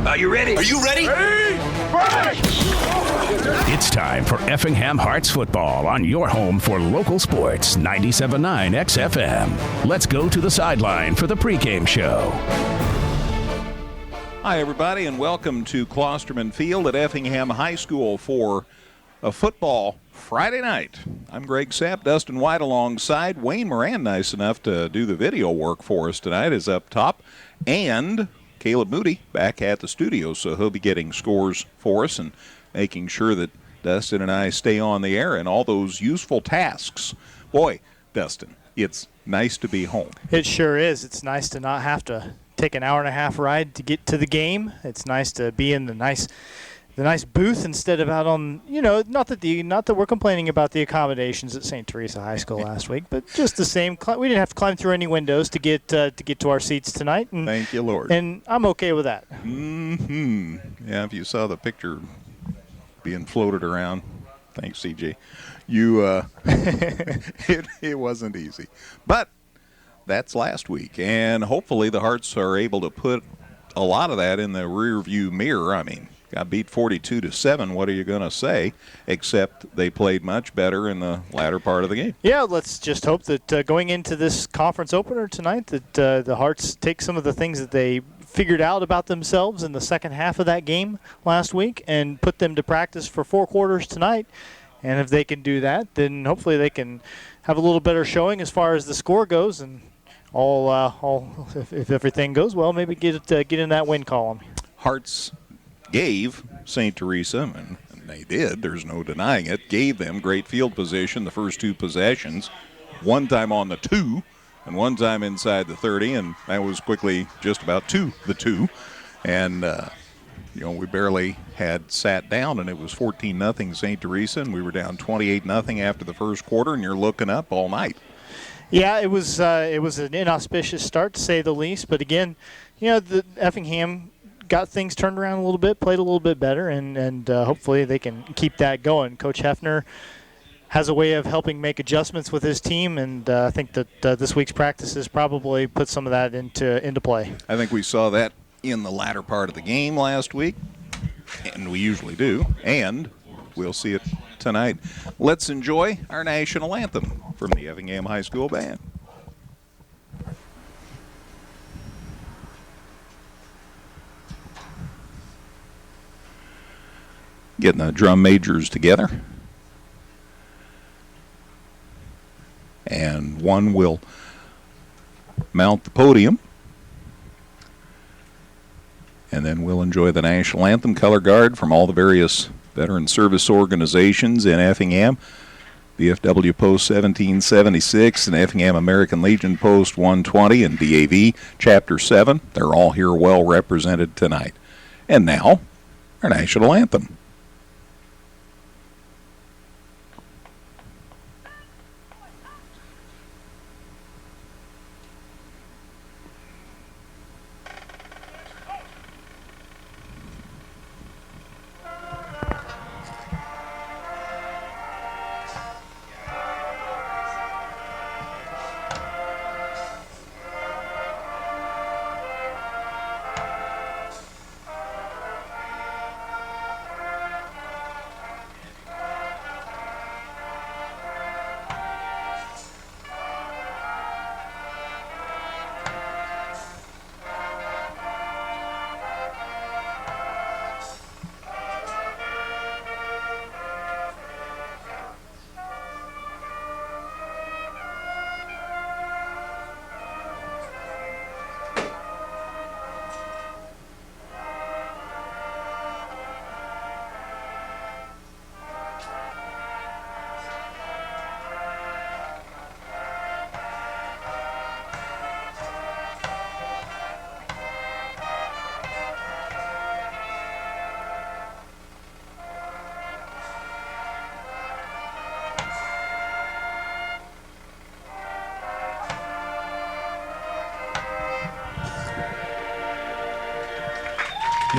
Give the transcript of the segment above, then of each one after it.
Are you ready? Are you ready? It's time for Effingham Hearts football on your home for local sports, 97.9 XFM. Let's go to the sideline for the pregame show. Hi, everybody, and welcome to Klosterman Field at Effingham High School for a football Friday night. I'm Greg Sapp, Dustin White alongside. Wayne Moran, nice enough to do the video work for us tonight, is up top. And Caleb Moody back at the studio, so he'll be getting scores for us and making sure that Dustin and I stay on the air and all those useful tasks. Boy, Dustin, it's nice to be home. It sure is. It's nice to not have to take an hour-and-a-half ride to get to the game. It's nice to be in the nice booth instead of out on, not that we're complaining about the accommodations at St. Teresa High School last week, but just the same. We didn't have to climb through any windows to get to our seats tonight. And, thank you, Lord. And I'm okay with that. Mm-hmm. Yeah, if you saw the picture being floated around, thanks, CJ. It wasn't easy, but that's last week, and hopefully the Hearts are able to put a lot of that in the rearview mirror. I mean, got beat 42-7. What are you going to say? Except they played much better in the latter part of the game. Yeah, let's just hope that going into this conference opener tonight, that the Hearts take some of the things that they figured out about themselves in the second half of that game last week and put them to practice for 4 quarters tonight. And if they can do that, then hopefully they can have a little better showing as far as the score goes, and if everything goes well, maybe get in that win column. Hearts gave St. Teresa, and they did, there's no denying it, gave them great field position the first 2 possessions, one time on the 2 and one time inside the 30, and that was quickly just about the 2. And, we barely had sat down, and it was 14-0 St. Teresa, and we were down 28-0 after the first quarter, and you're looking up all night. Yeah, it was an inauspicious start, to say the least. But again, the Effingham got things turned around a little bit, played a little bit better, and hopefully they can keep that going. Coach Hefner has a way of helping make adjustments with his team, and I think that this week's practices probably put some of that into play. I think we saw that in the latter part of the game last week, and we usually do, and we'll see it tonight. Let's enjoy our national anthem from the Effingham High School Band. Getting the drum majors together. And one will mount the podium. And then we'll enjoy the national anthem color guard from all the various veteran service organizations in Effingham. VFW Post 1776 and Effingham American Legion Post 120 and DAV Chapter 7. They're all here well represented tonight. And now, our national anthem.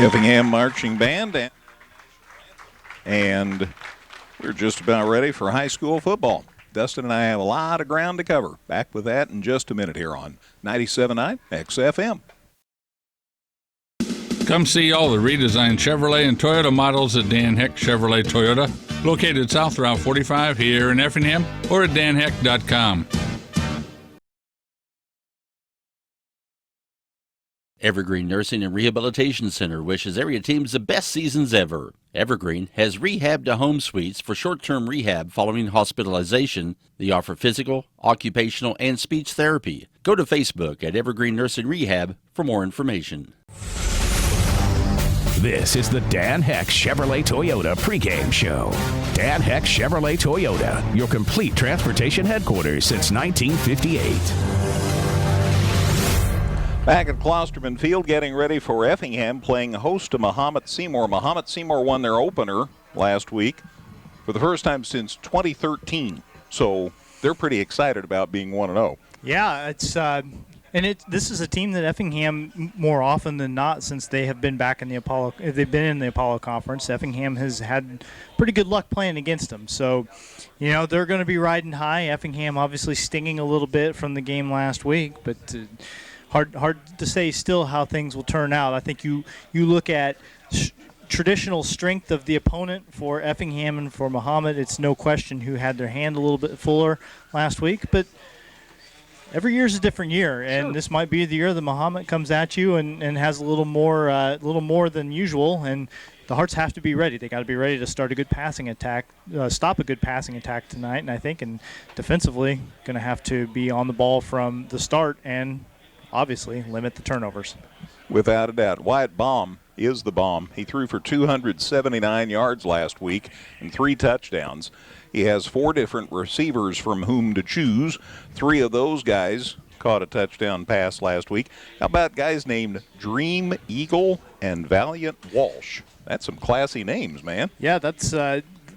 Effingham Marching Band, and we're just about ready for high school football. Dustin and I have a lot of ground to cover. Back with that in just a minute here on 97.9 XFM. Come see all the redesigned Chevrolet and Toyota models at Dan Heck Chevrolet Toyota, located south Route 45 here in Effingham, or at danheck.com. Evergreen Nursing and Rehabilitation Center wishes area teams the best seasons ever. Evergreen has rehab to home suites for short-term rehab following hospitalization. They offer physical, occupational, and speech therapy. Go to Facebook at Evergreen Nursing Rehab for more information. This is the Dan Heck Chevrolet Toyota pregame show. Dan Heck Chevrolet Toyota, your complete transportation headquarters since 1958. Back at Klosterman Field, getting ready for Effingham, playing host to Mahomet-Seymour. Mahomet-Seymour won their opener last week for the first time since 2013. So they're pretty excited about being 1-0. Yeah, this is a team that Effingham, more often than not, since they have been back in the Apollo, they've been in the Apollo Conference. Effingham has had pretty good luck playing against them. So, they're going to be riding high. Effingham obviously stinging a little bit from the game last week, but hard to say still how things will turn out. I think you look at traditional strength of the opponent for Effingham and for Mahomet. It's no question who had their hand a little bit fuller last week, but every year is a different year, and Sure. This might be the year that Mahomet comes at you and has a little more than usual, and the Hearts have to be ready. They got to be ready to start a good passing attack, stop a good passing attack tonight, and I think, and defensively, going to have to be on the ball from the start and obviously limit the turnovers. Without a doubt. Wyatt Baum is the bomb. He threw for 279 yards last week and 3 touchdowns. He has 4 different receivers from whom to choose. 3 of those guys caught a touchdown pass last week. How about guys named Dream Eagle and Valiant Walsh? That's some classy names, man. Yeah, that's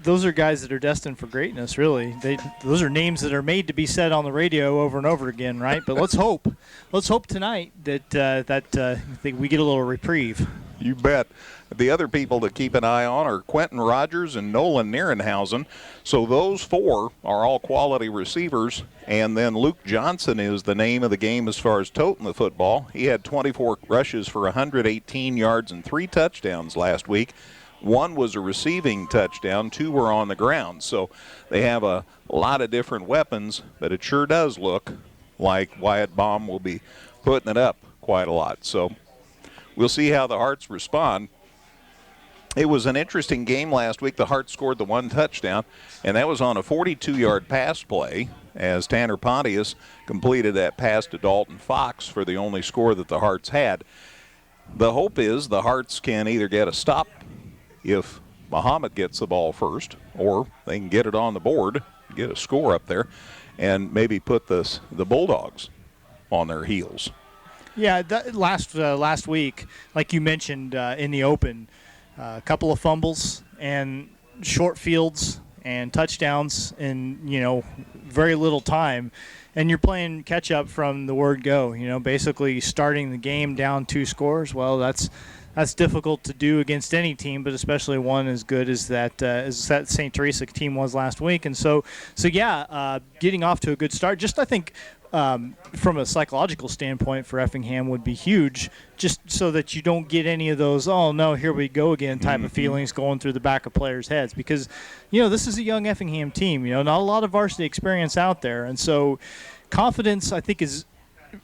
those are guys that are destined for greatness, really. Those are names that are made to be said on the radio over and over again, right? But let's hope tonight that we get a little reprieve. You bet. The other people to keep an eye on are Quentin Rogers and Nolan Nierenhausen. So those 4 are all quality receivers. And then Luke Johnson is the name of the game as far as toting the football. He had 24 rushes for 118 yards and 3 touchdowns last week. 1 was a receiving touchdown, 2 were on the ground. So they have a lot of different weapons, but it sure does look like Wyatt Baum will be putting it up quite a lot. So we'll see how the Hearts respond. It was an interesting game last week. The Hearts scored the 1 touchdown, and that was on a 42-yard pass play as Tanner Pontius completed that pass to Dalton Fox for the only score that the Hearts had. The hope is the Hearts can either get a stop if Mahomet gets the ball first, or they can get it on the board, get a score up there, and maybe put the Bulldogs on their heels. Yeah, last week, like you mentioned in the open, a couple of fumbles and short fields and touchdowns in very little time, and you're playing catch up from the word go. Basically starting the game down 2 scores. Well, that's difficult to do against any team, but especially one as good as that St. Teresa team was last week. And so getting off to a good start. Just I think from a psychological standpoint for Effingham would be huge, just so that you don't get any of those, oh no, here we go again type of feelings going through the back of players' heads, because this is a young Effingham team. Not a lot of varsity experience out there, and so confidence I think is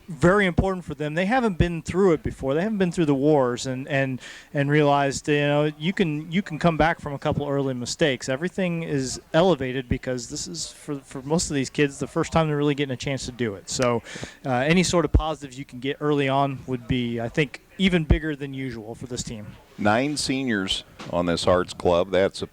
very important for them. They haven't been through it before. They haven't been through the wars and realized you can come back from a couple early mistakes. Everything is elevated because this is for most of these kids the first time they're really getting a chance to do it. So any sort of positives you can get early on would be, I think, even bigger than usual for this team. 9 seniors on this Hearts club. That's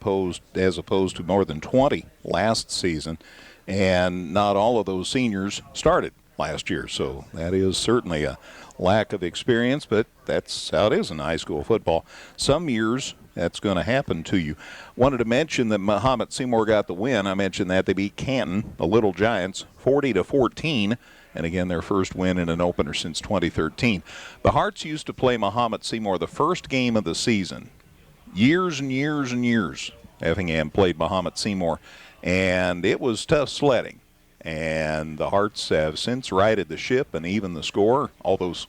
as opposed to more than 20 last season, and not all of those seniors started last year, so that is certainly a lack of experience, but that's how it is in high school football. Some years that's going to happen to you. Wanted to mention that Mahomet-Seymour got the win. I mentioned that they beat Canton, the Little Giants, 40-14, and again their first win in an opener since 2013. The Hearts used to play Mahomet-Seymour the first game of the season. Years and years and years Effingham played Mahomet-Seymour, and it was tough sledding. And the Hearts have since righted the ship and even the score. All those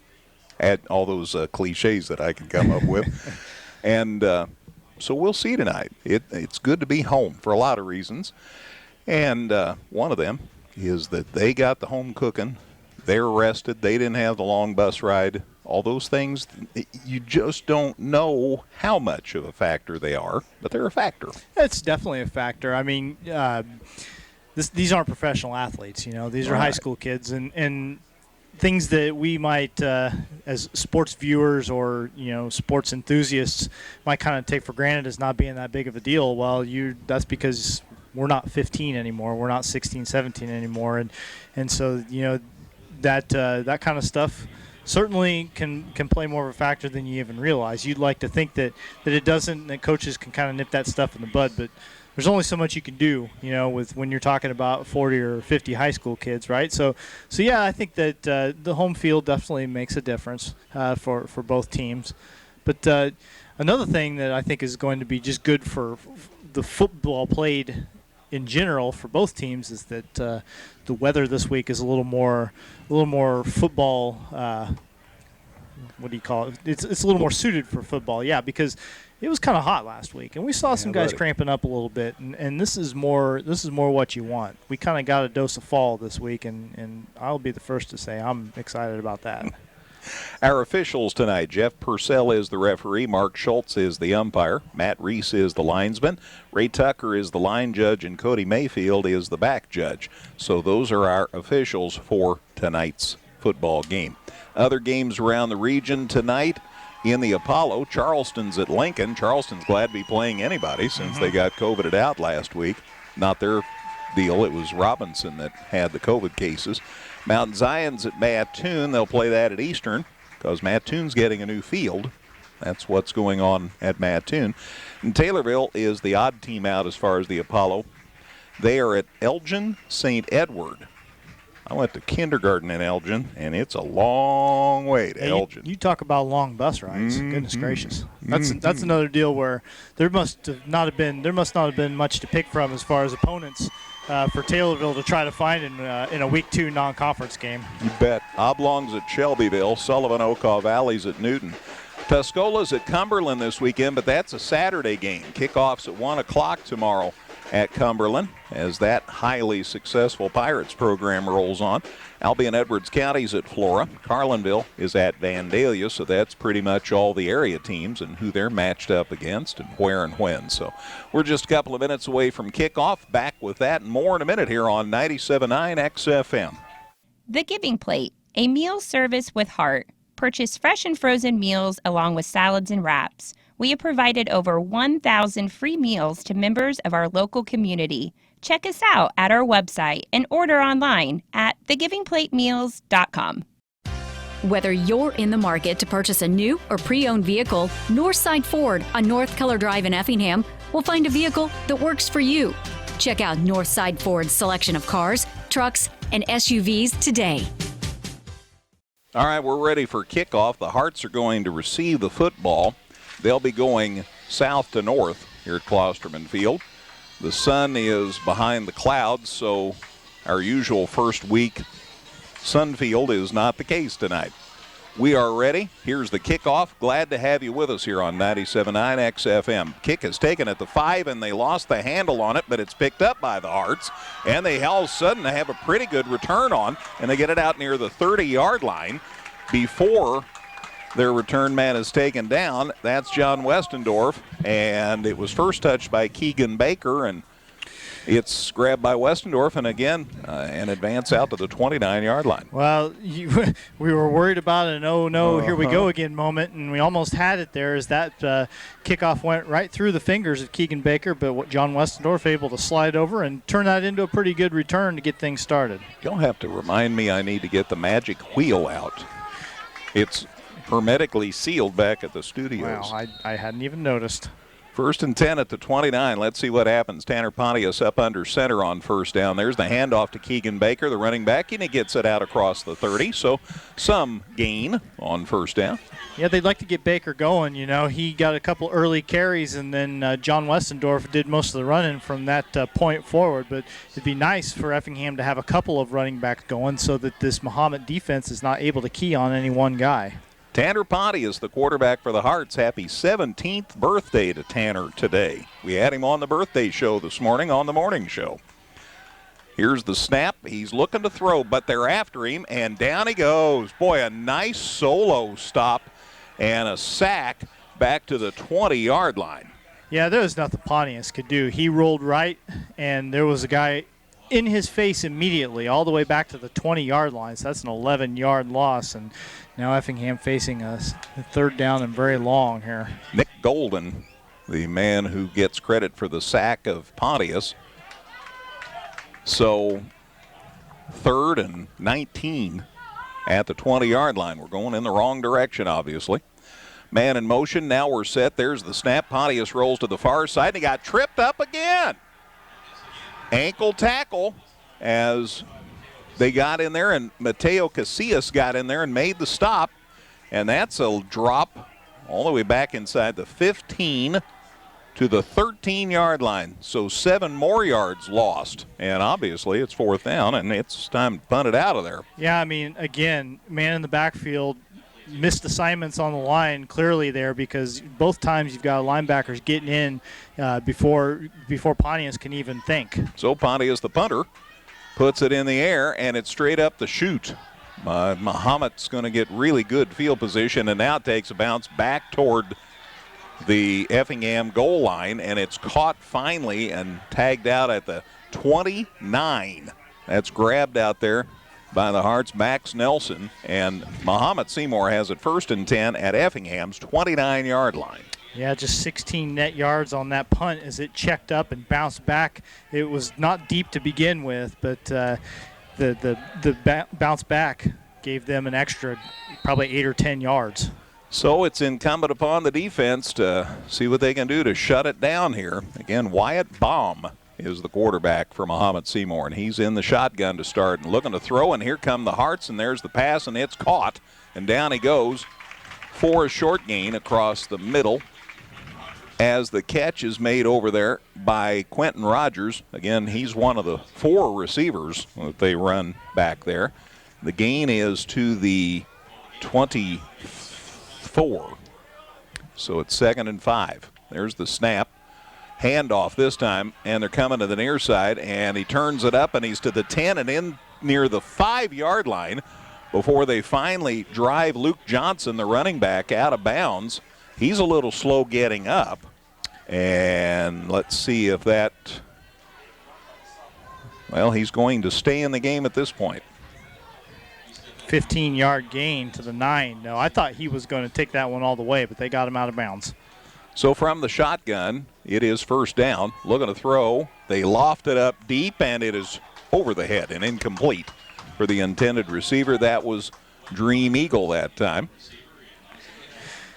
add all those cliches that I can come up with. And so we'll see tonight. It's good to be home for a lot of reasons. And one of them is that they got the home cooking. They're rested. They didn't have the long bus ride. All those things, you just don't know how much of a factor they are, but they're a factor. It's definitely a factor. I mean, these aren't professional athletes. These are high school kids, and things that we might, as sports viewers or sports enthusiasts, might kind of take for granted as not being that big of a deal. Well, that's because we're not 15 anymore. We're not 16, 17 anymore, and so that kind of stuff certainly can play more of a factor than you even realize. You'd like to think that it doesn't, that coaches can kind of nip that stuff in the bud, but there's only so much you can do, with when you're talking about 40 or 50 high school kids, right? So yeah, I think that the home field definitely makes a difference for both teams. But another thing that I think is going to be just good for the football played in general for both teams is that the weather this week is a little more football. What do you call it? It's a little more suited for football, yeah, because it was kind of hot last week, and we saw some guys cramping up a little bit, and this is more what you want. We kind of got a dose of fall this week, and I'll be the first to say I'm excited about that. Our officials tonight: Jeff Purcell is the referee, Mark Schultz is the umpire, Matt Reese is the linesman, Ray Tucker is the line judge, and Cody Mayfield is the back judge. So those are our officials for tonight's football game. Other games around the region tonight in the Apollo: Charleston's at Lincoln. Charleston's glad to be playing anybody since they got COVIDed out last week. Not their deal. It was Robinson that had the COVID cases. Mount Zion's at Mattoon. They'll play that at Eastern because Mattoon's getting a new field. That's what's going on at Mattoon. And Taylorville is the odd team out as far as the Apollo. They are at Elgin St. Edward. I went to kindergarten in Elgin, and it's a long way to Elgin. You talk about long bus rides. Goodness gracious. That's another deal where there must not have been much to pick from as far as opponents for Taylorville to try to find in a Week 2 non-conference game. You bet. Oblong's at Shelbyville. Sullivan Okaw Valley's at Newton. Tuscola's at Cumberland this weekend, but that's a Saturday game. Kickoff's at 1 o'clock tomorrow at Cumberland as that highly successful Pirates program rolls on. Albion Edwards County's at Flora. Carlinville is at Vandalia, so that's pretty much all the area teams and who they're matched up against and where and when. So we're just a couple of minutes away from kickoff. Back with that and more in a minute here on 97.9 XFM. The Giving Plate, a meal service with heart. Purchase fresh and frozen meals along with salads and wraps. We have provided over 1,000 free meals to members of our local community. Check us out at our website and order online at thegivingplatemeals.com. Whether you're in the market to purchase a new or pre-owned vehicle, Northside Ford on North Keller Drive in Effingham will find a vehicle that works for you. Check out Northside Ford's selection of cars, trucks, and SUVs today. All right, we're ready for kickoff. The Hearts are going to receive the football. They'll be going south to north here at Klosterman Field. The sun is behind the clouds, so our usual first week sun field is not the case tonight. We are ready. Here's the kickoff. Glad to have you with us here on 97.9 XFM. Kick is taken at the 5, and they lost the handle on it, but it's picked up by the Hearts. And they all of a sudden have a pretty good return on, and they get it out near the 30-yard line before their return man is taken down. That's John Westendorf, and it was first touched by Keegan Baker, and it's grabbed by Westendorf, and again, an advance out to the 29-yard line. Well, we were worried about an oh no, here we go again moment, and we almost had it there as that kickoff went right through the fingers of Keegan Baker, but John Westendorf able to slide over and turn that into a pretty good return to get things started. You'll have to remind me I need to get the magic wheel out. It's hermetically sealed back at the studios. Wow, I hadn't even noticed. First and 10 at the 29. Let's see what happens. Tanner Pontius up under center on first down. There's the handoff to Keegan Baker, the running back, and he gets it out across the 30. So some gain on first down. Yeah, they'd like to get Baker going. He got a couple early carries, and then John Westendorf did most of the running from that point forward. But it'd be nice for Effingham to have a couple of running backs going so that this Mahomet defense is not able to key on any one guy. Tanner Pontius, the quarterback for the Hearts. Happy 17th birthday to Tanner today. We had him on the birthday show this morning on the morning show. Here's the snap. He's looking to throw, but they're after him, and down he goes. Boy, a nice solo stop and a sack back to the 20-yard line. Yeah, there was nothing Pontius could do. He rolled right, and there was a guy in his face immediately, all the way back to the 20-yard line. So that's an 11-yard loss, and now Effingham facing a third down and very long here. Nick Golden, the man who gets credit for the sack of Pontius. So 3rd and 19 at the 20-yard line. We're going in the wrong direction, obviously. Man in motion. Now we're set. There's the snap. Pontius rolls to the far side, and he got tripped up again. Ankle tackle as they got in there, and Mateo Casillas got in there and made the stop. And that's a drop all the way back inside the 15 to the 13-yard line. So 7 more yards lost. And obviously it's 4th down, and it's time to punt it out of there. Yeah, I mean, again, man in the backfield, missed assignments on the line clearly there, because both times you've got linebackers getting in before Pontius can even think. So Pontius, the punter, puts it in the air, and it's straight up the chute. Mahomet's going to get really good field position, and now takes a bounce back toward the Effingham goal line, and it's caught finally and tagged out at the 29. That's grabbed out there by the Hearts, Max Nelson, and Mahomet-Seymour has it 1st and 10 at Effingham's 29-yard line. Yeah, just 16 net yards on that punt as it checked up and bounced back. It was not deep to begin with, but the bounce back gave them an extra probably 8 or 10 yards. So it's incumbent upon the defense to see what they can do to shut it down here. Again, Wyatt Baum is the quarterback for Mahomet-Seymour, and he's in the shotgun to start and looking to throw, and here come the Hearts, and there's the pass, and it's caught, and down he goes for a short gain across the middle as the catch is made over there by Quentin Rogers. Again, he's one of the 4 receivers that they run back there. The gain is to the 24, so it's 2nd and 5. There's the snap. Handoff this time, and they're coming to the near side, and he turns it up, and he's to the 10 and in near the 5-yard line before they finally drive Luke Johnson, the running back, out of bounds. He's a little slow getting up, and let's see if that, well, he's going to stay in the game at this point. 15-yard gain to the 9. No, I thought he was going to take that one all the way, but they got him out of bounds. So from the shotgun, it is 1st down. Looking to throw. They loft it up deep, and it is over the head and incomplete for the intended receiver. That was Dream Eagle that time.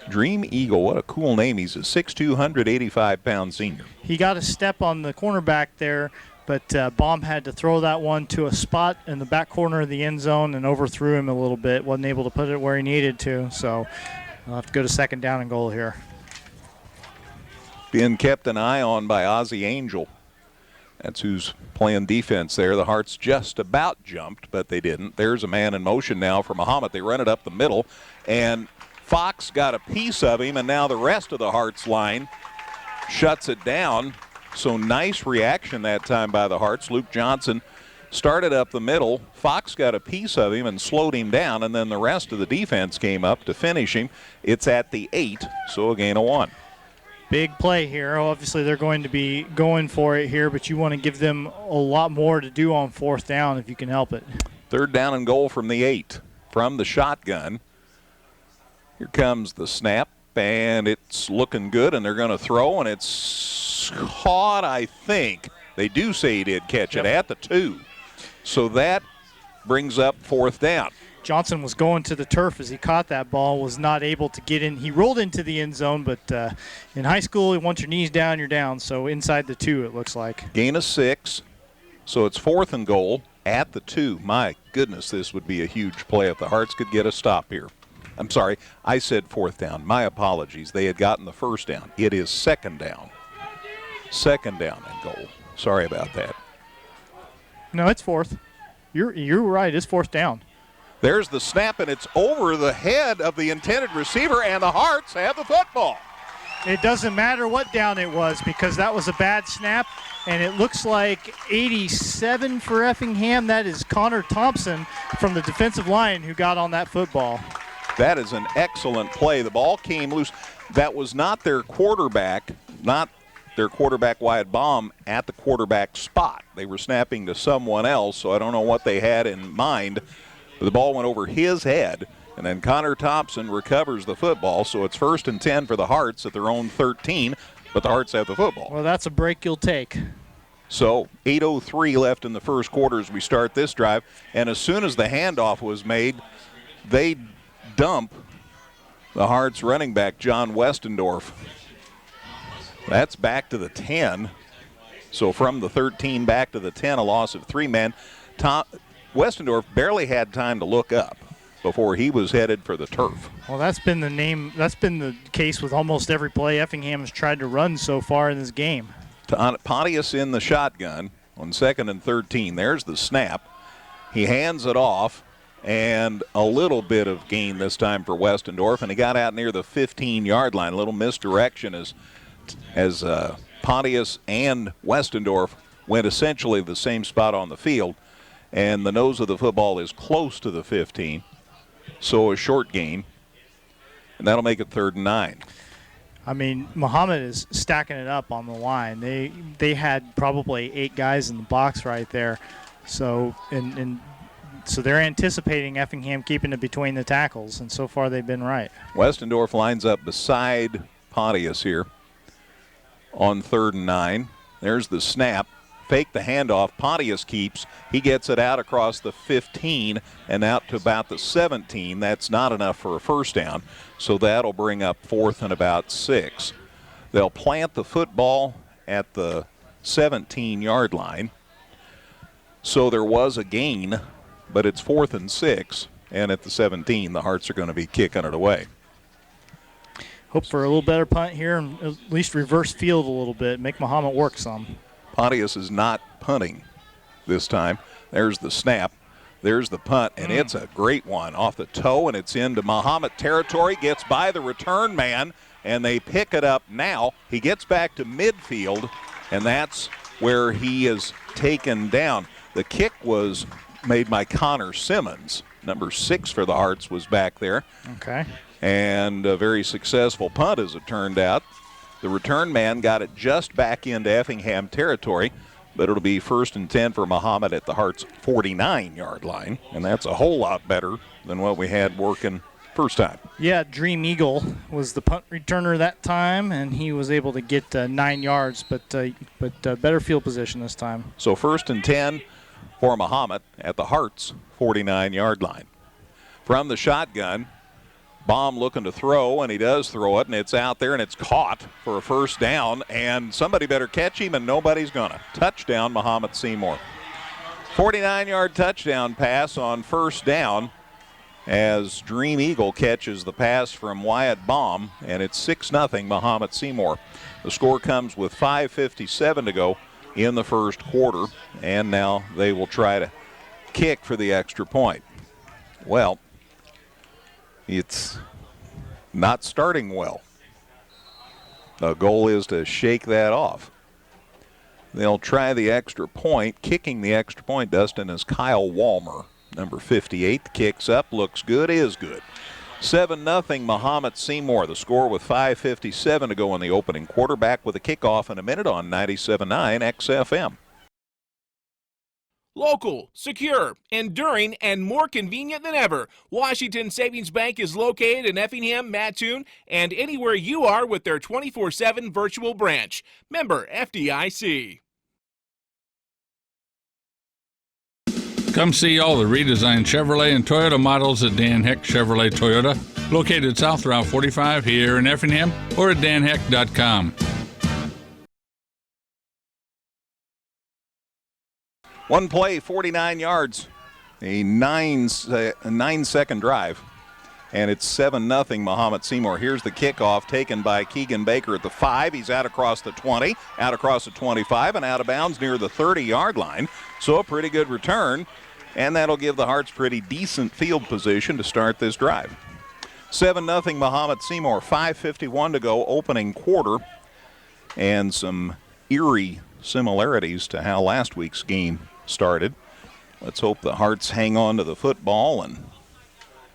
Dream Eagle, what a cool name. He's a 6'2", 185-pound senior. He got a step on the cornerback there, but Baum had to throw that one to a spot in the back corner of the end zone and overthrew him a little bit. Wasn't able to put it where he needed to, so we'll have to go to 2nd down and goal here. Being kept an eye on by Ozzie Angel. That's who's playing defense there. The Hearts just about jumped, but they didn't. There's a man in motion now for Mahomet. They run it up the middle, and Fox got a piece of him, and now the rest of the Hearts line shuts it down. So nice reaction that time by the Hearts. Luke Johnson started up the middle. Fox got a piece of him and slowed him down, and then the rest of the defense came up to finish him. It's at the 8, so a gain of 1. Big play here. Obviously, they're going to be going for it here, but you want to give them a lot more to do on 4th down if you can help it. 3rd down and goal from the 8. From the shotgun. Here comes the snap, and it's looking good, and they're going to throw, and it's caught, I think. They do say he did catch it at the 2. So that brings up 4th down. Johnson was going to the turf as he caught that ball, was not able to get in. He rolled into the end zone, but in high school, once your knee's down, you're down. So inside the 2, it looks like. Gain of 6. So it's 4th and goal at the 2. My goodness, this would be a huge play if the Hearts could get a stop here. I'm sorry, I said 4th down. My apologies. They had gotten the 1st down. It is 2nd down. 2nd down and goal. Sorry about that. No, it's 4th. You're right. It's 4th down. There's the snap, and it's over the head of the intended receiver, and the Hearts have the football. It doesn't matter what down it was because that was a bad snap, and it looks like 87 for Effingham. That is Connor Thompson from the defensive line who got on that football. That is an excellent play. The ball came loose. That was not their quarterback, Wyatt Baum, at the quarterback spot. They were snapping to someone else, so I don't know what they had in mind. The ball went over his head, and then Connor Thompson recovers the football, so it's 1st and 10 for the Hearts at their own 13, but the Hearts have the football. Well, that's a break you'll take. So 8:03 left in the first quarter as we start this drive, and as soon as the handoff was made, they dump the Hearts running back, John Westendorf. That's back to the 10. So from the 13 back to the 10, a loss of 3 men. Westendorf barely had time to look up before he was headed for the turf. Well, that's been the case with almost every play Effingham has tried to run so far in this game. Pontius in the shotgun on 2nd and 13. There's the snap. He hands it off, and a little bit of gain this time for Westendorf, and he got out near the 15-yard line. A little misdirection as Pontius and Westendorf went essentially the same spot on the field, and the nose of the football is close to the 15, so a short gain, and that'll make it 3rd and 9. I mean, Mahomet is stacking it up on the line. They had probably 8 guys in the box right there, so so they're anticipating Effingham keeping it between the tackles, and so far they've been right. Westendorf lines up beside Pontius here on 3rd and 9. There's the snap. Fake the handoff. Pontius keeps. He gets it out across the 15 and out to about the 17. That's not enough for a first down, so that'll bring up 4th and about 6. They'll plant the football at the 17-yard line. So there was a gain, but it's 4th and 6, and at the 17, the Hearts are going to be kicking it away. Hope for a little better punt here and at least reverse field a little bit, make Mahomet work some. Pontius is not punting this time. There's the snap. There's the punt, and it's a great one off the toe, and it's into Mahomet territory, gets by the return man, and they pick it up now. He gets back to midfield, and that's where he is taken down. The kick was made by Connor Simmons. Number 6 for the Hearts was back there. Okay. And a very successful punt, as it turned out. The return man got it just back into Effingham territory, but it'll be 1st and 10 for Mahomet at the Hearts' 49-yard line, and that's a whole lot better than what we had working first time. Yeah, Dream Eagle was the punt returner that time, and he was able to get 9 yards, but better field position this time. So 1st and 10 for Mahomet at the Hearts' 49-yard line. From the shotgun, Baum looking to throw, and he does throw it, and it's out there, and it's caught for a first down, and somebody better catch him, and nobody's gonna. Touchdown, Mahomet-Seymour. 49-yard touchdown pass on first down as Dream Eagle catches the pass from Wyatt Baum, and it's 6-0 Mahomet-Seymour. The score comes with 5:57 to go in the first quarter, and now they will try to kick for the extra point. Well, it's not starting well. The goal is to shake that off. They'll try the extra point. Kicking the extra point, Dustin, is Kyle Walmer. Number 58 kicks up, looks good, is good. 7-0 Mahomet-Seymour. The score with 5:57 to go in the opening quarter. Back with a kickoff in a minute on 97.9 XFM. Local, secure, enduring, and more convenient than ever, Washington Savings Bank is located in Effingham, Mattoon, and anywhere you are with their 24/7 virtual branch. Member FDIC. Come see all the redesigned Chevrolet and Toyota models at Dan Heck Chevrolet Toyota, located south Route 45 here in Effingham, or at danheck.com. One play, 49 yards, a 9-second drive, and it's 7-0 Mahomet-Seymour. Here's the kickoff taken by Keegan Baker at the 5. He's out across the 20, out across the 25, and out of bounds near the 30-yard line. So a pretty good return, and that'll give the Hearts pretty decent field position to start this drive. 7-0 Mahomet-Seymour, 5:51 to go, opening quarter, and some eerie similarities to how last week's game started. Let's hope the Hearts hang on to the football and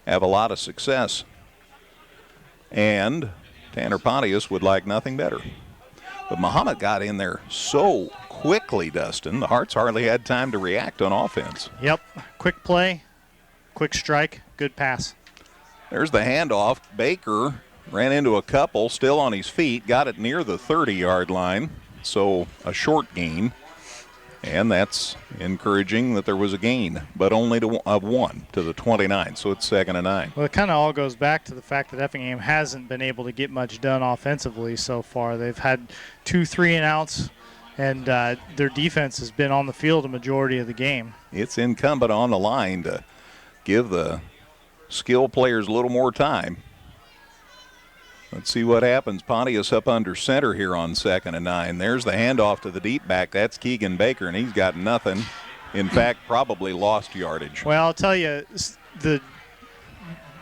have a lot of success. And Tanner Pontius would like nothing better. But Mahomet got in there so quickly, Dustin. The Hearts hardly had time to react on offense. Yep. Quick play, quick strike, good pass. There's the handoff. Baker ran into a couple, still on his feet, got it near the 30-yard line, so a short gain. And that's encouraging that there was a gain, but only of 1 to the 29, so it's 2nd and 9. Well, it kind of all goes back to the fact that Effingham hasn't been able to get much done offensively so far. They've had 2 3-and-outs, and their defense has been on the field a majority of the game. It's incumbent on the line to give the skill players a little more time. Let's see what happens. Pontius up under center here on 2nd and 9. There's the handoff to the deep back. That's Keegan Baker, and he's got nothing. In fact, probably lost yardage. Well, I'll tell you, the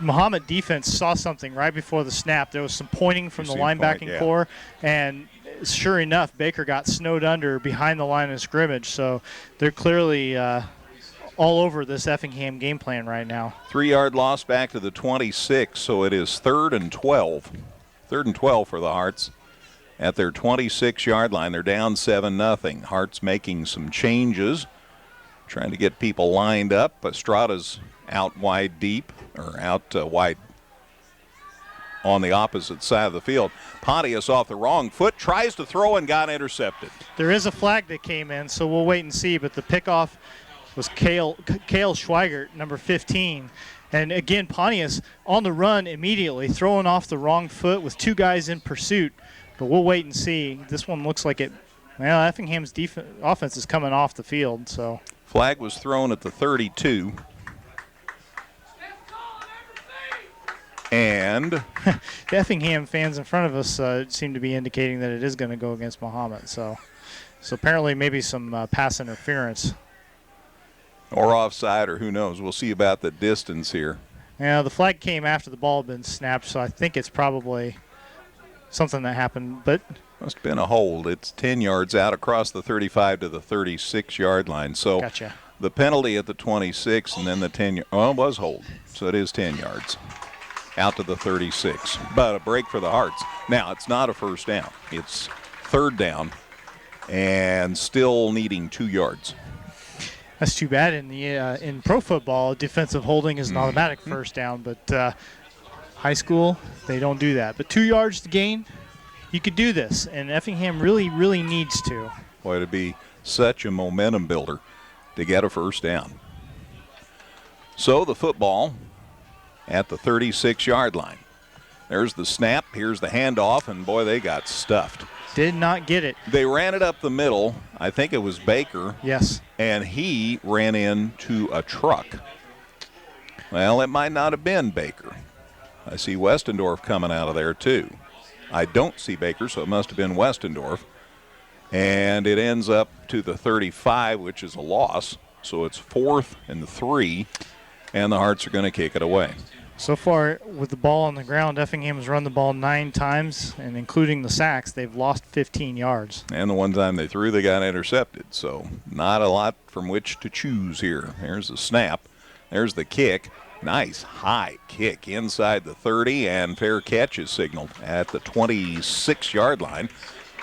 Mahomet defense saw something right before the snap. There was some pointing from the linebacking core, and sure enough, Baker got snowed under behind the line of scrimmage. So they're clearly all over this Effingham game plan right now. 3-yard loss back to the 26, so it is 3rd and 12. 3rd and 12 for the Hearts at their 26-yard line. They're down 7-0. Hearts making some changes, trying to get people lined up. Estrada's out wide deep, or out wide on the opposite side of the field. Pontius off the wrong foot, tries to throw and got intercepted. There is a flag that came in, so we'll wait and see, but the pickoff was Cale Schweigert, number 15. And again, Pontius on the run immediately, throwing off the wrong foot with 2 guys in pursuit. But we'll wait and see. This one looks like it. Well, Effingham's offense is coming off the field. So flag was thrown at the 32. And the Effingham fans in front of us seem to be indicating that it is going to go against Mahomet. So apparently maybe some pass interference. Or offside, or who knows. We'll see about the distance here. Yeah, the flag came after the ball had been snapped, so I think it's probably something that happened. But must have been a hold. It's 10 yards out across the 35 to the 36-yard line. So gotcha. The penalty at the 26 and then the 10. Well, it was hold, so it is 10 yards out to the 36. But a break for the Hearts. Now, it's not a first down. It's 3rd down and still needing 2 yards. That's too bad. In pro football, defensive holding is an automatic first down, but high school, they don't do that. But 2 yards to gain, you could do this, and Effingham really, really needs to. Boy, it'd be such a momentum builder to get a first down. So the football at the 36-yard line. There's the snap, here's the handoff, and boy, they got stuffed. Did not get it. They ran it up the middle. I think it was Baker. Yes. And he ran into a truck. Well, it might not have been Baker. I see Westendorf coming out of there, too. I don't see Baker, so it must have been Westendorf. And it ends up to the 35, which is a loss. So it's 4th and 3, and the Hearts are going to kick it away. So far, with the ball on the ground, Effingham has run the ball 9 times, and including the sacks, they've lost 15 yards. And the one time they threw, they got intercepted. So not a lot from which to choose here. There's the snap. There's the kick. Nice high kick inside the 30, and fair catch is signaled at the 26-yard line.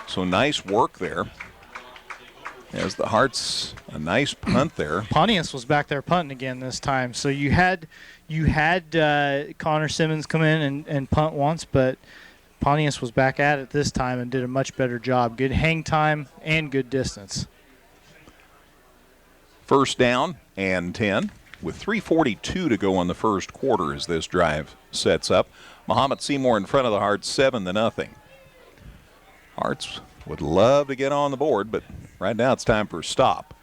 So nice work there. As the Hearts, a nice punt there. Pontius was back there punting again this time. So you had Connor Simmons come in and punt once, but Pontius was back at it this time and did a much better job. Good hang time and good distance. 1st down and 10 with 3:42 to go in the first quarter as this drive sets up. Mahomet-Seymour in front of the Hearts 7-0. Hearts would love to get on the board, but right now it's time for a stop.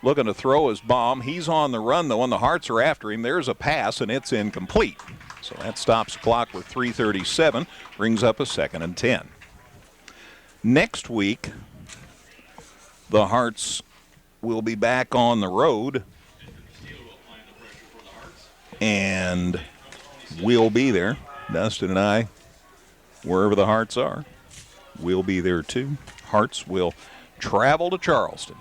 Looking to throw his bomb. He's on the run, though, and the Hearts are after him. There's a pass, and it's incomplete. So that stops the clock with 3:37, brings up a 2nd and 10. Next week, the Hearts will be back on the road And we'll be there. Dustin and I, wherever the Hearts are, we'll be there too. Hearts will travel to Charleston.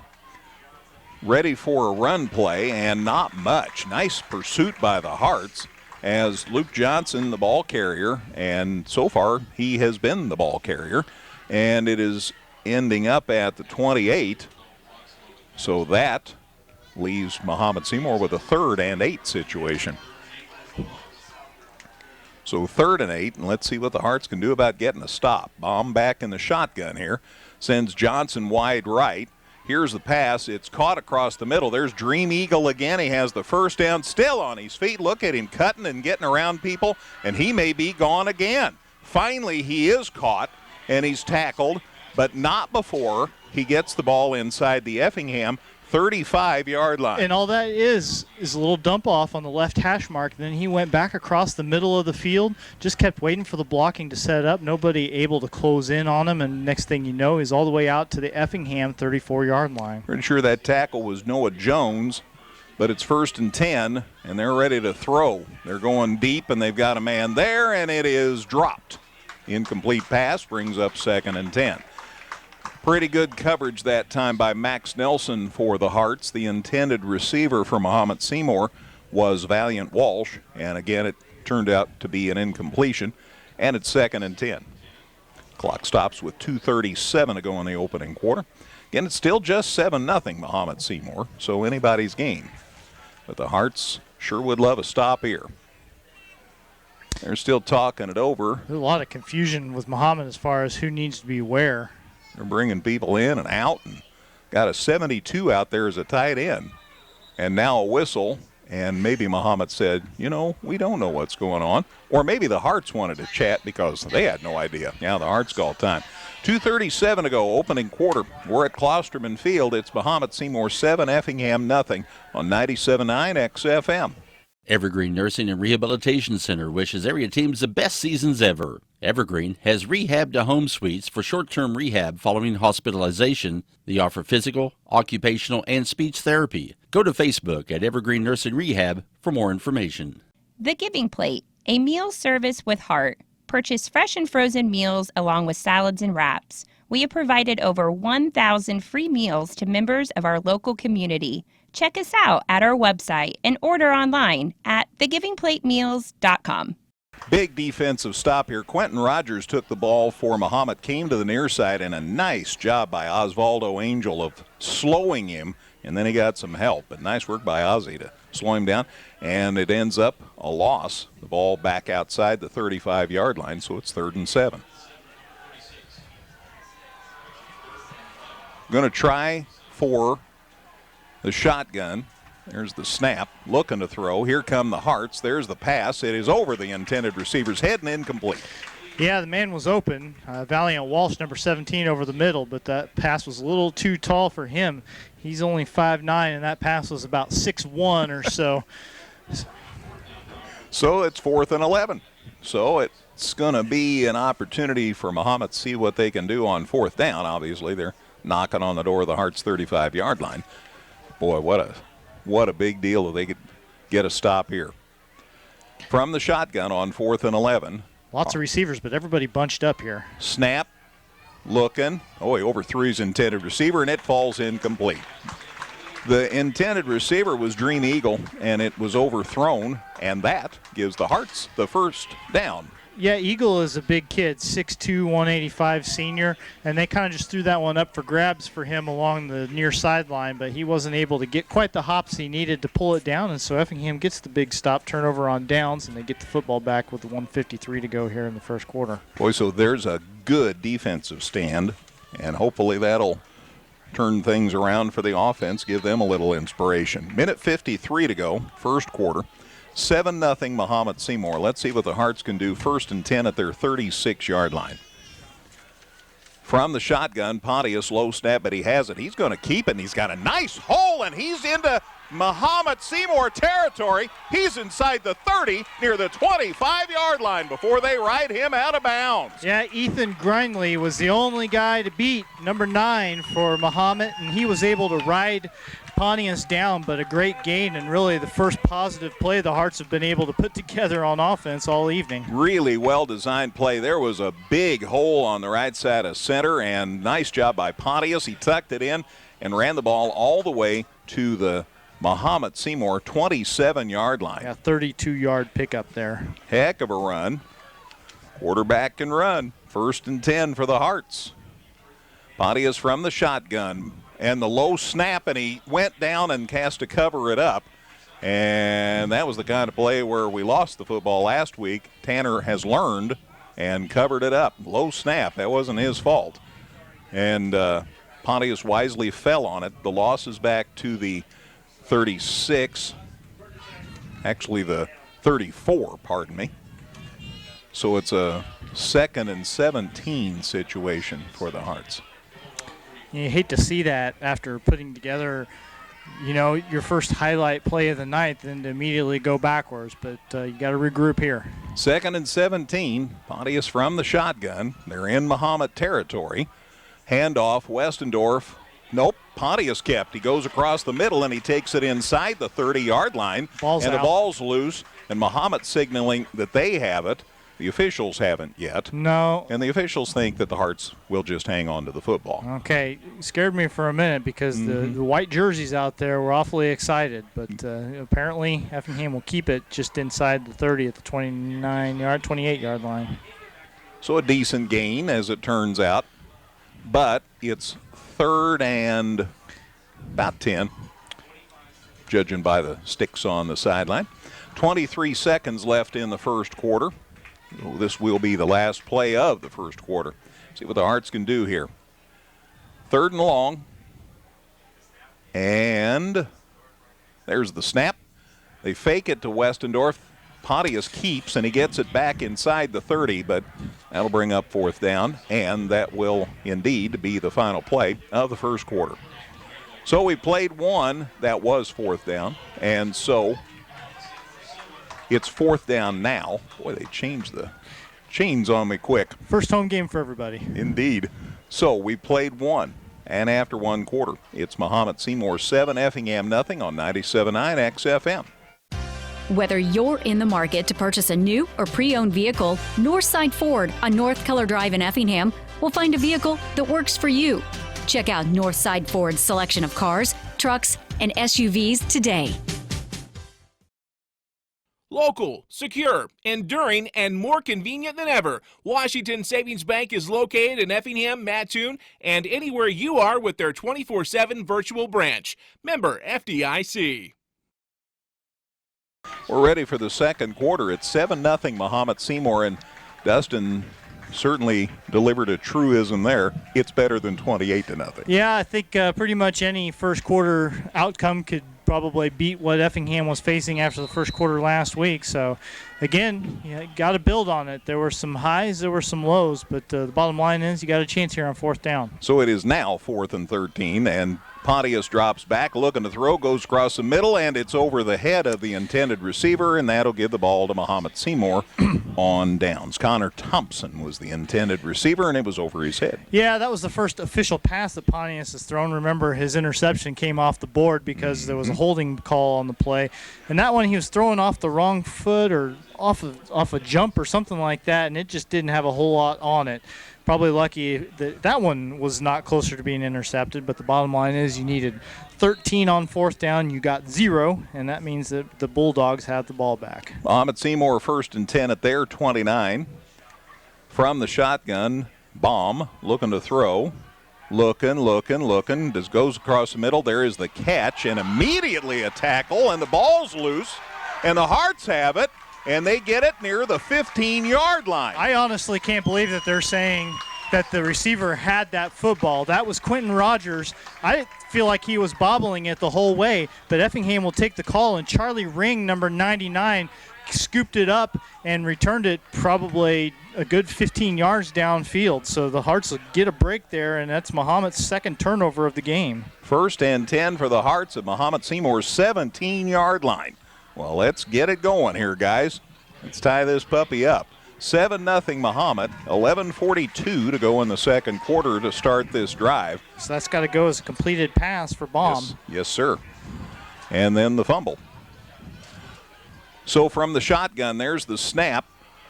Ready for a run play, and not much. Nice pursuit by the Hearts as Luke Johnson, the ball carrier, and so far he has been the ball carrier, and it is ending up at the 28. So that leaves Mahomet-Seymour with a 3rd and 8 situation. So 3rd and 8, and let's see what the Hearts can do about getting a stop. Baum back in the shotgun here. Sends Johnson wide right. Here's the pass. It's caught across the middle. There's Dream Eagle again. He has the first down, still on his feet. Look at him cutting and getting around people, and he may be gone again. Finally, he is caught, and he's tackled, but not before he gets the ball inside the Effingham 35-yard line. And all that is a little dump off on the left hash mark. Then he went back across the middle of the field, just kept waiting for the blocking to set up. Nobody able to close in on him, and next thing you know, he's all the way out to the Effingham 34-yard line. Pretty sure that tackle was Noah Jones, but it's 1st and 10, and they're ready to throw. They're going deep, and they've got a man there, and it is dropped. Incomplete pass brings up 2nd and 10. Pretty good coverage that time by Max Nelson for the Hearts. The intended receiver for Mahomet-Seymour was Valiant Walsh, and again it turned out to be an incompletion, and it's 2nd and 10. Clock stops with 2:37 to go in the opening quarter. Again, it's still just 7-0 Mahomet-Seymour, so anybody's game. But the Hearts sure would love a stop here. They're still talking it over. There's a lot of confusion with Mahomet as far as who needs to be where. They're bringing people in and out, and got a 72 out there as a tight end. And now a whistle, and maybe Mahomet said, you know, we don't know what's going on. Or maybe the Hearts wanted to chat because they had no idea. Now the Hearts call time. 2:37 to go, opening quarter. We're at Klosterman Field. It's Mahomet-Seymour 7, Effingham nothing on 97.9 XFM. Evergreen Nursing and Rehabilitation Center wishes area teams the best seasons ever. Evergreen has rehab to home suites for short-term rehab following hospitalization. They offer physical, occupational, and speech therapy. Go to Facebook at Evergreen Nursing Rehab for more information. The Giving Plate, a meal service with heart. Purchase fresh and frozen meals along with salads and wraps. We have provided over 1,000 free meals to members of our local community. Check us out at our website and order online at thegivingplatemeals.com. Big defensive stop here. Quentin Rogers took the ball for Mahomet, came to the near side, and a nice job by Osvaldo Angel of slowing him, and then he got some help. But nice work by Ozzy to slow him down, and it ends up a loss. The ball back outside the 35-yard line, so it's 3rd and 7. Going to try for the shotgun. There's the snap, looking to throw. Here come the Hearts. There's the pass. It is over the intended receiver's head and incomplete. Yeah, the man was open. Valiant Walsh, number 17, over the middle, but that pass was a little too tall for him. He's only 5'9", and that pass was about 6'1" or so. So it's 4th and 11. So it's going to be an opportunity for Mahomet to see what they can do on 4th down. Obviously, they're knocking on the door of the Hearts' 35-yard line. Boy, what a big deal if they could get a stop here. From the shotgun on 4th and 11. Lots of receivers, but everybody bunched up here. Snap, looking. Oh, he overthrew his intended receiver, and it falls incomplete. The intended receiver was Dream Eagle, and it was overthrown, and that gives the Hearts the first down. Yeah, Eagle is a big kid, 6'2", 185 senior, and they kind of just threw that one up for grabs for him along the near sideline, but he wasn't able to get quite the hops he needed to pull it down, and so Effingham gets the big stop, turnover on downs, and they get the football back with the 1:53 to go here in the first quarter. Boy, so there's a good defensive stand, and hopefully that'll turn things around for the offense, give them a little inspiration. Minute 53 to go, first quarter. 7-0 Mahomet-Seymour. Let's see what the Hearts can do. 1st and 10 at their 36-yard line. From the shotgun, Pontius, low snap, but he has it. He's going to keep it, and he's got a nice hole, and he's into Mahomet-Seymour territory. He's inside the 30 near the 25-yard line before they ride him out of bounds. Yeah, Ethan Grindley was the only guy to beat number 9 for Mahomet, and he was able to ride Pontius down, but a great gain and really the first positive play the Hearts have been able to put together on offense all evening. Really well-designed play. There was a big hole on the right side of center, and nice job by Pontius. He tucked it in and ran the ball all the way to the Mahomet-Seymour 27-yard line. Yeah, 32-yard pickup there. Heck of a run. Quarterback can run. 1st and 10 for the Hearts. Pontius from the shotgun. And the low snap, and he went down and cast to cover it up. And that was the kind of play where we lost the football last week. Tanner has learned and covered it up. Low snap, that wasn't his fault. And Pontius wisely fell on it. The loss is back to the 36. Actually, the 34, pardon me. So it's a 2nd and 17 situation for the Hearts. You hate to see that after putting together, your first highlight play of the night, then to immediately go backwards. But you got to regroup here. 2nd and 17. Pontius from the shotgun. They're in Mahomet territory. Handoff, Westendorf. Nope, Pontius kept. He goes across the middle, and he takes it inside the 30-yard line. Ball's and out. The ball's loose, and Mahomet signaling that they have it. The officials haven't yet. No. And the officials think that the Hearts will just hang on to the football. Okay, scared me for a minute because the white jerseys out there were awfully excited, but apparently Effingham will keep it just inside the 30 at the 28-yard line. So a decent gain, as it turns out, but it's 3rd and about 10, judging by the sticks on the sideline. 23 seconds left in the first quarter. This will be the last play of the first quarter. See what the Hearts can do here. 3rd and long. And there's the snap. They fake it to Westendorf. Pontius keeps, and he gets it back inside the 30, but that'll bring up 4th down, and that will indeed be the final play of the first quarter. So we played one. That was 4th down, and so it's 4th down now. Boy, they changed the chains on me quick. First home game for everybody. Indeed. So we played one, and after one quarter, it's Mahomet-Seymour 7, Effingham nothing on 97.9 XFM. Whether you're in the market to purchase a new or pre-owned vehicle, Northside Ford on North Color Drive in Effingham will find a vehicle that works for you. Check out Northside Ford's selection of cars, trucks, and SUVs today. Local, secure, enduring, and more convenient than ever, Washington Savings Bank is located in Effingham, Mattoon, and anywhere you are with their 24/7 virtual branch. Member FDIC. We're ready for the second quarter. It's 7-0 Mahomet-Seymour, and Dustin certainly delivered a truism there. It's better than 28-0. Yeah, I think pretty much any first quarter outcome could probably beat what Effingham was facing after the first quarter last week. So, again, you got to build on it. There were some highs, there were some lows, but the bottom line is you got a chance here on 4th down. So it is now 4th and 13, and Pontius drops back, looking to throw, goes across the middle, and it's over the head of the intended receiver, and that'll give the ball to Mahomet-Seymour on downs. Connor Thompson was the intended receiver, and it was over his head. Yeah, that was the first official pass that Pontius has thrown. Remember, his interception came off the board because there was a holding call on the play. And that one, he was throwing off the wrong foot or off a jump or something like that, and it just didn't have a whole lot on it. Probably lucky that one was not closer to being intercepted, but the bottom line is you needed 13 on 4th down. You got 0, and that means that the Bulldogs have the ball back. Mahomet-Seymour 1st and 10 at their 29. From the shotgun, Baum looking to throw. Looking. Just goes across the middle. There is the catch, and immediately a tackle, and the ball's loose, and the Hearts have it. And they get it near the 15-yard line. I honestly can't believe that they're saying that the receiver had that football. That was Quentin Rogers. I feel like he was bobbling it the whole way, but Effingham will take the call, and Charlie Ring, number 99, scooped it up and returned it probably a good 15 yards downfield. So the Hearts will get a break there, and that's Mahomet's second turnover of the game. 1st and 10 for the Hearts at Mahomet-Seymour's 17-yard line. Well, let's get it going here, guys. Let's tie this puppy up. 7-0 Mahomet, 11:42 to go in the second quarter to start this drive. So that's got to go as a completed pass for Baum. Yes, sir. And then the fumble. So from the shotgun, there's the snap.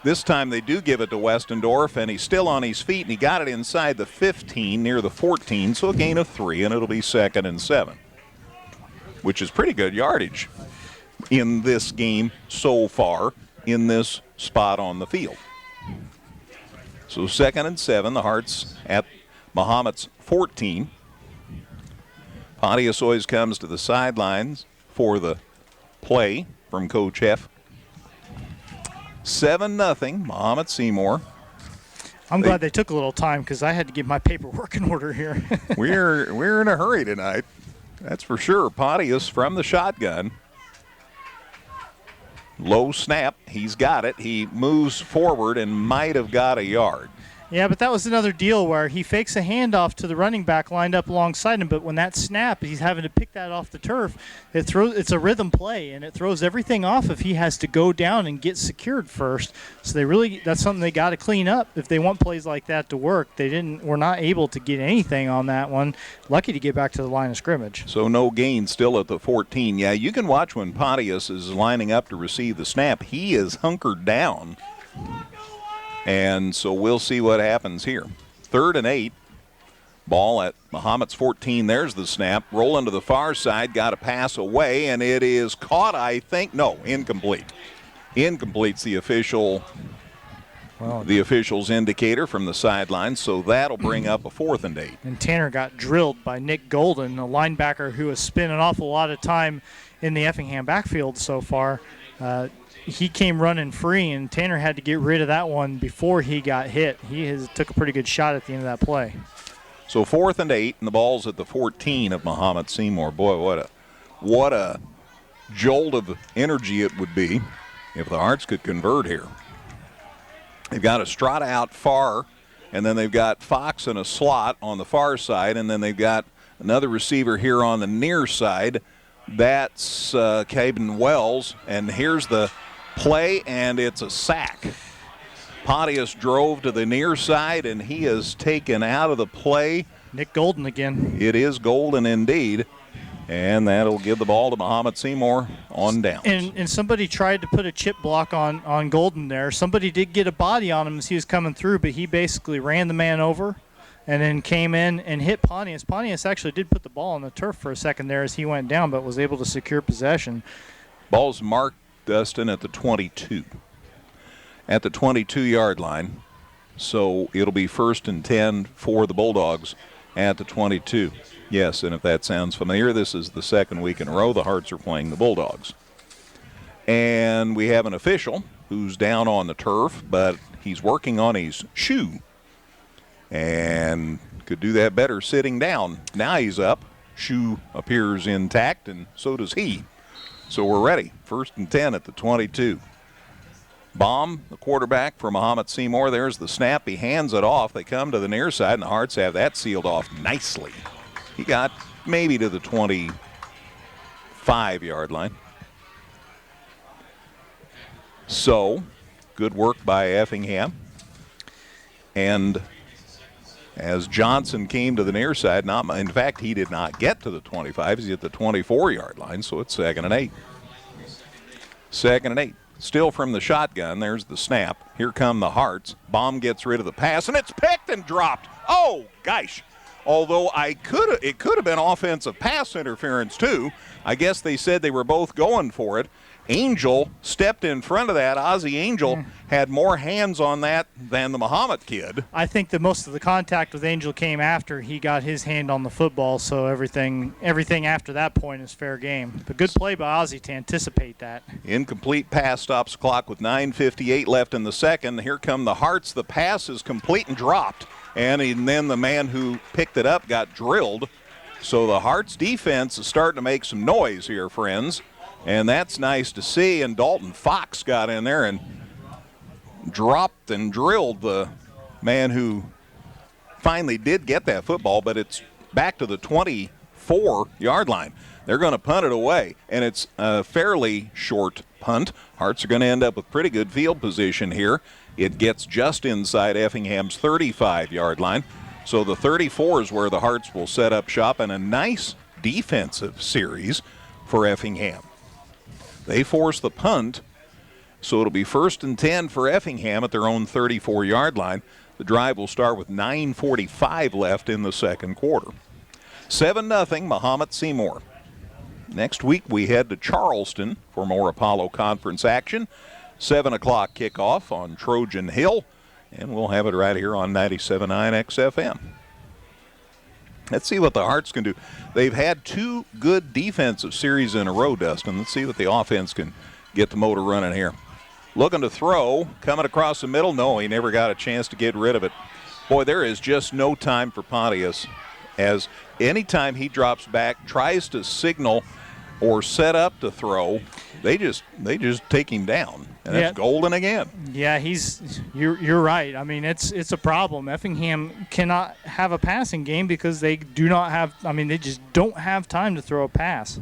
This time they do give it to Westendorf, and he's still on his feet, and he got it inside the 15, near the 14, so a gain of 3, and it'll be 2nd and 7, which is pretty good yardage in this game so far in this spot on the field. So 2nd and 7, the Hearts at Mahomet's 14. Pontius always comes to the sidelines for the play from Coach F. 7-0 Mahomet-Seymour. I'm glad they took a little time because I had to get my paperwork in order here. We're in a hurry tonight. That's for sure. Pontius from the shotgun. Low snap. He's got it. He moves forward and might have got a yard. Yeah, but that was another deal where he fakes a handoff to the running back lined up alongside him, but when that snap, he's having to pick that off the turf. It's a rhythm play, and it throws everything off if he has to go down and get secured first. So that's something they got to clean up if they want plays like that to work. Were not able to get anything on that one. Lucky to get back to the line of scrimmage. So no gain still at the 14. Yeah, you can watch when Pontius is lining up to receive the snap. He is hunkered down. And so we'll see what happens here. 3rd and 8. Ball at Mahomet's 14. There's the snap. Rolling to the far side. Got a pass away, and it is caught, I think. No, incomplete. Incomplete's the official's indicator from the sideline, so that'll bring up a 4th and 8. And Tanner got drilled by Nick Golden, a linebacker who has spent an awful lot of time in the Effingham backfield so far. He came running free, and Tanner had to get rid of that one before he got hit. He took a pretty good shot at the end of that play. So 4th and 8, and the ball's at the 14 of Mahomet-Seymour. Boy, what a jolt of energy it would be if the Hearts could convert here. They've got Estrada out far, and then they've got Fox in a slot on the far side, and then they've got another receiver here on the near side. That's Caden Wells, and here's the play, and it's a sack. Pontius drove to the near side, and he is taken out of the play. Nick Golden again. It is Golden indeed, and that'll give the ball to Mahomet-Seymour on down. And somebody tried to put a chip block on Golden there. Somebody did get a body on him as he was coming through, but he basically ran the man over and then came in and hit Pontius. Pontius actually did put the ball on the turf for a second there as he went down, but was able to secure possession. Ball's marked, Dustin, at the 22. At the 22-yard line. So it'll be 1st and 10 for the Bulldogs at the 22. Yes, and if that sounds familiar, this is the 2nd week in a row the Hearts are playing the Bulldogs. And we have an official who's down on the turf, but he's working on his shoe. And could do that better sitting down. Now he's up. Shoe appears intact, and so does he. So we're ready. 1st and 10 at the 22. Baum, the quarterback for Mahomet-Seymour. There's the snap. He hands it off. They come to the near side, and the Hearts have that sealed off nicely. He got maybe to the 25-yard line. So, good work by Effingham. And as Johnson came to the near side, in fact, he did not get to the 25. He's at the 24-yard line, so it's 2nd and 8. 2nd and 8. Still from the shotgun. There's the snap. Here come the Hearts. Baum gets rid of the pass, and it's picked and dropped. Oh, gosh. Although it could have been offensive pass interference, too. I guess they said they were both going for it. Angel stepped in front of that. Ozzie Angel had more hands on that than the Mahomet kid. I think that most of the contact with Angel came after he got his hand on the football, so everything after that point is fair game. But good play by Ozzie to anticipate that. Incomplete pass stops the clock with 9:58 left in the second. Here come the Hearts. The pass is complete and dropped. And then the man who picked it up got drilled. So the Hearts defense is starting to make some noise here, friends. And that's nice to see. And Dalton Fox got in there and dropped and drilled the man who finally did get that football, but it's back to the 24-yard line. They're going to punt it away, and it's a fairly short punt. Hearts are going to end up with pretty good field position here. It gets just inside Effingham's 35-yard line. So the 34 is where the Hearts will set up shop, and a nice defensive series for Effingham. They force the punt, so it'll be 1st and 10 for Effingham at their own 34-yard line. The drive will start with 9:45 left in the second quarter. 7-0 Mahomet-Seymour. Next week we head to Charleston for more Apollo Conference action. 7 o'clock kickoff on Trojan Hill, and we'll have it right here on 97.9 XFM. Let's see what the Hearts can do. They've had 2 good defensive series in a row, Dustin. Let's see what the offense can get the motor running here. Looking to throw, coming across the middle. No, he never got a chance to get rid of it. Boy, there is just no time for Pontius, as anytime he drops back, tries to signal or set up to throw, they just take him down, and that's golden again. Yeah, you're right. I mean, it's a problem. Effingham cannot have a passing game because they just don't have time to throw a pass.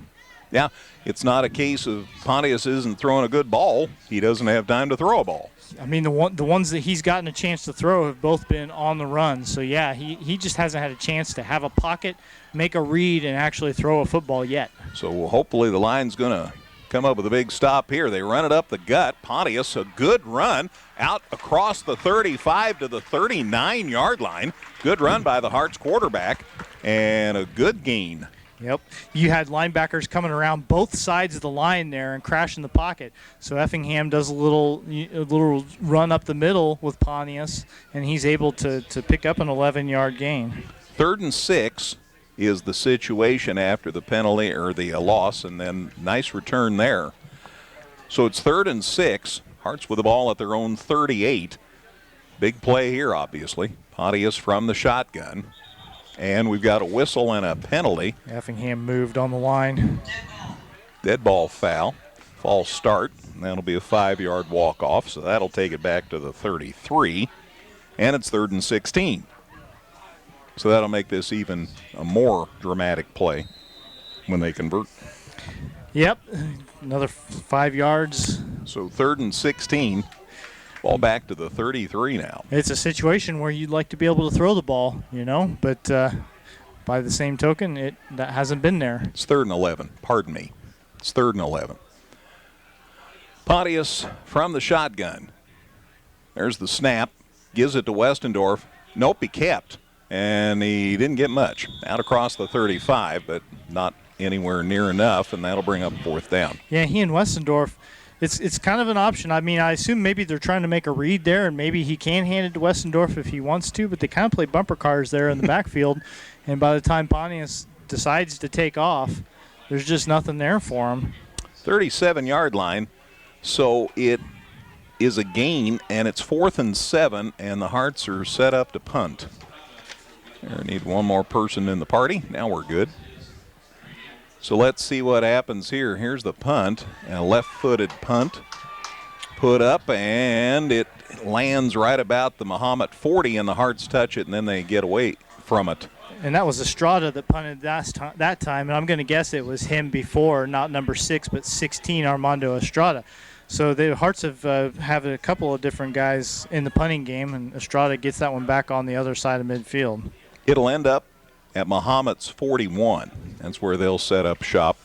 Yeah, it's not a case of Pontius isn't throwing a good ball. He doesn't have time to throw a ball. I mean, the ones that he's gotten a chance to throw have both been on the run. So, yeah, he just hasn't had a chance to have a pocket, make a read, and actually throw a football yet. So hopefully the line's going to come up with a big stop here. They run it up the gut. Pontius, a good run out across the 35 to the 39-yard line. Good run by the Hearts quarterback, and a good gain. Yep. You had linebackers coming around both sides of the line there and crashing the pocket. So Effingham does a little run up the middle with Pontius, and he's able to pick up an 11-yard gain. 3rd and 6 is the situation after the penalty or the loss, and then nice return there. So it's 3rd and 6. Hearts with the ball at their own 38. Big play here, obviously. Pontius from the shotgun. And we've got a whistle and a penalty. Effingham moved on the line. Dead ball foul. False start. And that'll be a 5-yard walk-off, so that'll take it back to the 33. And it's 3rd and 16. So that'll make this even a more dramatic play when they convert. Yep, another 5 yards. So 3rd and 16. Ball back to the 33 now. It's a situation where you'd like to be able to throw the ball, but by the same token, that hasn't been there. It's 3rd and 11. Pardon me. It's 3rd and 11. Pontius from the shotgun. There's the snap. Gives it to Westendorf. Nope, he kept. And he didn't get much. Out across the 35, but not anywhere near enough, and that'll bring up 4th down. Yeah, he and Westendorf, it's kind of an option. I mean, I assume maybe they're trying to make a read there, and maybe he can hand it to Westendorf if he wants to, but they kind of play bumper cars there in the backfield, and by the time Pontius decides to take off, there's just nothing there for him. 37-yard line, so it is a gain, and it's 4th and 7, and the Hearts are set up to punt. There, need one more person in the party. Now we're good. So let's see what happens here. Here's the punt, a left-footed punt. Put up, and it lands right about the Mahomet 40, and the Hearts touch it, and then they get away from it. And that was Estrada that punted that time, and I'm going to guess it was him before, not number 6, but 16, Armando Estrada. So the Hearts have a couple of different guys in the punting game, and Estrada gets that one back on the other side of midfield. It'll end up at Mahomet's 41. That's where they'll set up shop.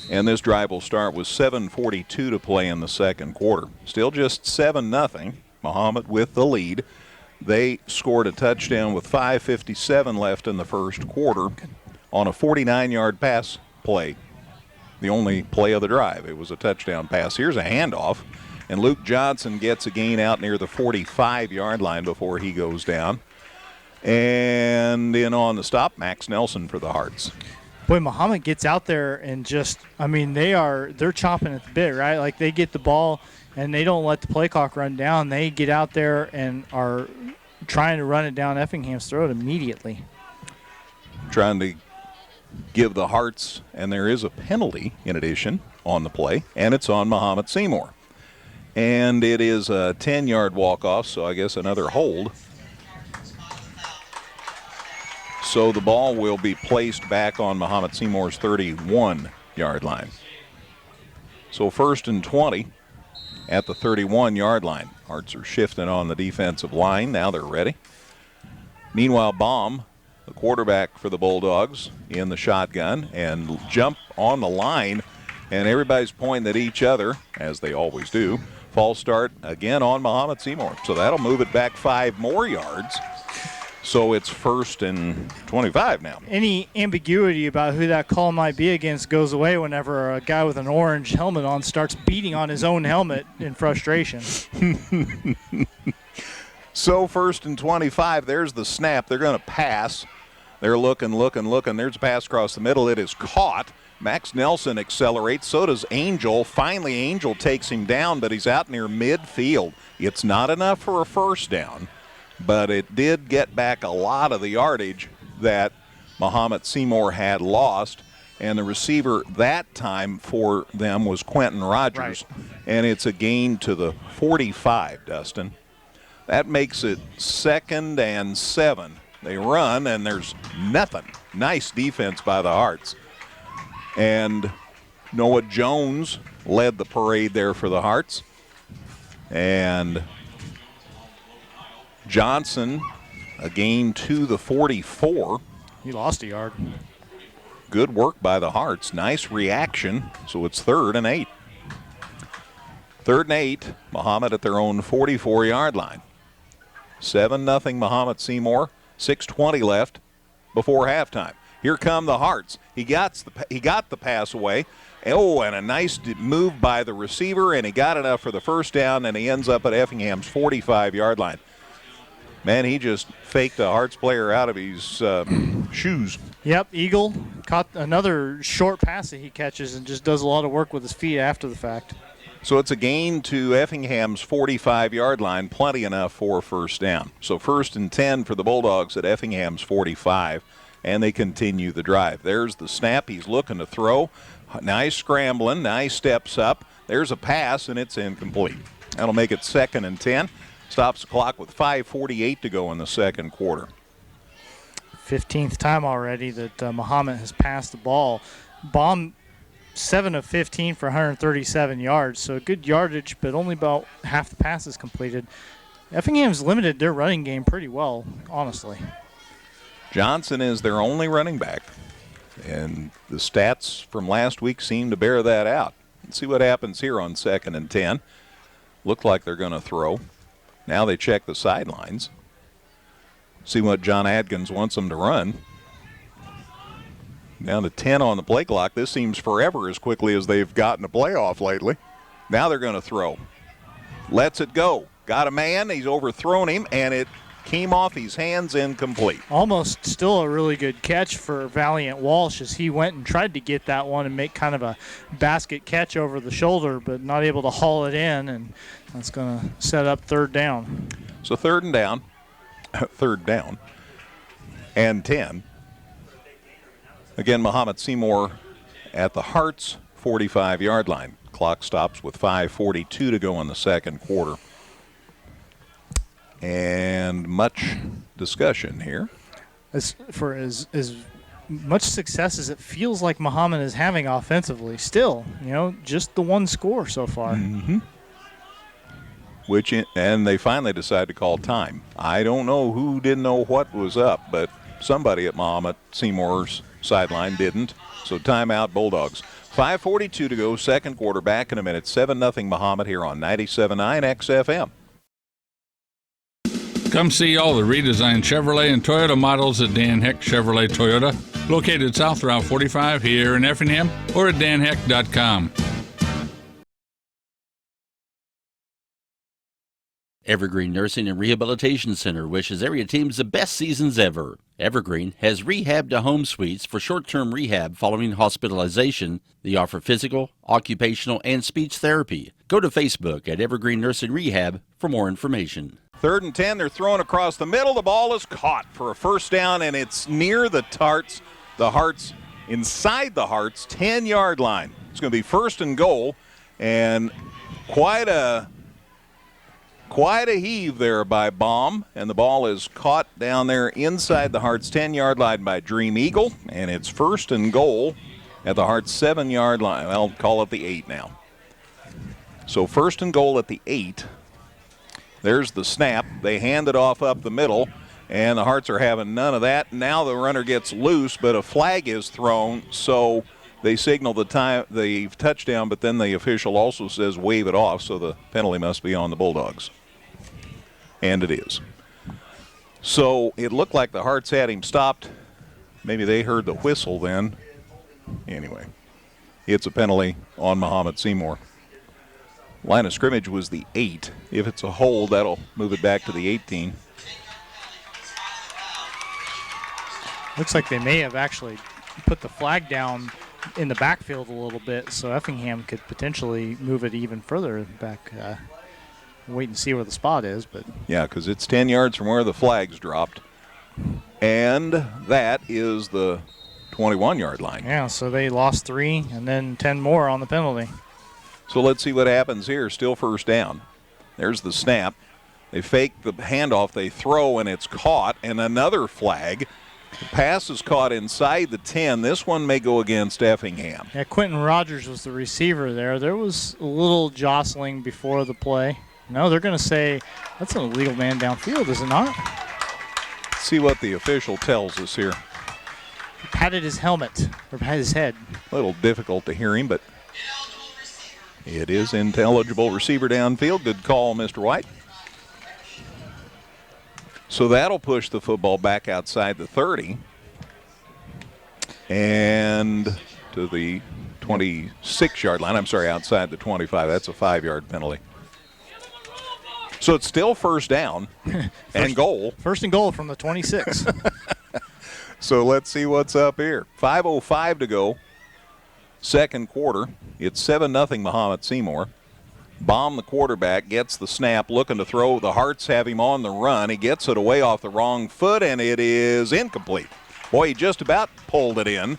And this drive will start with 7:42 to play in the second quarter. Still just 7-0. Mahomet with the lead. They scored a touchdown with 5:57 left in the first quarter on a 49-yard pass play. The only play of the drive. It was a touchdown pass. Here's a handoff, and Luke Johnson gets a gain out near the 45-yard line before he goes down. And in on the stop, Max Nelson for the Hearts. Boy, Mahomet gets out there and they're chomping at the bit, right? Like they get the ball and they don't let the play clock run down. They get out there and are trying to run it down Effingham's throat immediately. Trying to give the Hearts, and there is a penalty in addition on the play, and it's on Mahomet-Seymour. And it is a 10-yard walk-off, so I guess another hold. So the ball will be placed back on Mahomet-Seymour's 31-yard line. So 1st and 20 at the 31-yard line. Hearts are shifting on the defensive line. Now they're ready. Meanwhile, Baum, the quarterback for the Bulldogs, in the shotgun and jump on the line, and everybody's pointing at each other, as they always do. False start again on Mahomet-Seymour. So that'll move it back 5 more yards. So it's 1st and 25 now. Any ambiguity about who that call might be against goes away whenever a guy with an orange helmet on starts beating on his own helmet in frustration. So 1st and 25, there's the snap. They're going to pass. They're looking. There's a pass across the middle. It is caught. Max Nelson accelerates. So does Angel. Finally, Angel takes him down, but he's out near midfield. It's not enough for a first down, but it did get back a lot of the yardage that Mahomet-Seymour had lost. And the receiver that time for them was Quentin Rogers. Right. And it's a gain to the 45, Dustin. That makes it 2nd and 7. They run, and there's nothing. Nice defense by the Hearts. And Noah Jones led the parade there for the Hearts. And Johnson, a gain to the 44. He lost a yard. Good work by the Hearts. Nice reaction. So it's 3rd and 8. 3rd and 8, Mahomet at their own 44-yard line. 7-0 Mahomet-Seymour. 6:20 left before halftime. Here come the Hearts. He got the pass away. Oh, and a nice move by the receiver, and he got enough for the first down, and he ends up at Effingham's 45-yard line. Man, he just faked a Hearts player out of his shoes. Yep, Eagle caught another short pass that he catches and just does a lot of work with his feet after the fact. So it's a gain to Effingham's 45-yard line, plenty enough for first down. So 1st and 10 for the Bulldogs at Effingham's 45, and they continue the drive. There's the snap. He's looking to throw. Nice scrambling, nice steps up. There's a pass, and it's incomplete. That'll make it 2nd and 10. Stops the clock with 5:48 to go in the second quarter. 15th time already that Mahomet has passed the ball. Baum 7 of 15 for 137 yards, so good yardage, but only about half the passes completed. Effingham's limited their running game pretty well, honestly. Johnson is their only running back, and the stats from last week seem to bear that out. Let's see what happens here on 2nd and 10. Look like they're going to throw. Now they check the sidelines. See what John Adkins wants them to run. Down to 10 on the play clock. This seems forever as quickly as they've gotten a playoff lately. Now they're going to throw. Lets it go. Got a man. He's overthrown him, and it came off his hands, incomplete. Almost still a really good catch for Valiant Walsh as he went and tried to get that one and make kind of a basket catch over the shoulder, but not able to haul it in, and that's going to set up 3rd down. So 3rd and down. 3rd down. And 10. Again, Mahomet-Seymour at the Hearts' 45-yard line. Clock stops with 5:42 to go in the second quarter. And much discussion here. As much success as it feels like Mahomet is having offensively, still, just the one score so far. Mm-hmm. And they finally decided to call time. I don't know who didn't know what was up, but somebody at Mahomet-Seymour's sideline didn't. So timeout, Bulldogs. 5:42 to go, second quarter, back in a minute. 7-0 Mahomet here on 97.9 XFM. Come see all the redesigned Chevrolet and Toyota models at Dan Heck Chevrolet Toyota, located South Route 45 here in Effingham, or at danheck.com. Evergreen Nursing and Rehabilitation Center wishes area teams the best seasons ever. Evergreen has rehab to home suites for short-term rehab following hospitalization. They offer physical, occupational, and speech therapy. Go to Facebook at Evergreen Nursing Rehab for more information. 3rd and 10, they're throwing across the middle. The ball is caught for a first down, and it's near the Hearts, inside the Hearts' 10-yard line. It's going to be 1st and goal, and quite a Quite a heave there by Baum, and the ball is caught down there inside the Hearts 10-yard line by Dream Eagle, and it's 1st and goal at the Hearts 7-yard line. I'll call it the 8 now. So 1st and goal at the 8. There's the snap. They hand it off up the middle, and the Hearts are having none of that. Now the runner gets loose, but a flag is thrown, so they signal the touchdown, but then the official also says wave it off, so the penalty must be on the Bulldogs. And it is. So it looked like the Hearts had him stopped. Maybe they heard the whistle then. Anyway, it's a penalty on Mahomet-Seymour. Line of scrimmage was the 8. If it's a hold, that'll move it back to the 18. Looks like they may have actually put the flag down in the backfield a little bit, so Effingham could potentially move it even further back. Wait and see where the spot is, but yeah, because it's 10 yards from where the flag's dropped, and that is the 21-yard line. Yeah, so they lost 3 and then 10 more on the penalty. So let's see what happens here. Still 1st down. There's the snap. They fake the handoff. They throw, and it's caught, and another flag. The pass is caught inside the 10. This one may go against Effingham. Yeah, Quentin Rogers was the receiver there. There was a little jostling before the play. No, they're going to say that's an illegal man downfield, is it not? Let's see what the official tells us here. He patted his helmet, or patted his head. A little difficult to hear him, but it is intelligible receiver downfield. Good call, Mr. White. So that'll push the football back outside the 30 and to the 26-yard line. I'm sorry, outside the 25. That's a 5-yard penalty. So it's still 1st down and goal. 1st and goal from the 26. So let's see what's up here. 5:05 to go. 2nd quarter. It's 7-0 Mahomet-Seymour. Baum, the quarterback, gets the snap, looking to throw. The Hearts have him on the run. He gets it away off the wrong foot, and it is incomplete. Boy, he just about pulled it in,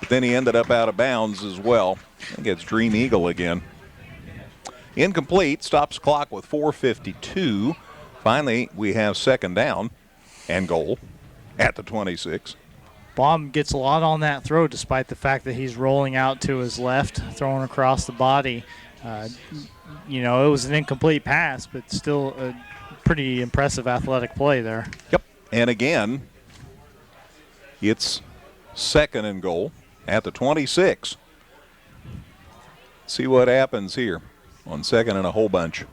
but then he ended up out of bounds as well. I think it's Dream Eagle again. Incomplete, stops clock with 4:52. Finally, we have 2nd down and goal at the 26. Baum gets a lot on that throw, despite the fact that he's rolling out to his left, throwing across the body. It was an incomplete pass, but still a pretty impressive athletic play there. Yep. And again, it's 2nd and goal at the 26. See what happens here on 2nd and a whole bunch.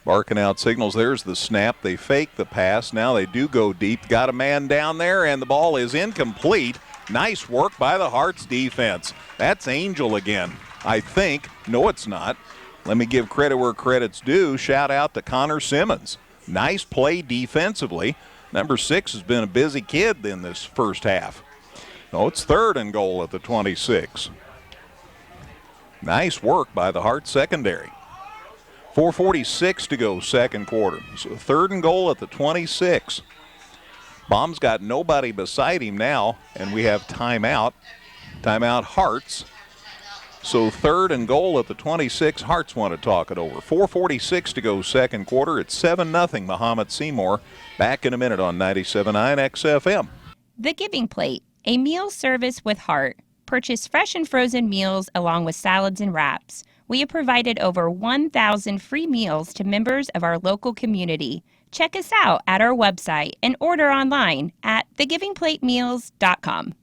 Barking out signals. There's the snap. They fake the pass. Now they do go deep. Got a man down there, and the ball is incomplete. Nice work by the Hearts defense. That's Angel again, I think. No, it's not. Let me give credit where credit's due. Shout out to Connor Simmons. Nice play defensively. Number 6 has been a busy kid in this first half. No, it's 3rd and goal at the 26. Nice work by the Hearts secondary. 4:46 to go, 2nd quarter. So 3rd and goal at the 26. Baum's got nobody beside him now, and we have timeout. Timeout Hearts. So 3rd and goal at the 26. Hearts want to talk it over. 4:46 to go, 2nd quarter. It's 7-0 Mahomet-Seymour. Back in a minute on 97.9 XFM. The Giving Plate, a meal service with heart. Purchase fresh and frozen meals along with salads and wraps. We have provided over 1,000 free meals to members of our local community. Check us out at our website and order online at thegivingplatemeals.com.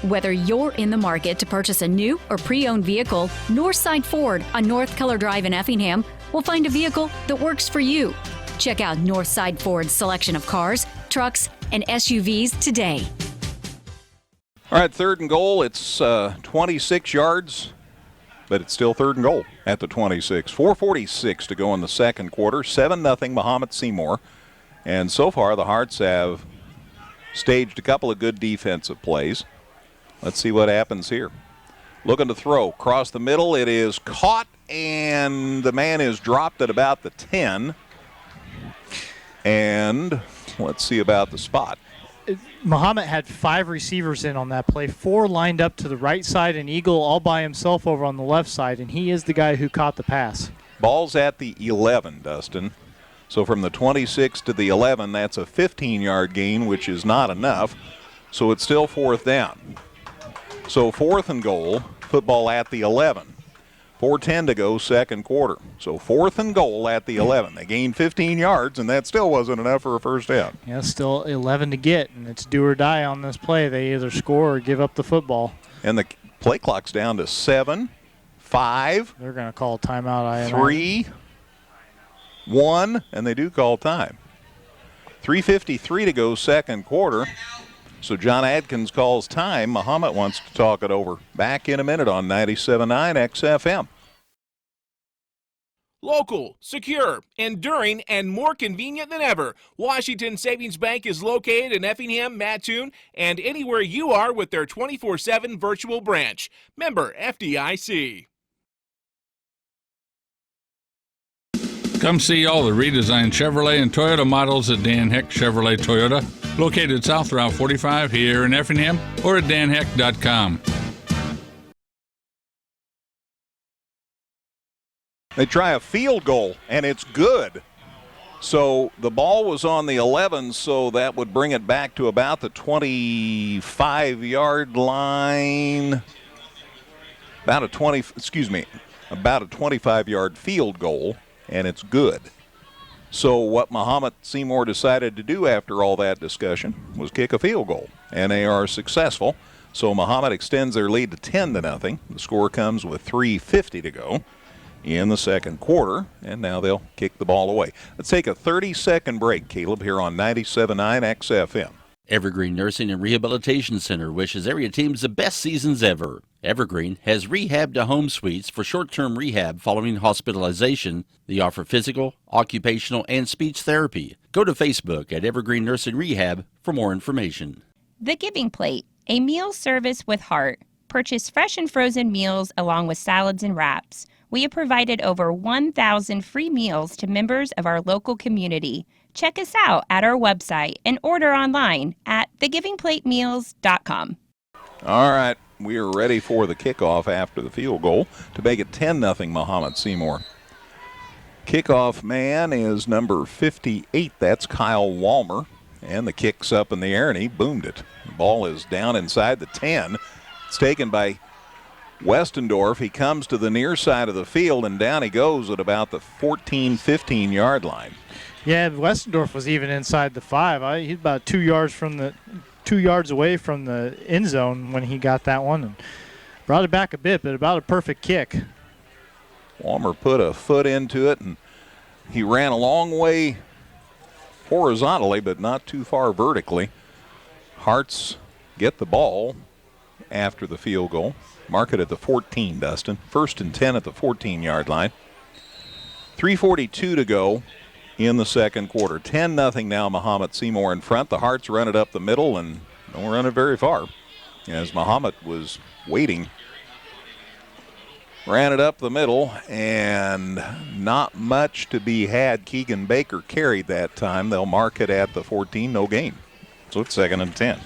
Whether you're in the market to purchase a new or pre-owned vehicle, Northside Ford on North Color Drive in Effingham will find a vehicle that works for you. Check out Northside Ford's selection of cars, trucks, and SUVs today. All right, 3rd and goal. It's 26 yards, but it's still 3rd and goal at the 26. 4:46 to go in the 2nd quarter. 7-0 Mahomet-Seymour. And so far, the Hearts have staged a couple of good defensive plays. Let's see what happens here. Looking to throw. Across the middle. It is caught, and the man is dropped at about the 10. And let's see about the spot. Mahomet had 5 receivers in on that play, 4 lined up to the right side, and Eagle all by himself over on the left side, and he is the guy who caught the pass. Ball's at the 11, Dustin. So from the 26 to the 11, that's a 15-yard gain, which is not enough. So it's still fourth down. So 4th and goal, football at the 11. 4:10 to go, second quarter. So 4th and goal at the 11. They gained 15 yards, and that still wasn't enough for a first down. Yeah, still 11 to get, and it's do or die on this play. They either score or give up the football. And the play clock's down to 7, 5. They're going to call timeout. 3, 1, and they do call time. 3:53 to go, second quarter. So John Adkins calls time. Mahomet wants to talk it over. Back in a minute on 97.9 XFM. Local, secure, enduring, and more convenient than ever, Washington Savings Bank is located in Effingham, Mattoon, and anywhere you are with their 24/7 virtual branch. Member FDIC. Come see all the redesigned Chevrolet and Toyota models at Dan Heck Chevrolet Toyota, located south Route 45 here in Effingham, or at danheck.com. They try a field goal, and it's good. So the ball was on the 11, so that would bring it back to about the 25-yard line. About a 25-yard field goal, and it's good. So what Mahomet-Seymour decided to do after all that discussion was kick a field goal, and they are successful. So Mahomet extends their lead to 10-0. The score comes with 3:50 to go in the second quarter, and now they'll kick the ball away. Let's take a 30-second break, Caleb, here on 97.9 XFM. Evergreen Nursing and Rehabilitation Center wishes area teams the best seasons ever. Evergreen has rehab to home suites for short-term rehab following hospitalization. They offer physical, occupational, and speech therapy. Go to Facebook at Evergreen Nursing Rehab for more information. The Giving Plate, a meal service with heart. Purchase fresh and frozen meals along with salads and wraps. We have provided over 1,000 free meals to members of our local community. Check us out at our website and order online at thegivingplatemeals.com. All right, we are ready for the kickoff after the field goal to make it 10-0 Mahomet-Seymour. Kickoff man is number 58. That's Kyle Walmer. And the kick's up in the air, and he boomed it. The ball is down inside the 10. It's taken by Westendorf. He comes to the near side of the field, and down he goes at about the 14, 15-yard line. Yeah, Westendorf was even inside the 5. He's about 2 yards away from the end zone when he got that one, and brought it back a bit, but about a perfect kick. Walmer put a foot into it, and he ran a long way horizontally, but not too far vertically. Hearts get the ball after the field goal. Mark it at the 14, Dustin. 1st and 10 at the 14-yard line. 3:42 to go in the second quarter. 10-0 now, Mahomet-Seymour in front. The Hearts run it up the middle and don't run it very far, as Mahomet was waiting. Ran it up the middle, and not much to be had. Keegan Baker carried that time. They'll mark it at the 14, no gain. So it's 2nd and 10.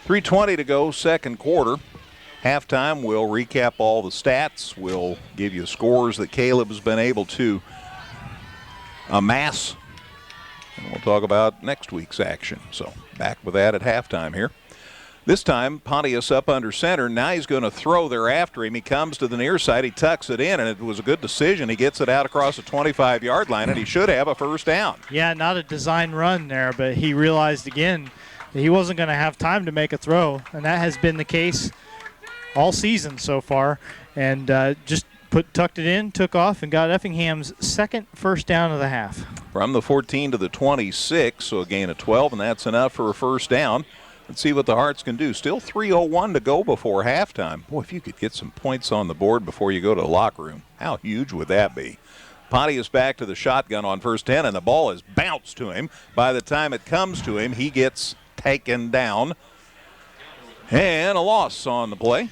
3:20 to go, second quarter. Halftime, we'll recap all the stats. We'll give you scores that Caleb's been able to amass. And we'll talk about next week's action. So back with that at halftime here. This time, Pontius up under center. Now he's going to throw there after him. He comes to the near side. He tucks it in, and it was a good decision. He gets it out across the 25-yard line, and he should have a first down. Yeah, not a design run there, but he realized again that he wasn't going to have time to make a throw, and that has been the case all season so far. And just tucked it in, took off, and got Effingham's second first down of the half. From the 14 to the 26, so a gain of 12, and that's enough for a first down. Let's see what the Hearts can do. Still 3:01 to go before halftime. Boy, if you could get some points on the board before you go to the locker room, how huge would that be? Pontius back to the shotgun on 1st 10, and the ball is bounced to him. By the time it comes to him, he gets taken down. And a loss on the play.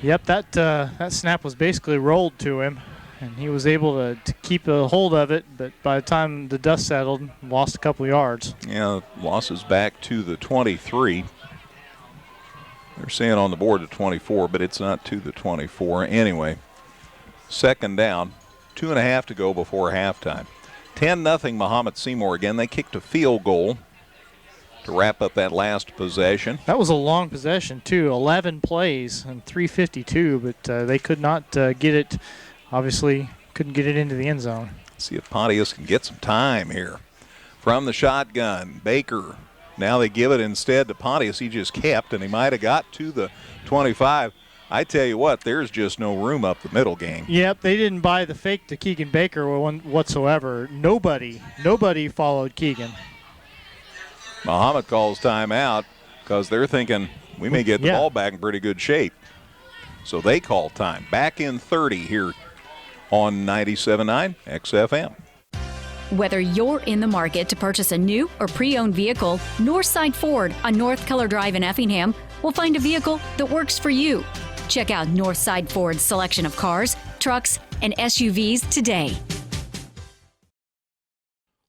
Yep, that snap was basically rolled to him, and he was able to keep a hold of it, but by the time the dust settled, lost a couple yards. Yeah, losses back to the 23. They're saying on the board the 24, but it's not to the 24. Anyway, second down, 2.5 to go before halftime. 10-0 Mahomet-Seymour again. They kicked a field goal to wrap up that last possession. That was a long possession, too. 11 plays and 3:52, but they could not get it. Obviously, couldn't get it into the end zone. See if Pontius can get some time here. From the shotgun, Baker. Now they give it instead to Pontius. He just kept, and he might have got to the 25. I tell you what, there's just no room up the middle, gang. Yep, they didn't buy the fake to Keegan Baker whatsoever. Nobody followed Keegan. Mahomet calls timeout because they're thinking we may get the ball back in pretty good shape. So they call time. Back in 30 here on 97.9 XFM. Whether you're in the market to purchase a new or pre-owned vehicle, Northside Ford on North Color Drive in Effingham will find a vehicle that works for you. Check out Northside Ford's selection of cars, trucks, and SUVs today.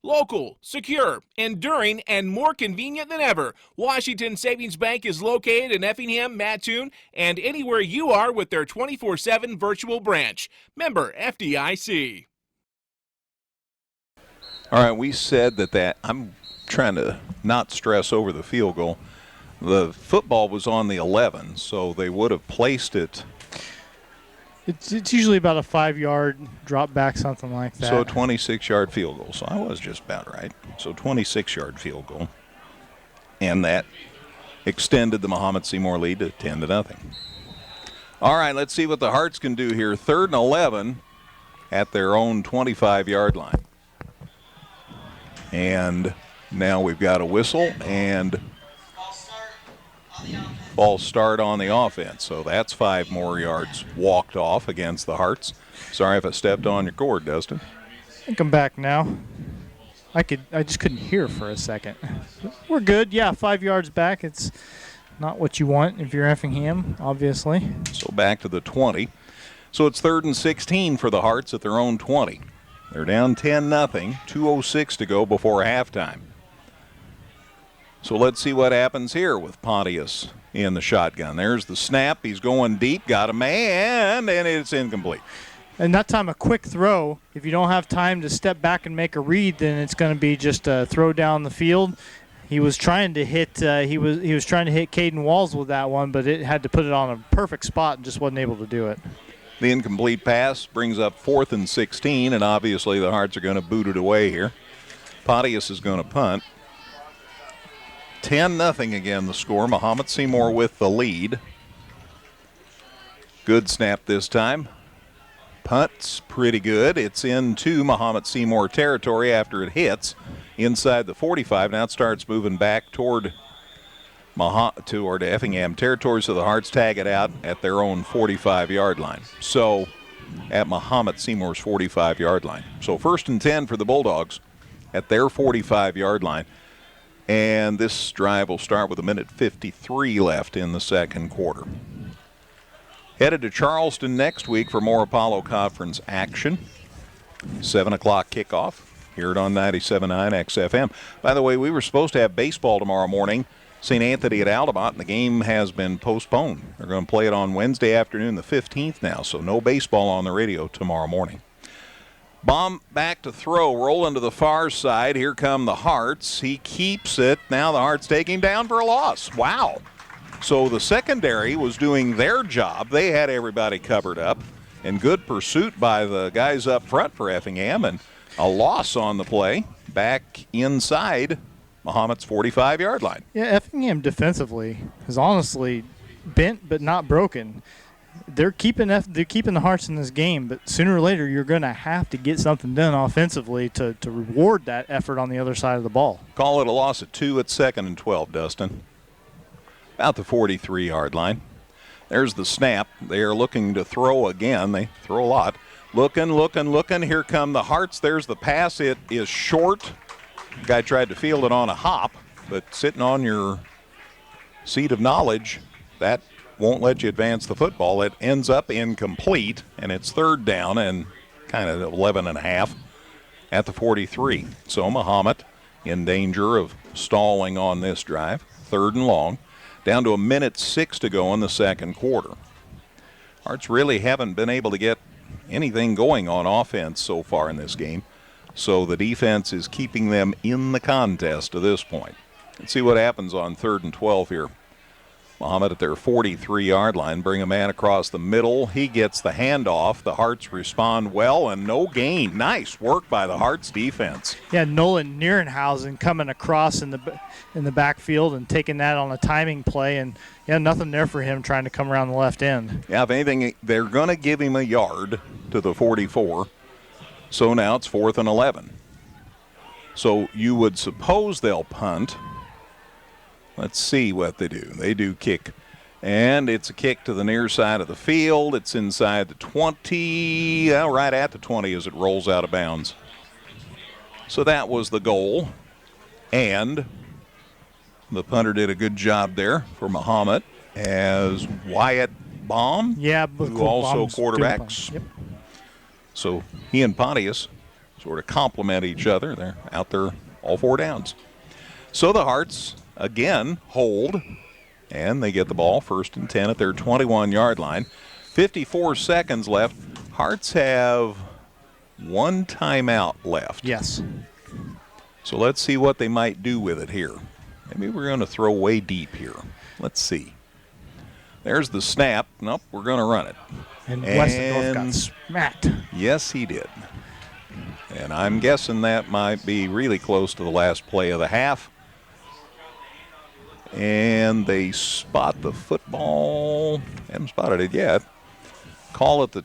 Local, secure, enduring, and more convenient than ever, Washington Savings Bank is located in Effingham, Mattoon, and anywhere you are with their 24/7 virtual branch. Member FDIC. All right, we said that I'm trying to not stress over the field goal. The football was on the 11, so they would have placed it. It's usually about a 5-yard drop back, something like that. So a 26-yard field goal. So I was just about right. So 26-yard field goal. And that extended the Mahomet-Seymour lead to 10-0. All right, let's see what the Hearts can do here. 3rd and 11 at their own 25-yard line. And now we've got a whistle and false start on the offense. So that's 5 more yards walked off against the Hearts. Sorry if I stepped on your cord, Dustin. I think I'm back now. I just couldn't hear for a second. We're good. Yeah, 5 yards back. It's not what you want if you're Effingham, obviously. So back to the 20. So it's 3rd and 16 for the Hearts at their own 20. They're down 10-0, 2:06 to go before halftime. So let's see what happens here with Pontius in the shotgun. There's the snap. He's going deep, got a man, and it's incomplete. And that time a quick throw. If you don't have time to step back and make a read, then it's going to be just a throw down the field. He was trying to hit he was trying to hit Caden Walls with that one, but it had to put it on a perfect spot and just wasn't able to do it. The incomplete pass brings up 4th and 16, and obviously the Hearts are going to boot it away here. Pontius is going to punt. 10-0 again the score. Mahomet-Seymour with the lead. Good snap this time. Punt's pretty good. It's into Mahomet-Seymour territory after it hits inside the 45. Now it starts moving back toward Effingham territory, so the Hearts tag it out at their own 45-yard line. So at Mahomet-Seymour's 45-yard line. So 1st and 10 for the Bulldogs at their 45-yard line. And this drive will start with 1:53 left in the second quarter. Headed to Charleston next week for more Apollo Conference action. 7 o'clock kickoff. Hear it on 97.9 XFM. By the way, we were supposed to have baseball tomorrow morning. St. Anthony at Altamont, and the game has been postponed. They're going to play it on Wednesday afternoon, the 15th now, so no baseball on the radio tomorrow morning. Bomb back to throw, rolling to the far side. Here come the Hearts. He keeps it. Now the Hearts take him down for a loss. Wow. So the secondary was doing their job. They had everybody covered up, and good pursuit by the guys up front for Effingham, and a loss on the play back inside Mahomet's 45-yard line. Yeah, Effingham defensively is honestly bent but not broken. They're keeping the Hearts in this game, but sooner or later you're going to have to get something done offensively to reward that effort on the other side of the ball. Call it a loss at 2 at 2nd and 12, Dustin. About the 43-yard line. There's the snap. They are looking to throw again. They throw a lot. Looking. Here come the Hearts. There's the pass. It is short. Guy tried to field it on a hop, but sitting on your seat of knowledge, that won't let you advance the football. It ends up incomplete, and it's 3rd down and kind of 11.5 at the 43. So Mahomet in danger of stalling on this drive. 3rd and long. Down to 1:06 to go in the second quarter. Hearts really haven't been able to get anything going on offense so far in this game. So the defense is keeping them in the contest to this point. Let's see what happens on 3rd and 12 here. Mahomet at their 43-yard line, bring a man across the middle. He gets the handoff. The Hearts respond well, and no gain. Nice work by the Hearts defense. Yeah, Nolan Nierenhausen coming across in the backfield and taking that on a timing play, and nothing there for him trying to come around the left end. Yeah, if anything, they're going to give him a yard to the 44. So now it's 4th and 11. So you would suppose they'll punt. Let's see what they do. They do kick. And it's a kick to the near side of the field. It's inside the 20, right at the 20 as it rolls out of bounds. So that was the goal. And the punter did a good job there for Mahomet as Wyatt Baum, who also quarterbacks. Yep. So he and Pontius sort of complement each other. They're out there all 4 downs. So the Hearts again hold, and they get the ball 1st and 10 at their 21-yard line. 54 seconds left. Hearts have 1 timeout left. Yes. So let's see what they might do with it here. Maybe we're going to throw way deep here. Let's see. There's the snap. Nope, we're going to run it. And Westendorf got smacked. Yes, he did. And I'm guessing that might be really close to the last play of the half. And they spot the football. Haven't spotted it yet. Call it the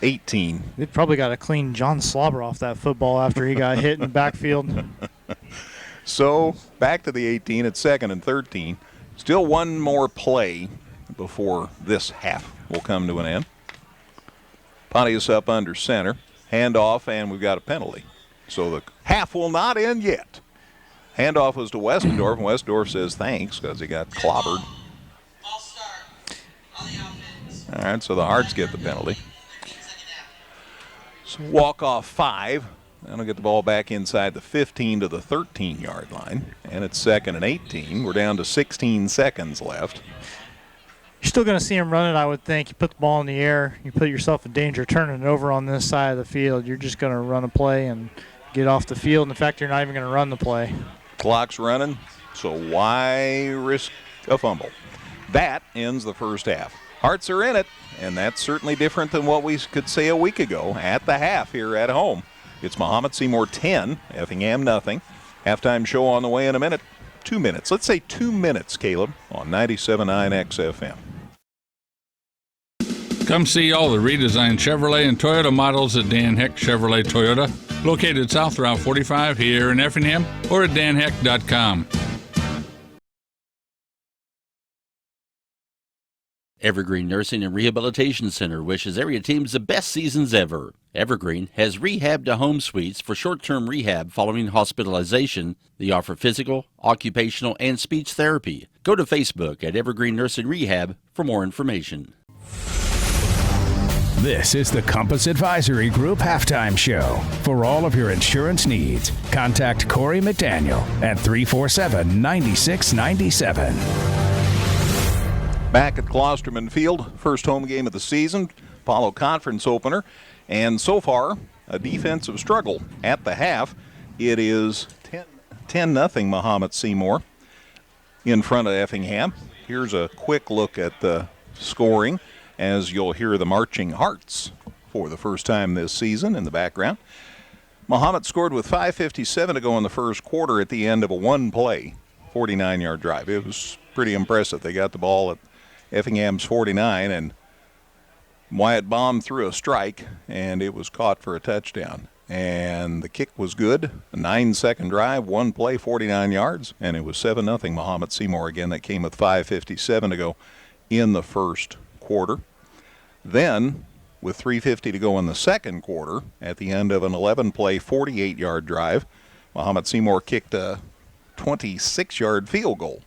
18. They probably got to clean John Slobber off that football after he got hit in the backfield. So back to the 18 at 2nd and 13. Still one more play before this half will come to an end. Pontius up under center. Handoff, and we've got a penalty. So the half will not end yet. Handoff was to Westendorf, and Westendorf says thanks because he got clobbered. All right, so the Hearts get the penalty. So walk off 5. Then we'll get the ball back inside the 15 to the 13-yard line. And it's 2nd and 18. We're down to 16 seconds left. You're still going to see him run it, I would think. You put the ball in the air, you put yourself in danger turning it over on this side of the field. You're just going to run a play and get off the field. And in fact, you're not even going to run the play. Clock's running, so why risk a fumble? That ends the first half. Hearts are in it, and that's certainly different than what we could say a week ago at the half here at home. It's Mahomet-Seymour 10, Effingham nothing. Halftime show on the way in a minute. 2 minutes. Let's say 2 minutes, Caleb, on 97.9 XFM. Come see all the redesigned Chevrolet and Toyota models at Dan Heck Chevrolet Toyota, located south Route 45 here in Effingham, or at danheck.com. Evergreen Nursing and Rehabilitation Center wishes area teams the best seasons ever. Evergreen has rehab to home suites for short-term rehab following hospitalization. They offer physical, occupational, and speech therapy. Go to Facebook at Evergreen Nursing Rehab for more information. This is the Compass Advisory Group Halftime Show. For all of your insurance needs, contact Corey McDaniel at 347-9697. Back at Klosterman Field, first home game of the season, Apollo Conference opener, and so far a defensive struggle at the half. It is 10-0 Mahomet-Seymour in front of Effingham. Here's a quick look at the scoring as you'll hear the Marching Hearts for the first time this season in the background. Mahomet scored with 5:57 to go in the first quarter at the end of a one-play 49-yard drive. It was pretty impressive. They got the ball at Effingham's 49, and Wyatt Baum threw a strike, and it was caught for a touchdown. And the kick was good. A 9-second drive, one play, 49 yards, and it was 7-0 Mahomet-Seymour again. That came with 5:57 to go in the first quarter. Then, with 3:50 to go in the second quarter, at the end of an 11-play, 48-yard drive, Mahomet-Seymour kicked a 26-yard field goal.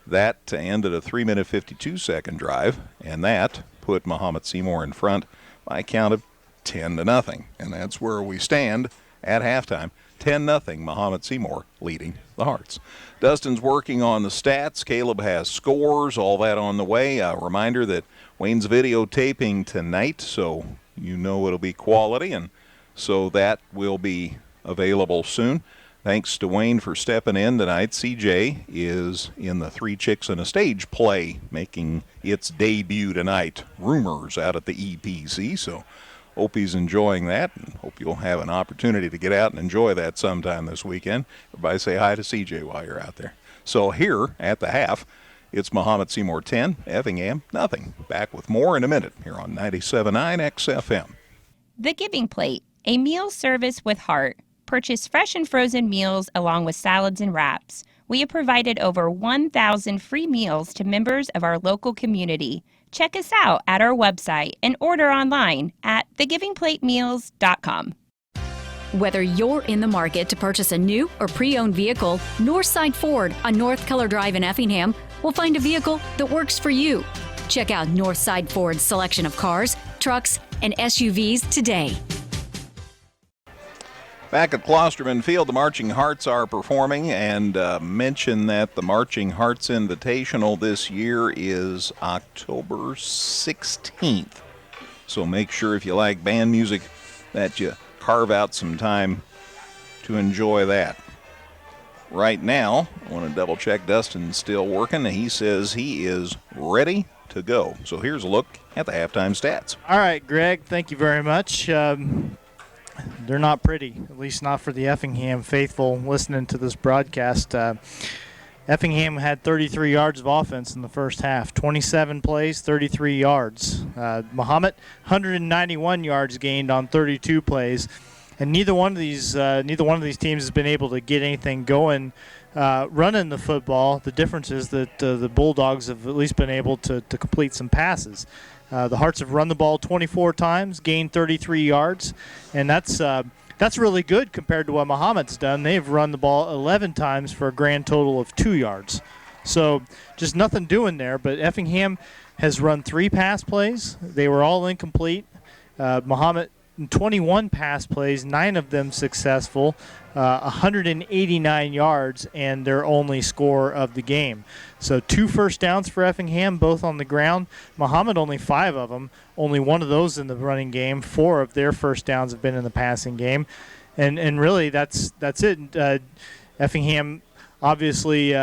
That ended a 3-minute, 52-second drive, and that put Mahomet-Seymour in front by a count of 10-0. And that's where we stand at halftime. 10-0, Mahomet-Seymour leading the Hearts. Dustin's working on the stats. Caleb has scores, all that on the way. A reminder that Wayne's videotaping tonight, so you know it'll be quality, and so that will be available soon. Thanks to Wayne for stepping in tonight. CJ is in the Three Chicks and a Stage play, making its debut tonight. Rumors out at the EPC, so hope he's enjoying that, and hope you'll have an opportunity to get out and enjoy that sometime this weekend. Everybody say hi to CJ while you're out there. So here at the half, it's Mahomet-Seymour 10, Effingham nothing. Back with more in a minute here on 97.9 XFM. The Giving Plate, a meal service with heart. Purchase fresh and frozen meals along with salads and wraps. We have provided over 1,000 free meals to members of our local community. Check us out at our website and order online at thegivingplatemeals.com. Whether you're in the market to purchase a new or pre-owned vehicle, Northside Ford on North Color Drive in Effingham will find a vehicle that works for you. Check out Northside Ford's selection of cars, trucks, and SUVs today. Back at Klosterman Field, the Marching Hearts are performing, and mention that the Marching Hearts Invitational this year is October 16th. So make sure if you like band music that you carve out some time to enjoy that. Right now, I want to double check Dustin's still working, and he says he is ready to go. So here's a look at the halftime stats. All right, Greg, thank you very much. They're not pretty, at least not for the Effingham faithful listening to this broadcast. Effingham had 33 yards of offense in the first half, 27 plays, 33 yards. Mahomet, 191 yards gained on 32 plays, and neither one of these teams has been able to get anything going running the football. The difference is that the Bulldogs have at least been able to complete some passes. The Hearts have run the ball 24 times, gained 33 yards, and that's really good compared to what Mahomet's done. They've run the ball 11 times for a grand total of 2 yards. So just nothing doing there, but Effingham has run 3 pass plays. They were all incomplete. Mahomet, 21 pass plays, 9 of them successful, 189 yards, and their only score of the game. So 2 first downs for Effingham, both on the ground. Mahomet, only 5 of them, only 1 of those in the running game. 4 of their first downs have been in the passing game. And really, that's it. Effingham obviously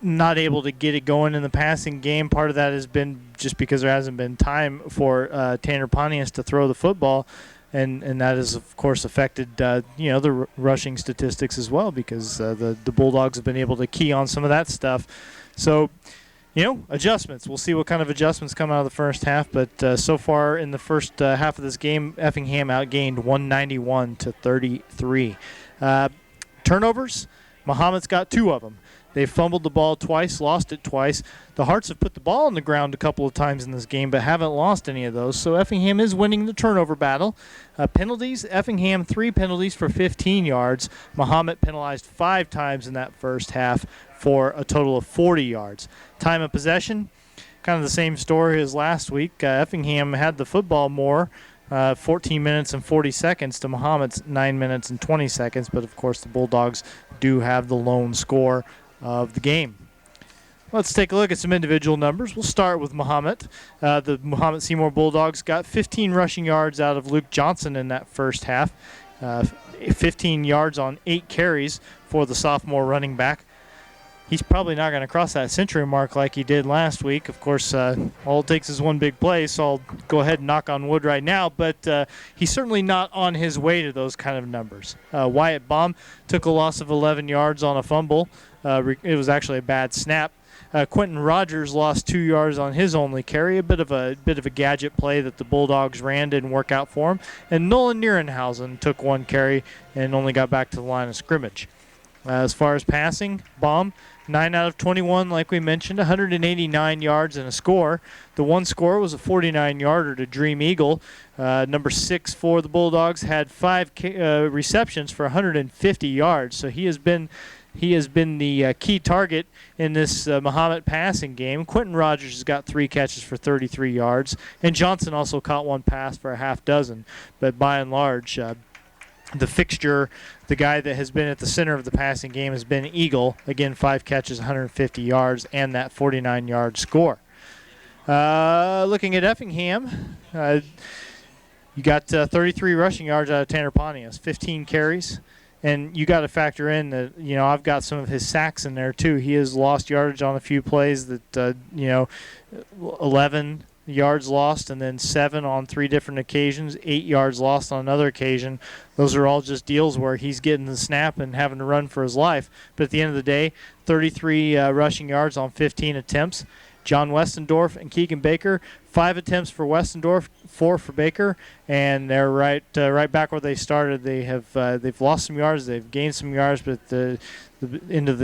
not able to get it going in the passing game. Part of that has been just because there hasn't been time for Tanner Pontius to throw the football, and that has, of course, affected the rushing statistics as well, because the Bulldogs have been able to key on some of that stuff. So, adjustments. We'll see what kind of adjustments come out of the first half, but so far in the first half of this game, Effingham outgained 191 to 33. Turnovers, Mahomet's got 2 of them. They've fumbled the ball twice, lost it twice. The Hearts have put the ball on the ground a couple of times in this game, but haven't lost any of those. So Effingham is winning the turnover battle. Penalties, Effingham 3 penalties for 15 yards. Mahomet penalized 5 times in that first half for a total of 40 yards. Time of possession, kind of the same story as last week. Effingham had the football more, 14 minutes and 40 seconds to Mahomet's 9 minutes and 20 seconds. But, of course, the Bulldogs do have the lone score of the game. Let's take a look at some individual numbers. We'll start with Mahomet. The Mahomet-Seymour Bulldogs got 15 rushing yards out of Luke Johnson in that first half, 15 yards on 8 carries for the sophomore running back. He's probably not going to cross that century mark like he did last week. Of course, all it takes is one big play, so I'll go ahead and knock on wood right now. But he's certainly not on his way to those kind of numbers. Wyatt Baum took a loss of 11 yards on a fumble. It was actually a bad snap. Quentin Rogers lost 2 yards on his only carry, a bit of a gadget play that the Bulldogs ran, didn't work out for him. And Nolan Nierenhausen took 1 carry and only got back to the line of scrimmage. As far as passing, Baum, 9 out of 21, like we mentioned, 189 yards and a score. The one score was a 49-yarder to Dream Eagle. Number 6 for the Bulldogs had 5 receptions for 150 yards. So he has been the key target in this Mahomet passing game. Quentin Rogers has got 3 catches for 33 yards, and Johnson also caught 1 pass for a half dozen. But by and large, the fixture, the guy that has been at the center of the passing game, has been Eagle. Again, 5 catches, 150 yards, and that 49-yard score. Looking at Effingham, you got 33 rushing yards out of Tanner Pontius, 15 carries. And you got to factor in that, I've got some of his sacks in there too. He has lost yardage on a few plays that, 11 yards lost and then 7 on 3 different occasions, 8 yards lost on another occasion. Those are all just deals where he's getting the snap and having to run for his life. But at the end of the day, 33 rushing yards on 15 attempts. John Westendorf and Keegan Baker, 5 attempts for Westendorf, 4 for Baker, and they're right back where they started. They've lost some yards, they've gained some yards, but at the end of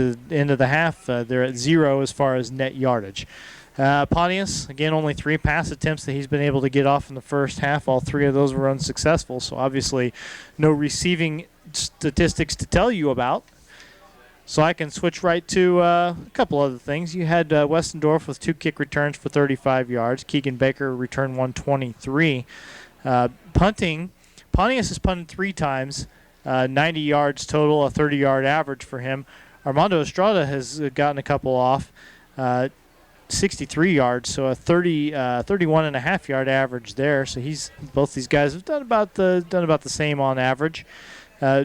the half, they're at 0 as far as net yardage. Pontius, again, only 3 pass attempts that he's been able to get off in the first half. All 3 of those were unsuccessful, so obviously no receiving statistics to tell you about. So I can switch right to a couple other things. You had Westendorf with 2 kick returns for 35 yards. Keegan Baker returned 123. Punting, Pontius has punted 3 times, 90 yards total, a 30-yard average for him. Armando Estrada has gotten a couple off, 63 yards, so a 31.5-yard average there. So both these guys have done about the same on average.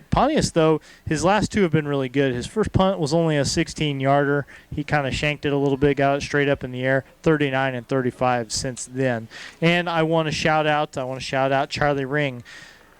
Pontius, though, his last 2 have been really good. His first punt was only a 16-yarder. He kind of shanked it a little bit, got it straight up in the air, 39 and 35 since then. And I want to shout out Charlie Ring.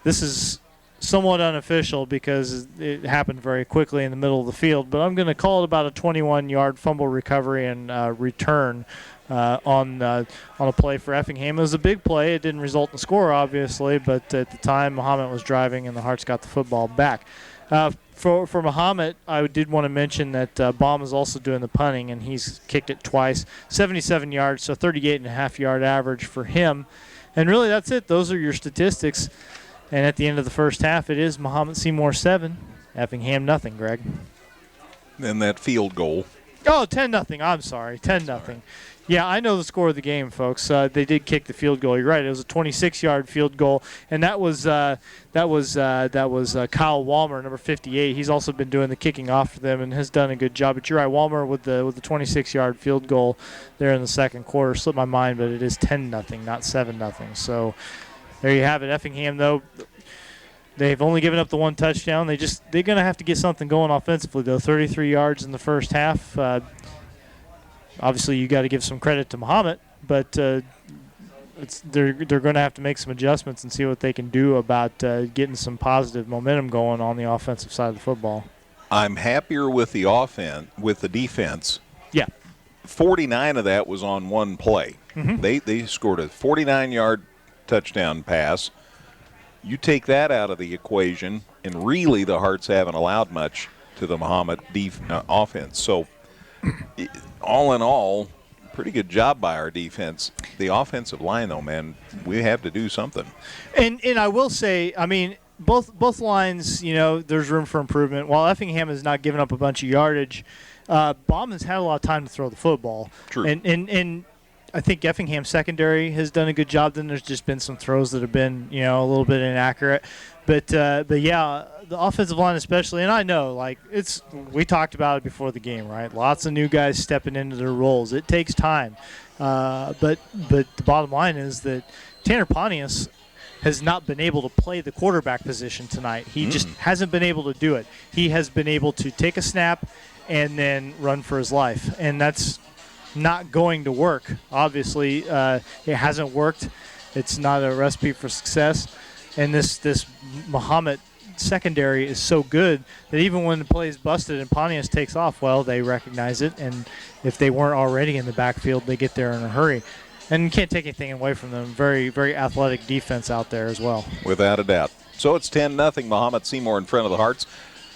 This is somewhat unofficial because it happened very quickly in the middle of the field, but I'm going to call it about a 21-yard fumble recovery and return on a play for Effingham. It was a big play. It didn't result in a score, obviously, but at the time, Mahomet was driving, and the Hearts got the football back. For Mahomet, I did want to mention that Baum is also doing the punting, and he's kicked it twice. 77 yards, so 38.5-yard average for him. And really, that's it. Those are your statistics. And at the end of the first half, it is Mahomet-Seymour 7, Effingham nothing, Greg. And that field goal. Oh, 10-0. I'm sorry, 10-0. Yeah, I know the score of the game, folks. They did kick the field goal. You're right. It was a 26-yard field goal, and that was Kyle Walmer, number 58. He's also been doing the kicking off for them and has done a good job. But you're right, Walmer with the 26-yard field goal there in the second quarter slipped my mind, but it is 10-0, not 7-0. So there you have it. Effingham, though, they've only given up the 1 touchdown. They're going to have to get something going offensively, though. 33 yards in the first half. Obviously, you got to give some credit to Mahomet, but they're going to have to make some adjustments and see what they can do about getting some positive momentum going on the offensive side of the football. I'm happier with the defense. Yeah. 49 of that was on 1 play. Mm-hmm. They scored a 49-yard touchdown pass. You take that out of the equation, and really the Hearts haven't allowed much to the Mahomet offense. So all in all, pretty good job by our defense. The offensive line, though, man, we have to do something. And I will say, I mean, both lines, there's room for improvement. While Effingham has not given up a bunch of yardage, Baum has had a lot of time to throw the football. True. And I think Effingham's secondary has done a good job. Then there's just been some throws that have been, a little bit inaccurate. But yeah, the offensive line especially, and I know, we talked about it before the game, right? Lots of new guys stepping into their roles. It takes time. But the bottom line is that Tanner Pontius has not been able to play the quarterback position tonight. He just hasn't been able to do it. He has been able to take a snap and then run for his life, and that's not going to work. Obviously, it hasn't worked. It's not a recipe for success. And this Mahomet secondary is so good that even when the play is busted and Pontius takes off, well, they recognize it. And if they weren't already in the backfield, they get there in a hurry. And you can't take anything away from them. Very, very athletic defense out there as well. Without a doubt. So it's 10-0, Mahomet-Seymour in front of the Hearts.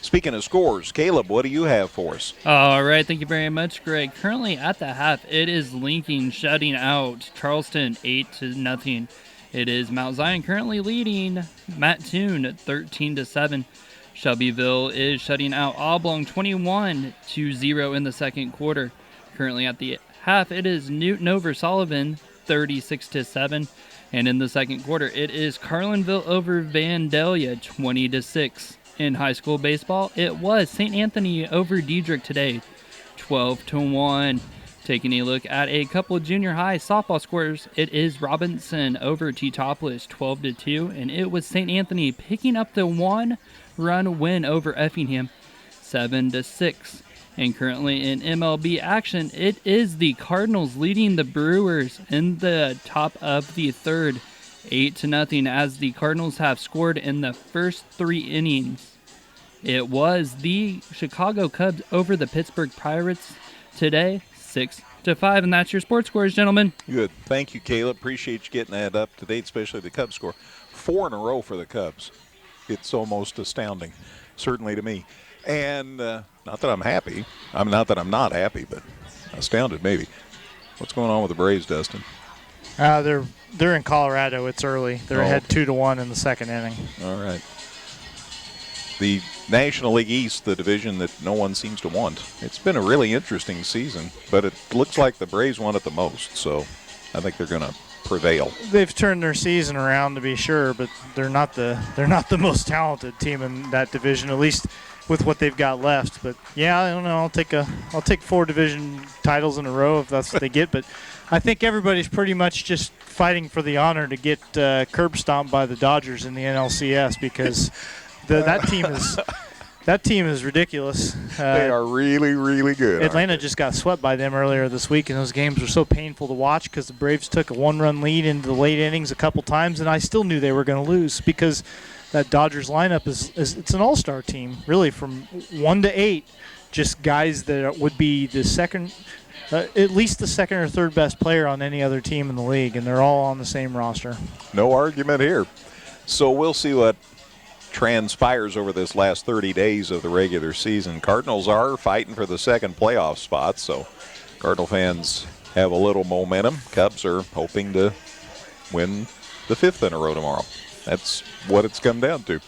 Speaking of scores, Caleb, what do you have for us? All right, thank you very much, Greg. Currently at the half, it is Lincoln shutting out Charleston 8-0. It is Mount Zion currently leading Mattoon 13-7. Shelbyville is shutting out Oblong 21-0 in the second quarter. Currently at the half, it is Newton over Sullivan 36-7. And in the second quarter, it is Carlinville over Vandalia, 20-6. In high school baseball, it was St. Anthony over Diedrich today, 12-1. Taking a look at a couple of junior high softball scores, it is Robinson over Teutopolis, 12-2, and it was St. Anthony picking up the one-run win over Effingham, 7-6. And currently in MLB action, it is the Cardinals leading the Brewers in the top of the third, 8-0, as the Cardinals have scored in the first 3 innings. It was the Chicago Cubs over the Pittsburgh Pirates today, 6-5, and that's your sports scores, gentlemen. Good. Thank you, Caleb. Appreciate you getting that up to date, especially the Cubs score. 4 in a row for the Cubs. It's almost astounding, certainly to me. And not that I'm happy. Not that I'm not happy, but astounded maybe. What's going on with the Braves, Dustin? They're in Colorado. It's early. They're ahead 2-1 in the second inning. All right. The National League East, the division that no one seems to want. It's been a really interesting season, but it looks like the Braves want it the most, so I think they're going to prevail. They've turned their season around, to be sure, but they're not the most talented team in that division, at least with what they've got left. But yeah, I don't know. I'll take 4 division titles in a row if that's what they get. But I think everybody's pretty much just fighting for the honor to get curb stomped by the Dodgers in the NLCS, because that team is ridiculous. They are really, really good. Atlanta just got swept by them earlier this week, and those games were so painful to watch because the Braves took a 1-run lead into the late innings a couple times, and I still knew they were going to lose because that Dodgers lineup is it's an all-star team, really, from 1 to 8, just guys that would be the second, at least the second or third best player on any other team in the league, and they're all on the same roster. No argument here. So we'll see what transpires over this last 30 days of the regular season. Cardinals are fighting for the second playoff spot, so Cardinal fans have a little momentum. Cubs are hoping to win the 5th in a row tomorrow. That's what it's come down to.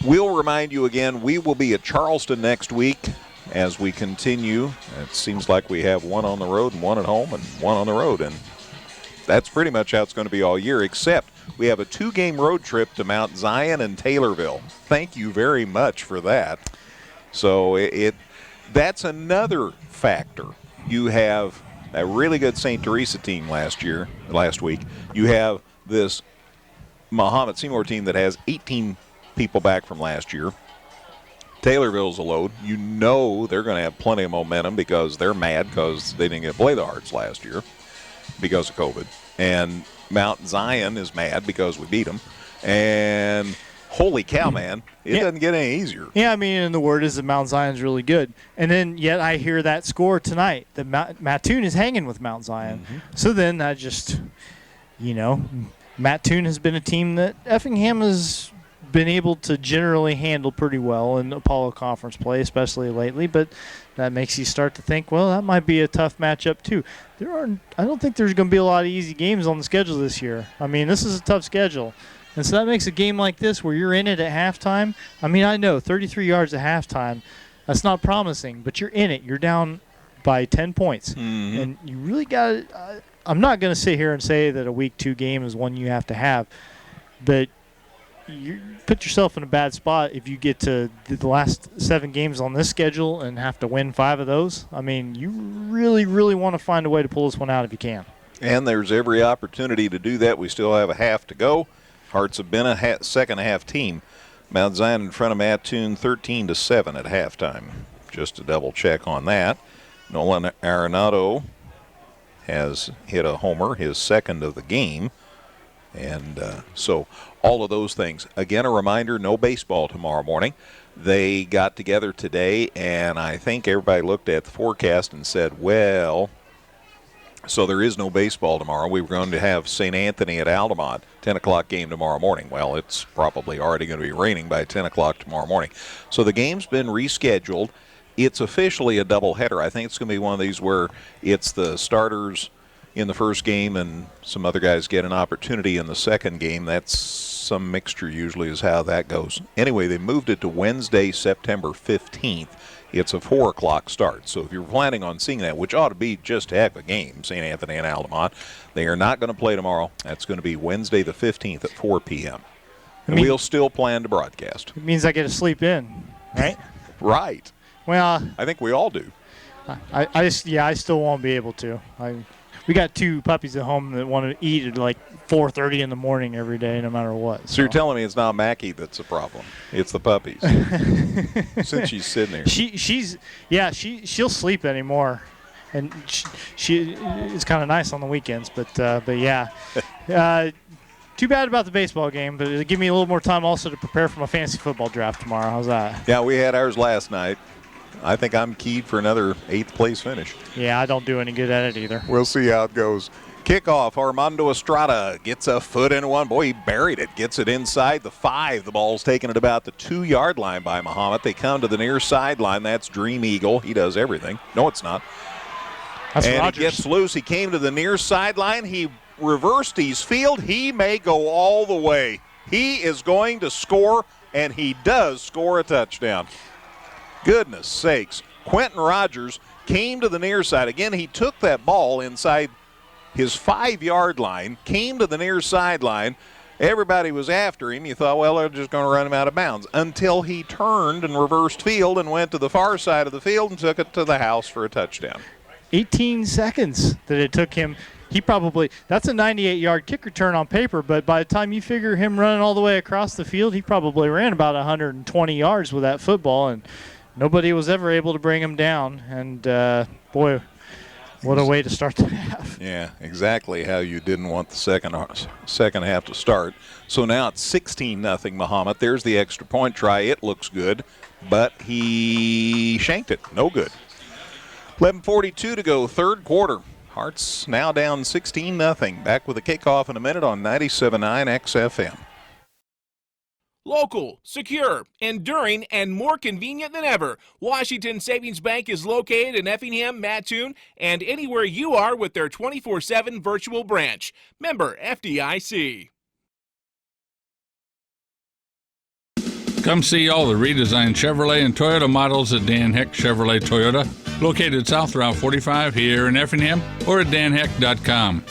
We'll remind you again, we will be at Charleston next week as we continue. It seems like we have 1 on the road and 1 at home and 1 on the road, and that's pretty much how it's going to be all year, except we have a 2-game road trip to Mount Zion and Taylorville. Thank you very much for that. So that's another factor. You have a really good St. Teresa team last week. You have this Mahomet-Seymour team that has 18 people back from last year. Taylorville's a load. You know they're going to have plenty of momentum because they're mad because they didn't get to play the Hearts last year because of COVID. And Mount Zion is mad because we beat them. And holy cow, man, it doesn't get any easier. Yeah, I mean, and the word is that Mount Zion's really good. And then yet I hear that score tonight, that Mattoon is hanging with Mount Zion. Mm-hmm. So then that just, Mattoon has been a team that Effingham has been able to generally handle pretty well in Apollo Conference play, especially lately, but that makes you start to think, well, that might be a tough matchup too. I don't think there's going to be a lot of easy games on the schedule this year. I mean, this is a tough schedule. And so that makes a game like this where you're in it at halftime. I mean, I know 33 yards at halftime, that's not promising, but you're in it. You're down by 10 points. Mm-hmm. And you really got to I'm not going to sit here and say that a week 2 game is one you have to have, but you put yourself in a bad spot if you get to the last 7 games on this schedule and have to win 5 of those. I mean, you really, really want to find a way to pull this one out if you can. And there's every opportunity to do that. We still have a half to go. Hearts have been a second-half team. Mount Zion in front of Mattoon 13-7 at halftime. Just to double-check on that. Nolan Arenado has hit a homer, his second of the game. And so all of those things. Again, a reminder, no baseball tomorrow morning. They got together today, and I think everybody looked at the forecast and said, well, so there is no baseball tomorrow. We were going to have St. Anthony at Altamont, 10 o'clock game tomorrow morning. Well, it's probably already going to be raining by 10 o'clock tomorrow morning. So the game's been rescheduled. It's officially a doubleheader. I think it's going to be one of these where it's the starters in the first game and some other guys get an opportunity in the second game. That's some mixture usually is how that goes. Anyway, they moved it to Wednesday, September 15th. It's a 4 o'clock start. So if you're planning on seeing that, which ought to be just a heck of a game, St. Anthony and Altamont, they are not going to play tomorrow. That's going to be Wednesday the 15th at 4 p.m. We'll still plan to broadcast. It means I get to sleep in, right? Right. Well, I think we all do. I still won't be able to. We got 2 puppies at home that want to eat at like 4:30 in the morning every day, no matter what. So you're telling me it's not Mackie that's the problem? It's the puppies. Since she's sitting there. She'll sleep anymore, and she it's kind of nice on the weekends. But yeah. Too bad about the baseball game, but it'll give me a little more time also to prepare for my fantasy football draft tomorrow. How's that? Yeah, we had ours last night. I think I'm keyed for another 8th place finish. Yeah, I don't do any good at it either. We'll see how it goes. Kickoff, Armando Estrada gets a foot into one. Boy, he buried it. Gets it inside the 5. The ball's taken at about the 2-yard line by Mahomet. They come to the near sideline. That's Dream Eagle. He does everything. No, it's not. That's and Rogers. He gets loose. He came to the near sideline. He reversed his field. He may go all the way. He is going to score, and he does score a touchdown. Goodness sakes. Quentin Rogers came to the near side. Again, he took that ball inside his 5-yard line, came to the near sideline. Everybody was after him. You thought, well, they're just going to run him out of bounds, until he turned and reversed field and went to the far side of the field and took it to the house for a touchdown. 18 seconds that it took him. That's a 98-yard kick return on paper, but by the time you figure him running all the way across the field, he probably ran about 120 yards with that football, and nobody was ever able to bring him down. And, boy, what a way to start the half. Yeah, exactly how you didn't want the second half to start. So now it's 16-0 Mahomet. There's the extra point try. It looks good, but he shanked it. No good. 11:42 to go, third quarter. Hearts now down 16-0. Back with a kickoff in a minute on 97.9 XFM. Local, secure, enduring, and more convenient than ever, Washington Savings Bank is located in Effingham, Mattoon, and anywhere you are with their 24/7 virtual branch. Member FDIC. Come see all the redesigned Chevrolet and Toyota models at Dan Heck Chevrolet Toyota, located south Route 45 here in Effingham, or at danheck.com.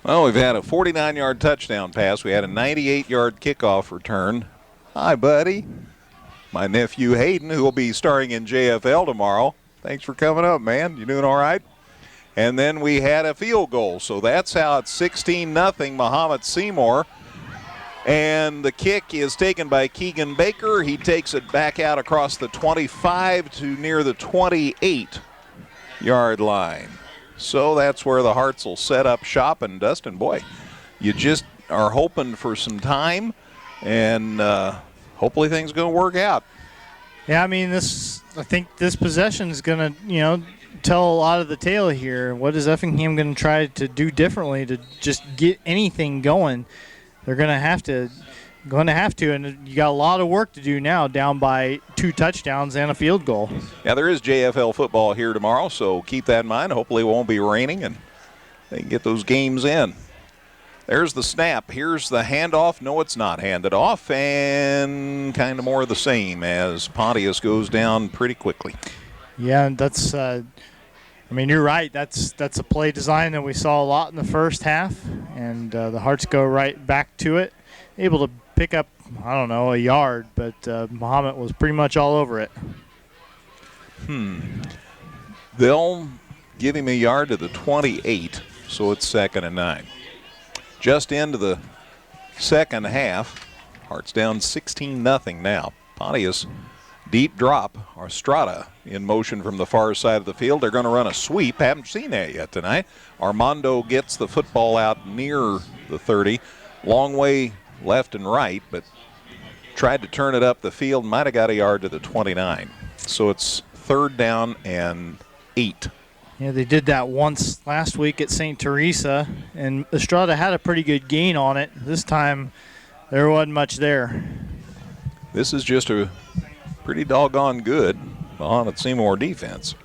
Well, we've had a 49-yard touchdown pass. We had a 98-yard kickoff return. Hi, buddy. My nephew Hayden, who will be starring in JFL tomorrow. Thanks for coming up, man. You doing all right? And then we had a field goal. So that's how it's 16-0 Mahomet-Seymour. And the kick is taken by Keegan Baker. He takes it back out across the 25 to near the 28-yard line. So that's where the Hearts will set up shop. And Dustin, boy, you just are hoping for some time, and hopefully things are going to work out. Yeah, I mean, I think this possession is going to, tell a lot of the tale here. What is Effingham going to try to do differently to just get anything going? They're going to have to, and you got a lot of work to do now, down by 2 touchdowns and a field goal. Yeah, there is JFL football here tomorrow, so keep that in mind. Hopefully it won't be raining and they can get those games in. There's the snap. Here's the handoff. No, it's not handed off, and kind of more of the same as Pontius goes down pretty quickly. Yeah, and that's you're right. That's a play design that we saw a lot in the first half, and the Hearts go right back to it. Able to pick up, a yard, but Mahomet was pretty much all over it. They'll give him a yard to the 28, so it's 2nd and 9. Just into the second half, Hearts down 16-0 now. Pontius, deep drop. Estrada in motion from the far side of the field. They're going to run a sweep. Haven't seen that yet tonight. Armando gets the football out near the 30. Long way left and right, but tried to turn it up the field. Might have got a yard to the 29. So it's 3rd down and 8. Yeah, they did that once last week at St. Teresa, and Estrada had a pretty good gain on it. This time, there wasn't much there. This is just a pretty doggone good Mahomet-Seymour defense.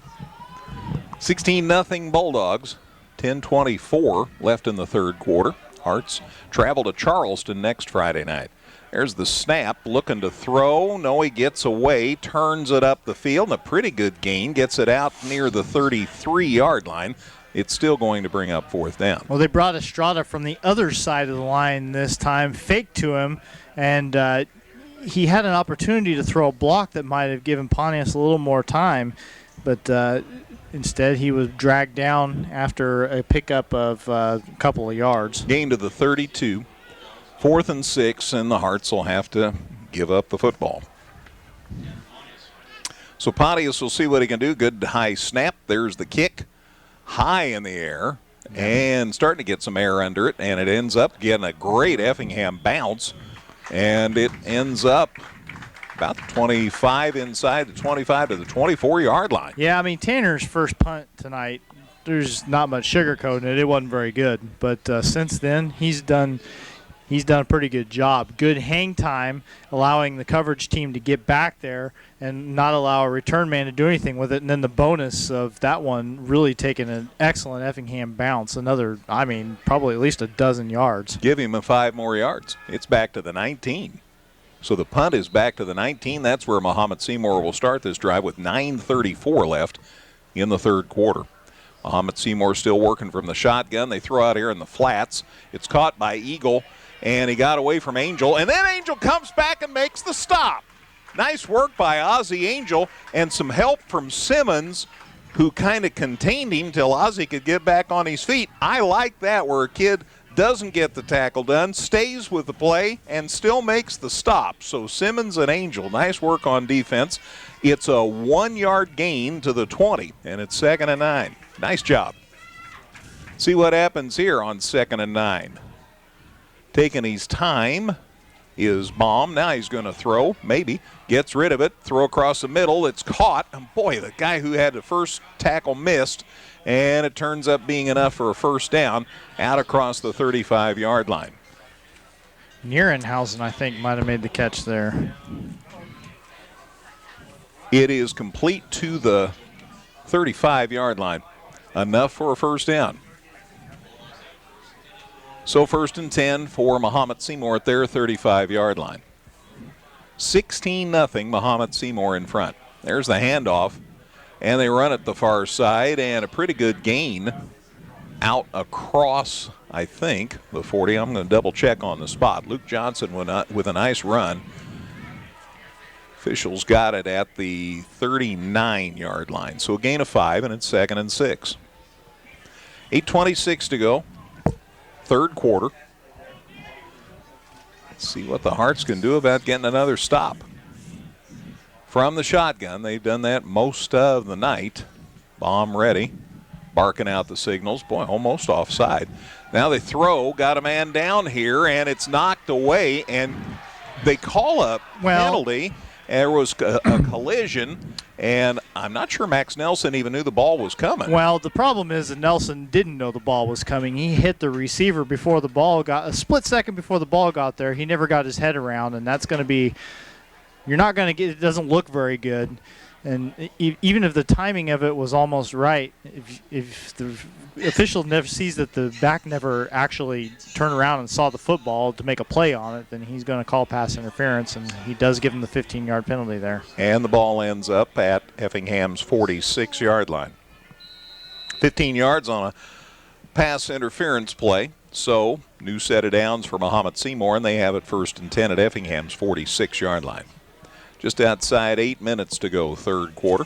16-0 Bulldogs. 10:24 left in the third quarter. Hearts travel to Charleston next Friday night. There's the snap, looking to throw. No, he gets away, turns it up the field, and a pretty good gain. Gets it out near the 33-yard line. It's still going to bring up 4th down. Well, they brought Estrada from the other side of the line this time, faked to him, and he had an opportunity to throw a block that might have given Pontius a little more time, but instead he was dragged down after a pickup of a couple of yards. Gain to the 32. 4th and 6, and the Hearts will have to give up the football. So Pontius will see what he can do. Good high snap. There's the kick. High in the air and starting to get some air under it, and it ends up getting a great Effingham bounce, and it ends up about 25 inside the 25 to the 24-yard line. Yeah, I mean, Tanner's first punt tonight, there's not much sugarcoating it. It wasn't very good, but since then he's done a pretty good job. Good hang time, allowing the coverage team to get back there and not allow a return man to do anything with it. And then the bonus of that one really taking an excellent Effingham bounce. Another, probably at least a dozen yards. Give him 5 more yards. It's back to the 19. So the punt is back to the 19. That's where Mahomet-Seymour will start this drive with 9:34 left in the third quarter. Mahomet-Seymour still working from the shotgun. They throw out here in the flats. It's caught by Eagle. And he got away from Angel. And then Angel comes back and makes the stop. Nice work by Ozzie Angel and some help from Simmons, who kind of contained him till Ozzie could get back on his feet. I like that, where a kid doesn't get the tackle done, stays with the play, and still makes the stop. So Simmons and Angel, nice work on defense. It's a 1-yard gain to the 20, and it's 2nd and 9. Nice job. See what happens here on 2nd and 9. Taking his time is Baum. Now he's going to throw, maybe. Gets rid of it. Throw across the middle. It's caught. And boy, the guy who had the first tackle missed. And it turns up being enough for a first down out across the 35-yard line. Nierenhausen, I think, might have made the catch there. It is complete to the 35-yard line. Enough for a first down. So 1st and 10 for Mahomet-Seymour at their 35-yard line. 16-0 Mahomet-Seymour in front. There's the handoff, and they run it the far side, and a pretty good gain out across, I think, the 40. I'm going to double check on the spot. Luke Johnson with a nice run. Officials got it at the 39-yard line. So a gain of 5, and it's 2nd and 6. 8:26 to go. Third quarter. Let's see what the Hearts can do about getting another stop. From the shotgun, they've done that most of the night. Bomb ready, barking out the signals. Boy, almost offside. Now they throw, got a man down here, and it's knocked away, and they call a penalty. There was a collision, and I'm not sure Max Nelson even knew the ball was coming. Well, the problem is that Nelson didn't know the ball was coming. He hit the receiver before the ball got, a split second before the ball got there. He never got his head around, and that's going to be, you're not going to get, it doesn't look very good. And even if the timing of it was almost right, if the official never sees that the back never actually turned around and saw the football to make a play on it, then he's going to call pass interference, and he does give him the 15-yard penalty there. And the ball ends up at Effingham's 46-yard line. 15 yards on a pass interference play. So, new set of downs for Mahomet-Seymour, and they have it 1st and 10 at Effingham's 46-yard line. Just outside 8 minutes to go, third quarter.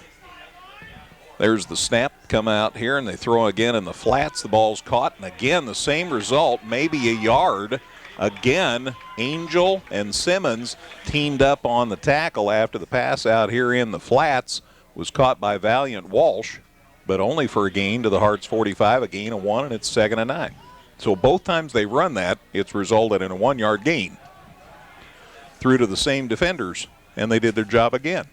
There's the snap, come out here, and they throw again in the flats. The ball's caught, and again the same result, maybe a yard. Again, Angel and Simmons teamed up on the tackle after the pass out here in the flats was caught by Valiant Walsh, but only for a gain to the Hearts 45, a gain of 1, and it's 2nd and 9. So both times they run that, it's resulted in a 1-yard gain through to the same defenders. And they did their job again.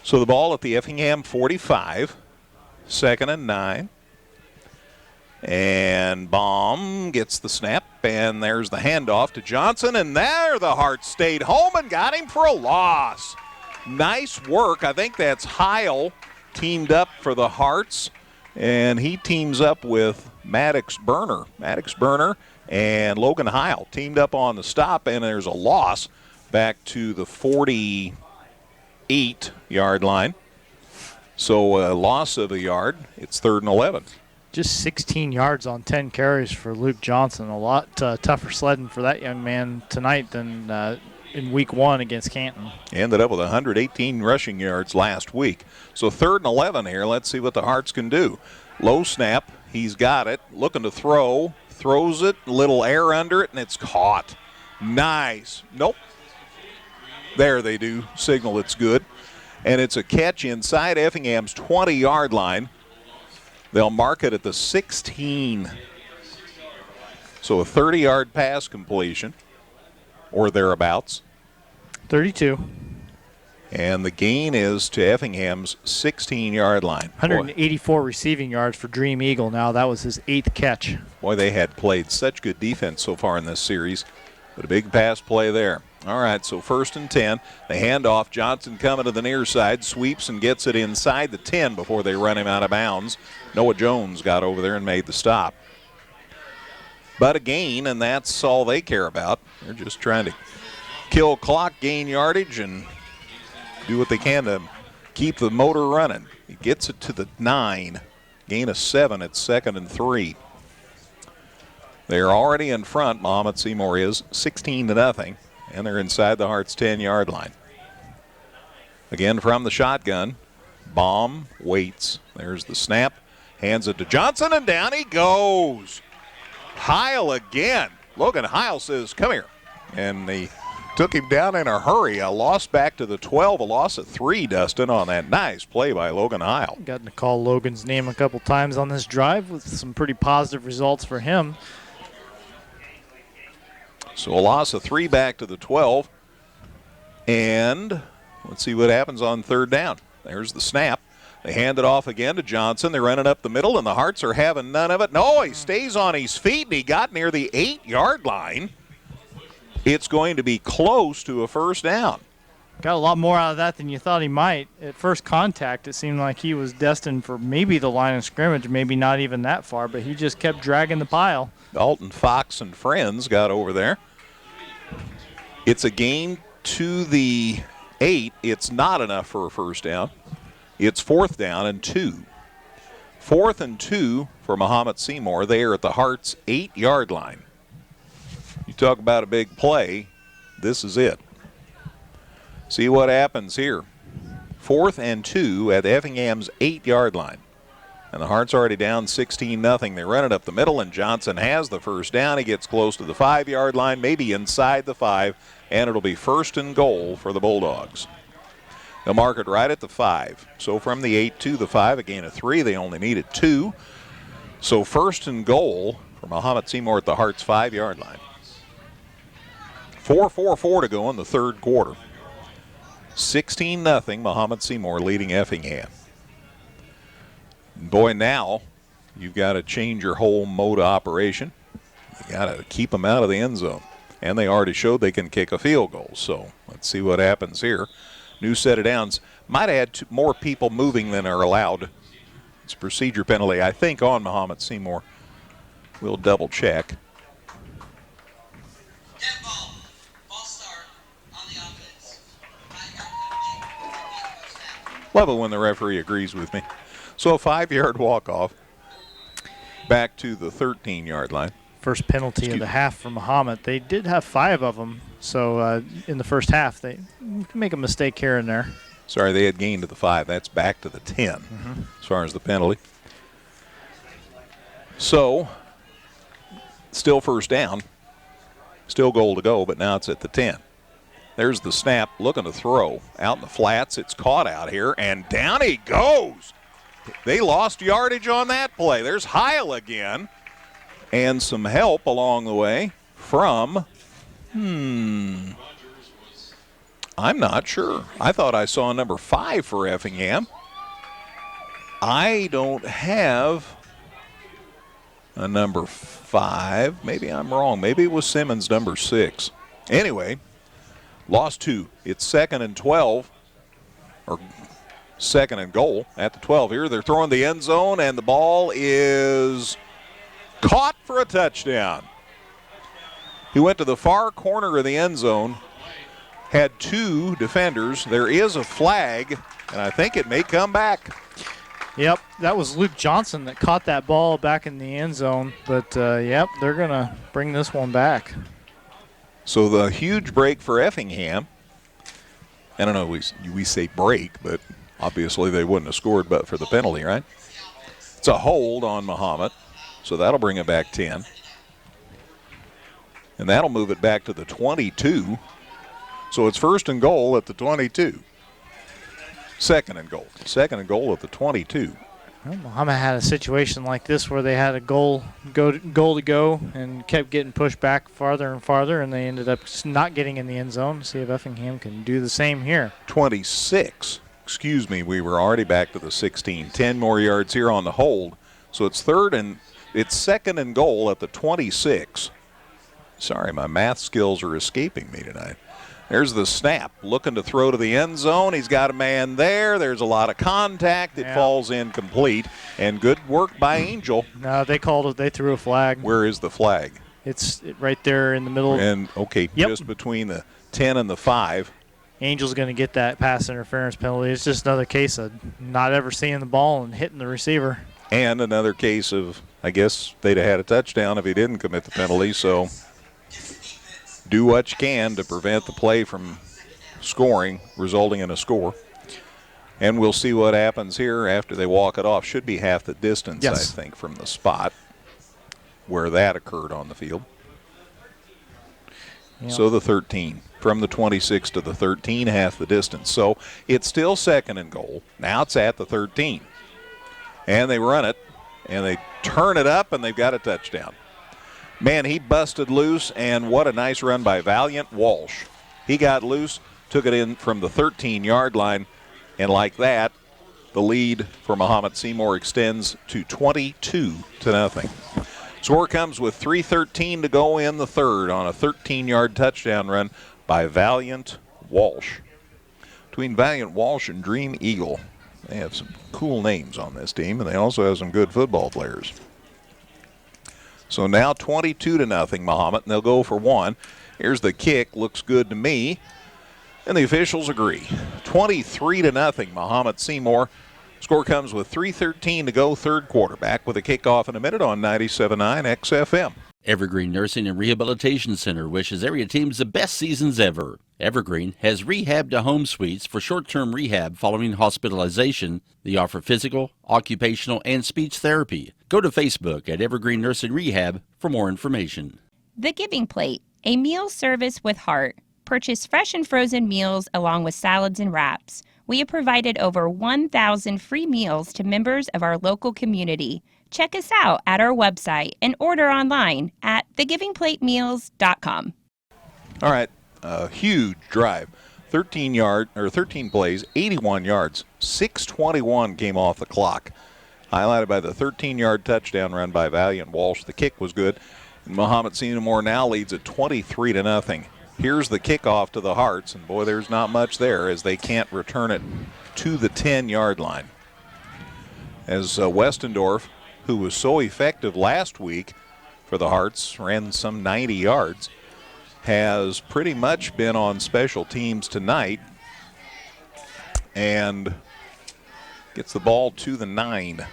So the ball at the Effingham 45, 2nd and 9. And Baum gets the snap, and there's the handoff to Johnson, and there the Hearts stayed home and got him for a loss. Nice work. I think that's Heil teamed up for the Hearts, and he teams up with Maddox Burner. Maddox Burner And Logan Heil teamed up on the stop, and there's a loss back to the 48-yard line. So a loss of a yard. It's 3rd and 11. Just 16 yards on 10 carries for Luke Johnson. A lot tougher sledding for that young man tonight than in week 1 against Canton. Ended up with 118 rushing yards last week. So 3rd and 11 here. Let's see what the Hearts can do. Low snap. He's got it. Looking to throw. Throws it. A little air under it, and it's caught. Nice. Nope. There they do. Signal it's good. And it's a catch inside Effingham's 20-yard line. They'll mark it at the 16. So a 30-yard pass completion, or thereabouts. 32. And the gain is to Effingham's 16-yard line. 184 receiving yards for Dream Eagle now. That was his 8th catch. Boy, they had played such good defense so far in this series. But a big pass play there. All right, so 1st and 10. The handoff. Johnson coming to the near side. Sweeps and gets it inside the 10 before they run him out of bounds. Noah Jones got over there and made the stop. But a gain, and that's all they care about. They're just trying to kill clock, gain yardage, and do what they can to keep the motor running. He gets it to the 9. Gain of 7 at 2nd and 3. They're already in front. Mahomet-Seymour is 16-0, and they're inside the Hearts' 10-yard line. Again from the shotgun. Baum waits. There's the snap. Hands it to Johnson, and down he goes. Heil again. Logan Heil says, come here. And they took him down in a hurry. A loss back to the 12, a loss of 3, Dustin, on that nice play by Logan Heil. Gotten to call Logan's name a couple times on this drive with some pretty positive results for him. So a loss of 3 back to the 12. And let's see what happens on 3rd down. There's the snap. They hand it off again to Johnson. They're running up the middle, and the Hearts are having none of it. No, he stays on his feet, and he got near the 8-yard line. It's going to be close to a 1st down. Got a lot more out of that than you thought he might. At first contact, it seemed like he was destined for maybe the line of scrimmage, maybe not even that far, but he just kept dragging the pile. Dalton Fox and friends got over there. It's a gain to the 8. It's not enough for a 1st down. It's 4th down and 2. 4th and 2 for Mahomet-Seymour. They are at the Hearts' 8-yard line. You talk about a big play. This is it. See what happens here. 4th and 2 at Effingham's 8-yard line. And the Hearts already down 16-0. They run it up the middle, and Johnson has the 1st down. He gets close to the 5-yard line, maybe inside the 5, and it'll be 1st and goal for the Bulldogs. They'll mark it right at the 5. So from the 8 to the 5, a gain of 3. They only needed 2. So 1st and goal for Mahomet-Seymour at the Hearts' 5-yard line. 4:44 to go in the 3rd quarter. 16-0, Mahomet-Seymour leading Effingham. Boy, now you've got to change your whole mode of operation. You got to keep them out of the end zone. And they already showed they can kick a field goal. So let's see what happens here. New set of downs. Might add more people moving than are allowed. It's a procedure penalty, I think, on Mahomet-Seymour. We'll double check. Dead ball. Ball start on the offense. Love it when the referee agrees with me. So a 5-yard walk-off back to the 13-yard line. First penalty of the half for Mahomet. They did have 5 of them, so in the first half they can make a mistake here and there. Sorry, they had gained to the 5. That's back to the 10 as far as the penalty. So still 1st down. Still goal to go, but now it's at the 10. There's the snap, looking to throw. Out in the flats, it's caught out here, and down he goes. They lost yardage on that play. There's Heil again. And some help along the way from, I'm not sure. I thought I saw number 5 for Effingham. I don't have a number 5. Maybe I'm wrong. Maybe it was Simmons, number 6. Anyway, lost 2. It's 2nd and 12, or 2nd and goal at the 12 here. They're throwing the end zone, and the ball is caught for a touchdown. He went to the far corner of the end zone, had 2 defenders. There is a flag, and I think it may come back. Yep, that was Luke Johnson that caught that ball back in the end zone. But, yep, they're going to bring this one back. So the huge break for Effingham. I don't know, we say break, but obviously they wouldn't have scored but for the penalty, right? It's a hold on Mahomet, so that'll bring it back 10. And that'll move it back to the 22. So it's first and goal at the 22. Second and goal. Second and goal at the 22. Well, Mahomet had a situation like this where they had a goal to go and kept getting pushed back farther and farther, and they ended up not getting in the end zone. See if Effingham can do the same here. 26. Excuse me, we were already back to the 16. 10 more yards here on the hold. So it's second and goal at the 26. Sorry, my math skills are escaping me tonight. There's the snap, looking to throw to the end zone. He's got a man there. There's a lot of contact. It falls incomplete. And good work by Angel. No, they called it. They threw a flag. Where is the flag? It's right there in the middle. And, okay, just between the 10 and the 5. Angel's going to get that pass interference penalty. It's just another case of not ever seeing the ball and hitting the receiver. And another case of, I guess, they'd have had a touchdown if he didn't commit the penalty. So do what you can to prevent the play from scoring, resulting in a score. And we'll see what happens here after they walk it off. Should be half the distance, I think, from the spot where that occurred on the field. Yep. So the 13. From the 26 to the 13, half the distance. So it's still second and goal. Now it's at the 13. And they run it, and they turn it up, and they've got a touchdown. Man, he busted loose, and what a nice run by Valiant Walsh. He got loose, took it in from the 13-yard line, and like that, the lead for Mahomet-Seymour extends to 22-0. Score comes with 3:13 to go in the third on a 13-yard touchdown run by Valiant Walsh. Between Valiant Walsh and Dream Eagle, they have some cool names on this team, and they also have some good football players. So now 22-0 Mahomet, and they'll go for 1. Here's the kick. Looks good to me. And the officials agree. 23-0 Mahomet-Seymour. Score comes with 3:13 to go, third quarter. Back with a kickoff in a minute on 97.9 XFM. Evergreen Nursing and Rehabilitation Center wishes area teams the best seasons ever. Evergreen has rehab to home suites for short-term rehab following hospitalization. They offer physical, occupational, and speech therapy. Go to Facebook at Evergreen Nursing Rehab for more information. The Giving Plate, a meal service with heart. Purchase fresh and frozen meals along with salads and wraps. We have provided over 1,000 free meals to members of our local community. Check us out at our website and order online at thegivingplatemeals.com. All right, a huge drive. 13 plays, 81 yards, 6:21 came off the clock. Highlighted by the 13-yard touchdown run by Valiant Walsh. The kick was good. And Mahomet-Seymour now leads at 23-0. Here's the kickoff to the Hearts, and boy, there's not much there as they can't return it to the 10-yard line. As Westendorf, who was so effective last week for the Hearts, ran some 90 yards, has pretty much been on special teams tonight and gets the ball to the 9.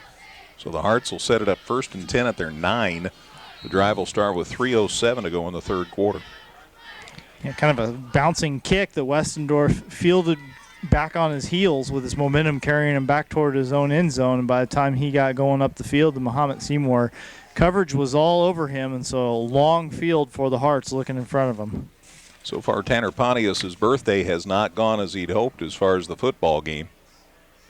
So the Hearts will set it up first and 10 at their 9. The drive will start with 3:07 to go in the third quarter. Yeah, kind of a bouncing kick that Westendorf fielded back on his heels with his momentum carrying him back toward his own end zone. And by the time he got going up the field, the Mahomet-Seymour coverage was all over him, and so a long field for the Hearts looking in front of him. So far, Tanner Pontius's birthday has not gone as he'd hoped as far as the football game.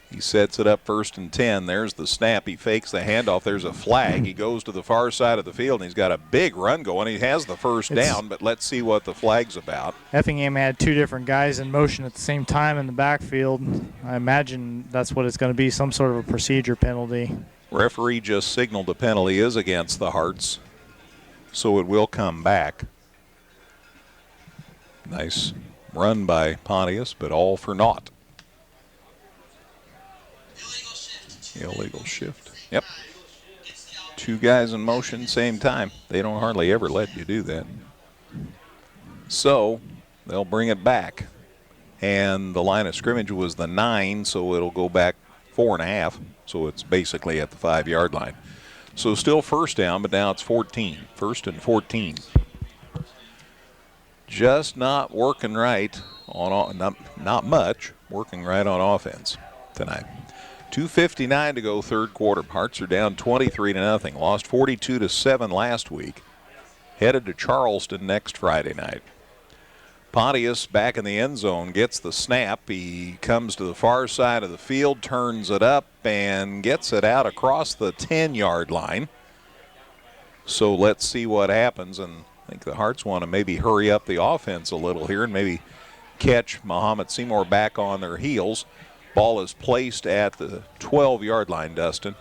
He sets it up first and 10. There's the snap. He fakes the handoff. There's a flag. He goes to the far side of the field, and he's got a big run going. He has the first down, but let's see what the flag's about. Effingham had 2 different guys in motion at the same time in the backfield. I imagine that's what it's going to be, some sort of a procedure penalty. Referee just signaled the penalty is against the Hearts, so it will come back. Nice run by Pontius, but all for naught. Illegal shift. Yep. 2 guys in motion, same time. They don't hardly ever let you do that. So they'll bring it back. And the line of scrimmage was the 9, so it'll go back 4.5. So it's basically at the 5-yard line. So still first down, but now it's 14. First and 14. Just not working right on not much working right on offense tonight. 2:59 to go, third quarter. Hearts are down 23-0. Lost 42-7 last week. Headed to Charleston next Friday night. Pontius back in the end zone, gets the snap. He comes to the far side of the field, turns it up, and gets it out across the 10-yard line. So let's see what happens. And I think the Hearts want to maybe hurry up the offense a little here and maybe catch Mahomet-Seymour back on their heels. Ball is placed at the 12-yard line, Dustin.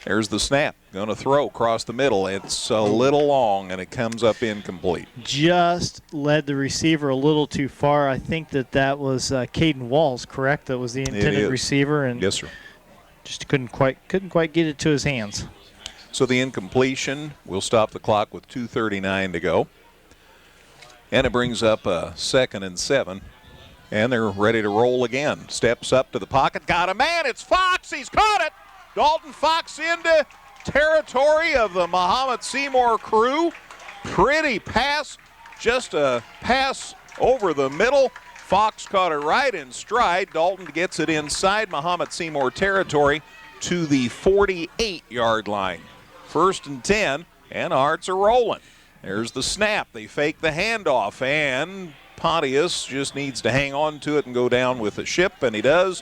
There's the snap. Going to throw across the middle. It's a little long, and it comes up incomplete. Just led the receiver a little too far. I think that was Caden Walls, correct? That was the intended receiver, and yes, sir. Just couldn't quite get it to his hands. So the incompletion will stop the clock with 2:39 to go. And it brings up a 2nd and 7. And they're ready to roll again. Steps up to the pocket. Got a man. It's Fox. He's caught it. Dalton Fox into territory of the Mahomet-Seymour crew. Pretty pass. Just a pass over the middle. Fox caught it right in stride. Dalton gets it inside Mahomet-Seymour territory to the 48-yard line. 1st and 10, and the Hearts are rolling. There's the snap. They fake the handoff, and Pontius just needs to hang on to it and go down with the ship, and he does.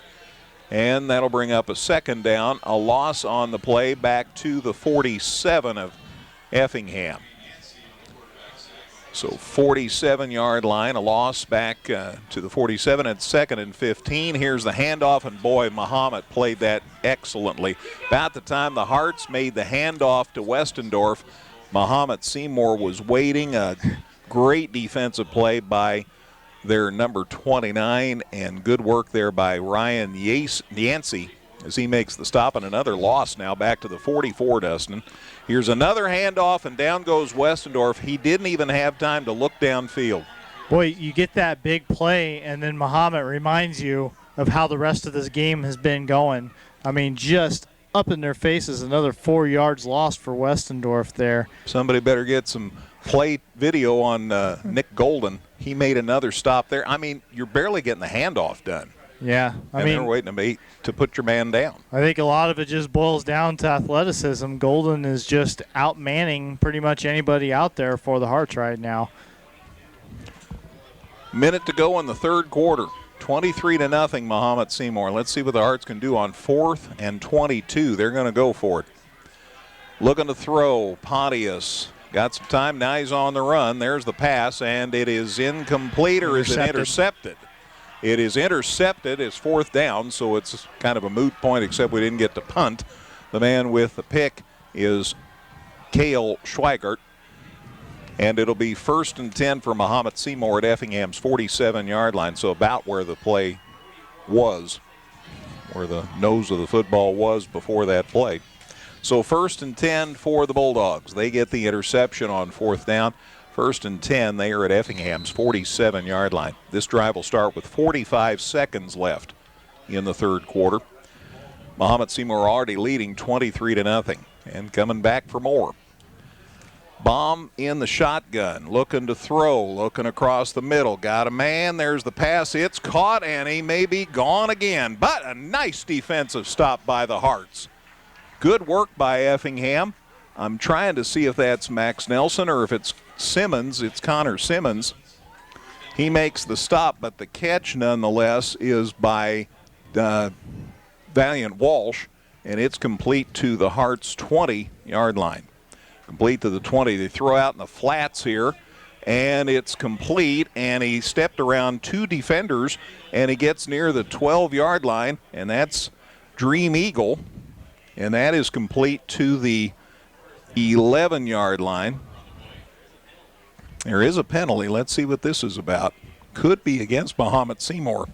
And that'll bring up a 2nd down, a loss on the play back to the 47 of Effingham. So 47-yard line, a loss back to the 47 at 2nd and 15. Here's the handoff, and boy, Mahomet played that excellently. About the time the Hearts made the handoff to Westendorf, Mahomet-Seymour was waiting. A great defensive play by their number 29, and good work there by Ryan Yancey as he makes the stop, and another loss now back to the 44, Dustin. Here's another handoff, and down goes Westendorf. He didn't even have time to look downfield. Boy, you get that big play, and then Mahomet reminds you of how the rest of this game has been going. I mean, just up in their faces, another 4 yards lost for Westendorf there. Somebody better get some play video on Nick Golden. He made another stop there. I mean, you're barely getting the handoff done. Yeah, I and mean, they're waiting to put your man down. I think a lot of it just boils down to athleticism. Golden is just outmanning pretty much anybody out there for the Hearts right now. Minute to go in the third quarter. 23-0 Mahomet-Seymour. Let's see what the Hearts can do on 4th and 22. They're going to go for it. Looking to throw. Pontius got some time. Now he's on the run. There's the pass, and it is incomplete, or is it intercepted? It is intercepted. It's 4th down, so it's kind of a moot point, except we didn't get to punt. The man with the pick is Cale Schweigert. And it'll be 1st and 10 for Mahomet-Seymour at Effingham's 47-yard line, so about where the play was, where the nose of the football was before that play. So 1st and 10 for the Bulldogs. They get the interception on 4th down. 1st and 10, they are at Effingham's 47-yard line. This drive will start with 45 seconds left in the third quarter. Mahomet-Seymour already leading 23-0 and coming back for more. Baum in the shotgun, looking to throw, looking across the middle. Got a man, there's the pass, it's caught, and he may be gone again. But a nice defensive stop by the Hearts. Good work by Effingham. I'm trying to see if that's Max Nelson or if it's Simmons. It's Connor Simmons. He makes the stop, but the catch nonetheless is by Valiant Walsh, and it's complete to the Hearts' 20-yard line. Complete to the 20. They throw out in the flats here, and it's complete, and he stepped around 2 defenders, and he gets near the 12-yard line, and that's Dream Eagle, and that is complete to the 11-yard line. There is a penalty. Let's see what this is about. Could be against Mahomet-Seymour,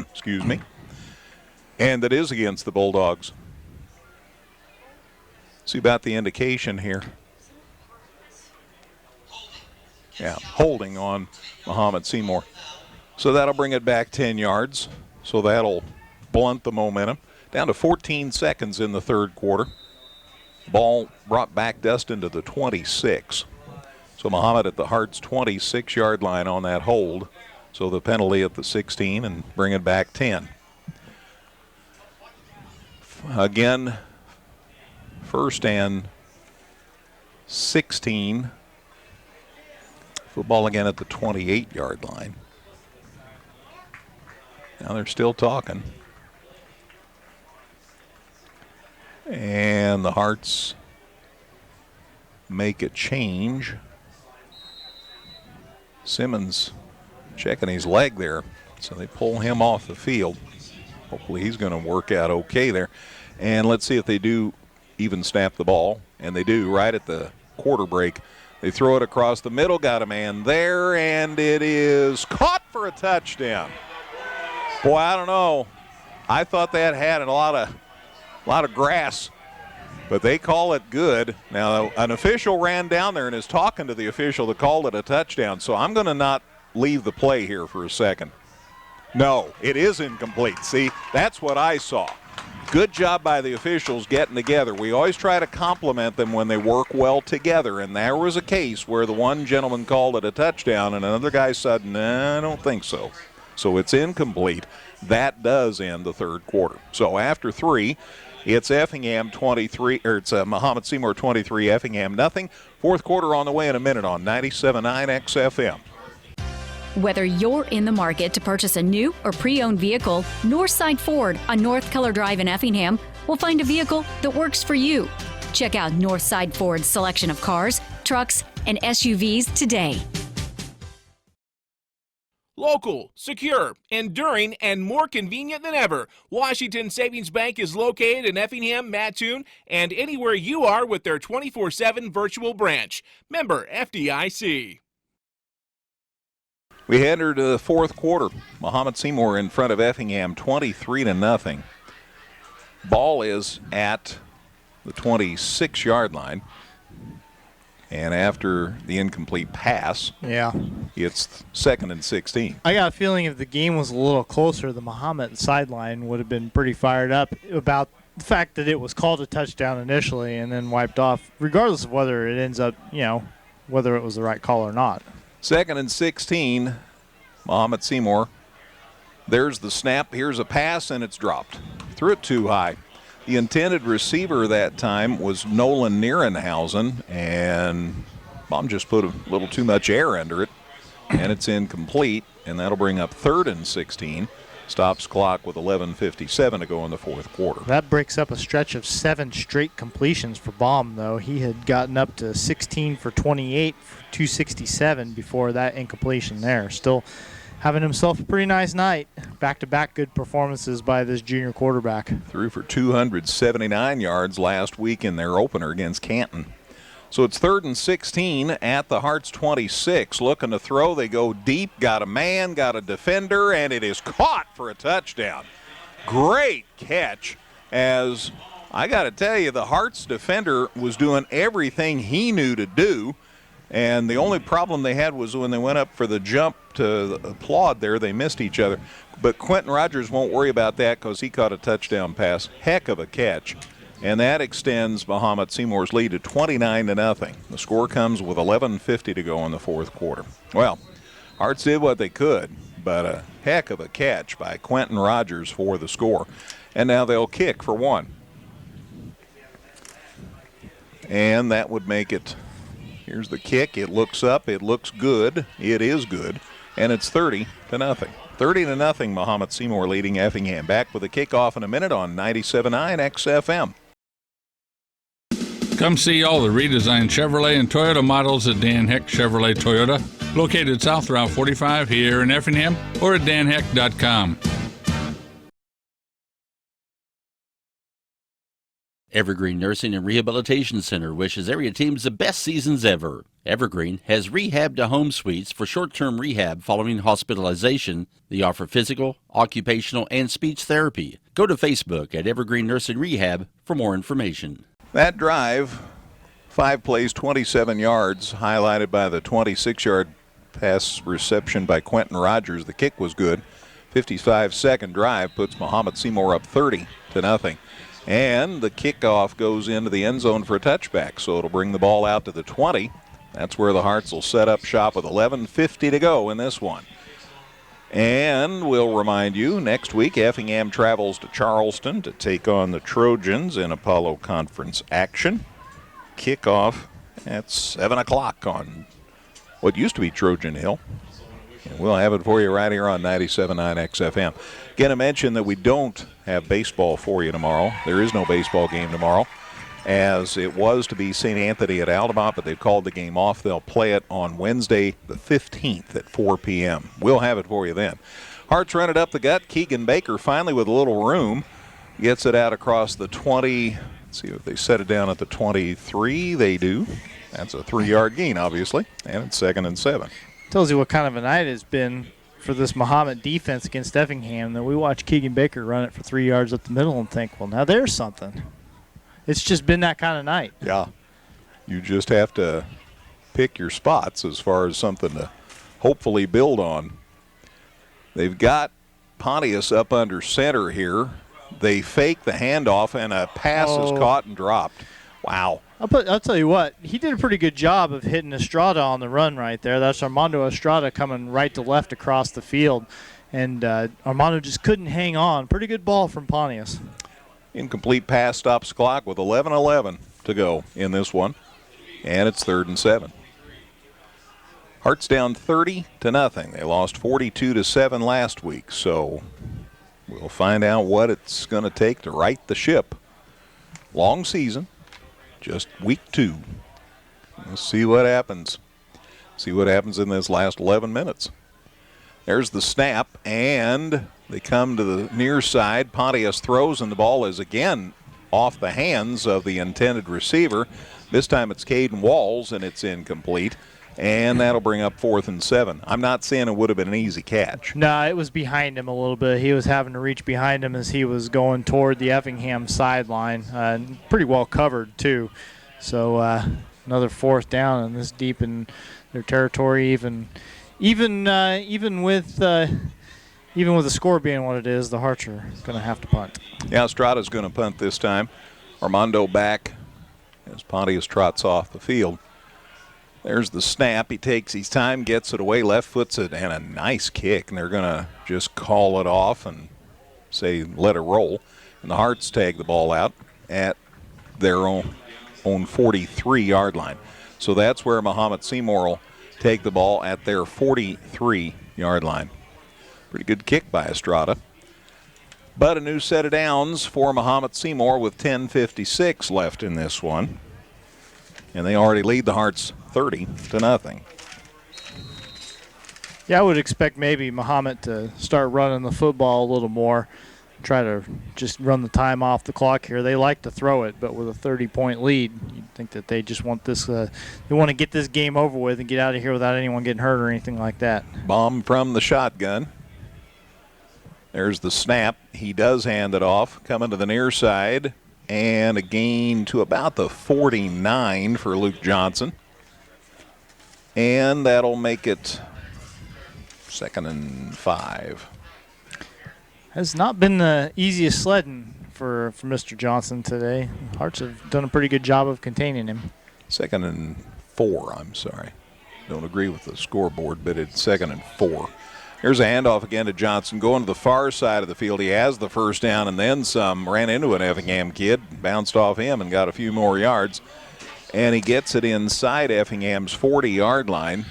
excuse me, and it is against the Bulldogs. See about the indication here. holding on Mahomet-Seymour. So that'll bring it back 10 yards. So that'll blunt the momentum. Down to 14 seconds in the third quarter. Ball brought back Dustin to the 26. So Mahomet at the Hearts' 26-yard line on that hold. So the penalty at the 16 and bring it back 10. Again, first and 16. Football again at the 28-yard line. Now they're still talking. And the Hearts make a change. Simmons checking his leg there, so they pull him off the field. Hopefully he's going to work out okay there. And let's see if they do even snap the ball. And they do right at the quarter break. They throw it across the middle, got a man there, and it is caught for a touchdown. Boy, I don't know. I thought that had a lot of grass, but they call it good. Now, an official ran down there and is talking to the official that called it a touchdown, so I'm going to not leave the play here for a second. No, it is incomplete. See, that's what I saw. Good job by the officials getting together. We always try to compliment them when they work well together, and there was a case where the one gentleman called it a touchdown and another guy said, "No, I don't think so." So it's incomplete. That does end the third quarter. So after 3, it's Effingham 23, or it's Mahomet-Seymour 23, Effingham nothing. Fourth quarter on the way in a minute on 97.9 XFM. Whether you're in the market to purchase a new or pre-owned vehicle, Northside Ford on North Color Drive in Effingham will find a vehicle that works for you. Check out Northside Ford's selection of cars, trucks, and SUVs today. Local, secure, enduring, and more convenient than ever, Washington Savings Bank is located in Effingham, Mattoon, and anywhere you are with their 24/7 virtual branch. Member FDIC. We head into the fourth quarter. Mahomet-Seymour in front of Effingham, 23-0. Ball is at the 26-yard line. And after the incomplete pass, it's second and 16. I got a feeling if the game was a little closer, the Mahomet sideline would have been pretty fired up about the fact that it was called a touchdown initially and then wiped off, regardless of whether it ends up, whether it was the right call or not. Second and 16, Mahomet-Seymour. There's the snap. Here's a pass, and it's dropped. Threw it too high. The intended receiver that time was Nolan Nierenhausen, and Mom just put a little too much air under it, and it's incomplete, and that'll bring up third and 16. Stops clock with 11:57 to go in the fourth quarter. That breaks up a stretch of 7 straight completions for Baum, though. He had gotten up to 16 for 28 for 267 before that incompletion there. Still having himself a pretty nice night. Back-to-back good performances by this junior quarterback. Threw for 279 yards last week in their opener against Canton. So it's third and 16 at the Hearts 26. Looking to throw. They go deep. Got a man, got a defender, and it is caught for a touchdown. Great catch, as I got to tell you, the Hearts defender was doing everything he knew to do. And the only problem they had was when they went up for the jump to applaud there, they missed each other. But Quentin Rogers won't worry about that because he caught a touchdown pass. Heck of a catch. And that extends Mahomet-Seymour's lead to 29-0. The score comes with 11:50 to go in the fourth quarter. Well, Hearts did what they could, but a heck of a catch by Quentin Rogers for the score. And now they'll kick for one. And that would make it, here's the kick. It looks up. It looks good. It is good. And it's 30-0. 30-0, Mahomet-Seymour leading Effingham. Back with a kickoff in a minute on 97.9 XFM. Come see all the redesigned Chevrolet and Toyota models at Dan Heck Chevrolet Toyota, located south Route 45 here in Effingham, or at danheck.com. Evergreen Nursing and Rehabilitation Center wishes area teams the best seasons ever. Evergreen has rehab to home suites for short-term rehab following hospitalization. They offer physical, occupational, and speech therapy. Go to Facebook at Evergreen Nursing Rehab for more information. That drive 5 plays, 27 yards, highlighted by the 26-yard pass reception by Quentin Rogers. The kick was good. 55-second drive puts Mahomet-Seymour up 30-0. And the kickoff goes into the end zone for a touchback, so it'll bring the ball out to the 20. That's where the Hearts will set up shop with 11:50 to go in this one. And we'll remind you, next week Effingham travels to Charleston to take on the Trojans in Apollo Conference action. Kickoff at 7 o'clock on what used to be Trojan Hill. And we'll have it for you right here on 97.9 XFM. Again, I mentioned that we don't have baseball for you tomorrow. There is no baseball game tomorrow, as it was to be St. Anthony at Altamont, but they've called the game off. They'll play it on Wednesday the 15th at 4 p.m. We'll have it for you then. Hearts run it up the gut. Keegan Baker finally with a little room gets it out across the 20. Let's see if they set it down at the 23. They do. That's a 3-yard gain, obviously, and it's 2nd and 7. Tells you what kind of a night it's been for this Mahomet defense against Effingham, that we watch Keegan Baker run it for 3 yards up the middle and think, well, now there's something. It's just been that kind of night. Yeah. You just have to pick your spots as far as something to hopefully build on. They've got Pontius up under center here. They fake the handoff, and a pass is caught and dropped. Wow. I'll tell you what, he did a pretty good job of hitting Estrada on the run right there. That's Armando Estrada coming right to left across the field, and Armando just couldn't hang on. Pretty good ball from Pontius. Incomplete pass stops clock with 11:11 to go in this one, and it's 3rd and 7. Hearts down 30-0. They lost 42-7 last week, so we'll find out what it's going to take to right the ship. Long season. Just week 2. Let's see what happens. See what happens in this last 11 minutes. There's the snap, and they come to the near side. Pontius throws, and the ball is again off the hands of the intended receiver. This time it's Caden Walls, and it's incomplete. And that'll bring up 4th and 7. I'm not saying it would have been an easy catch. No, it was behind him a little bit. He was having to reach behind him as he was going toward the Effingham sideline. Pretty well covered, too. So another 4th down, and this deep in their territory. Even with the score being what it is, the Hearts are going to have to punt. Yeah, Estrada's going to punt this time. Armando back as Pontius trots off the field. There's the snap. He takes his time, gets it away, left foots it, and a nice kick. And they're going to just call it off and say let it roll. And the Hearts tag the ball out at their own 43-yard line. So that's where Mahomet-Seymour will take the ball at their 43-yard line. Pretty good kick by Estrada. But a new set of downs for Mahomet-Seymour with 10:56 left in this one. And they already lead the Hearts 30-0. Yeah, I would expect maybe Mahomet to start running the football a little more, try to just run the time off the clock here. They like to throw it, but with a 30-point lead, you'd think that they just want this. They want to get this game over with and get out of here without anyone getting hurt or anything like that. Bomb from the shotgun. There's the snap. He does hand it off, coming to the near side. And a gain to about the 49 for Luke Johnson. And that'll make it 2nd and 5. Has not been the easiest sledding for Mr. Johnson today. Hearts have done a pretty good job of containing him. 2nd and 4, I'm sorry. Don't agree with the scoreboard, but it's 2nd and 4. Here's a handoff again to Johnson, going to the far side of the field. He has the first down and then some. Ran into an Effingham kid, bounced off him and got a few more yards. And he gets it inside Effingham's 40-yard line.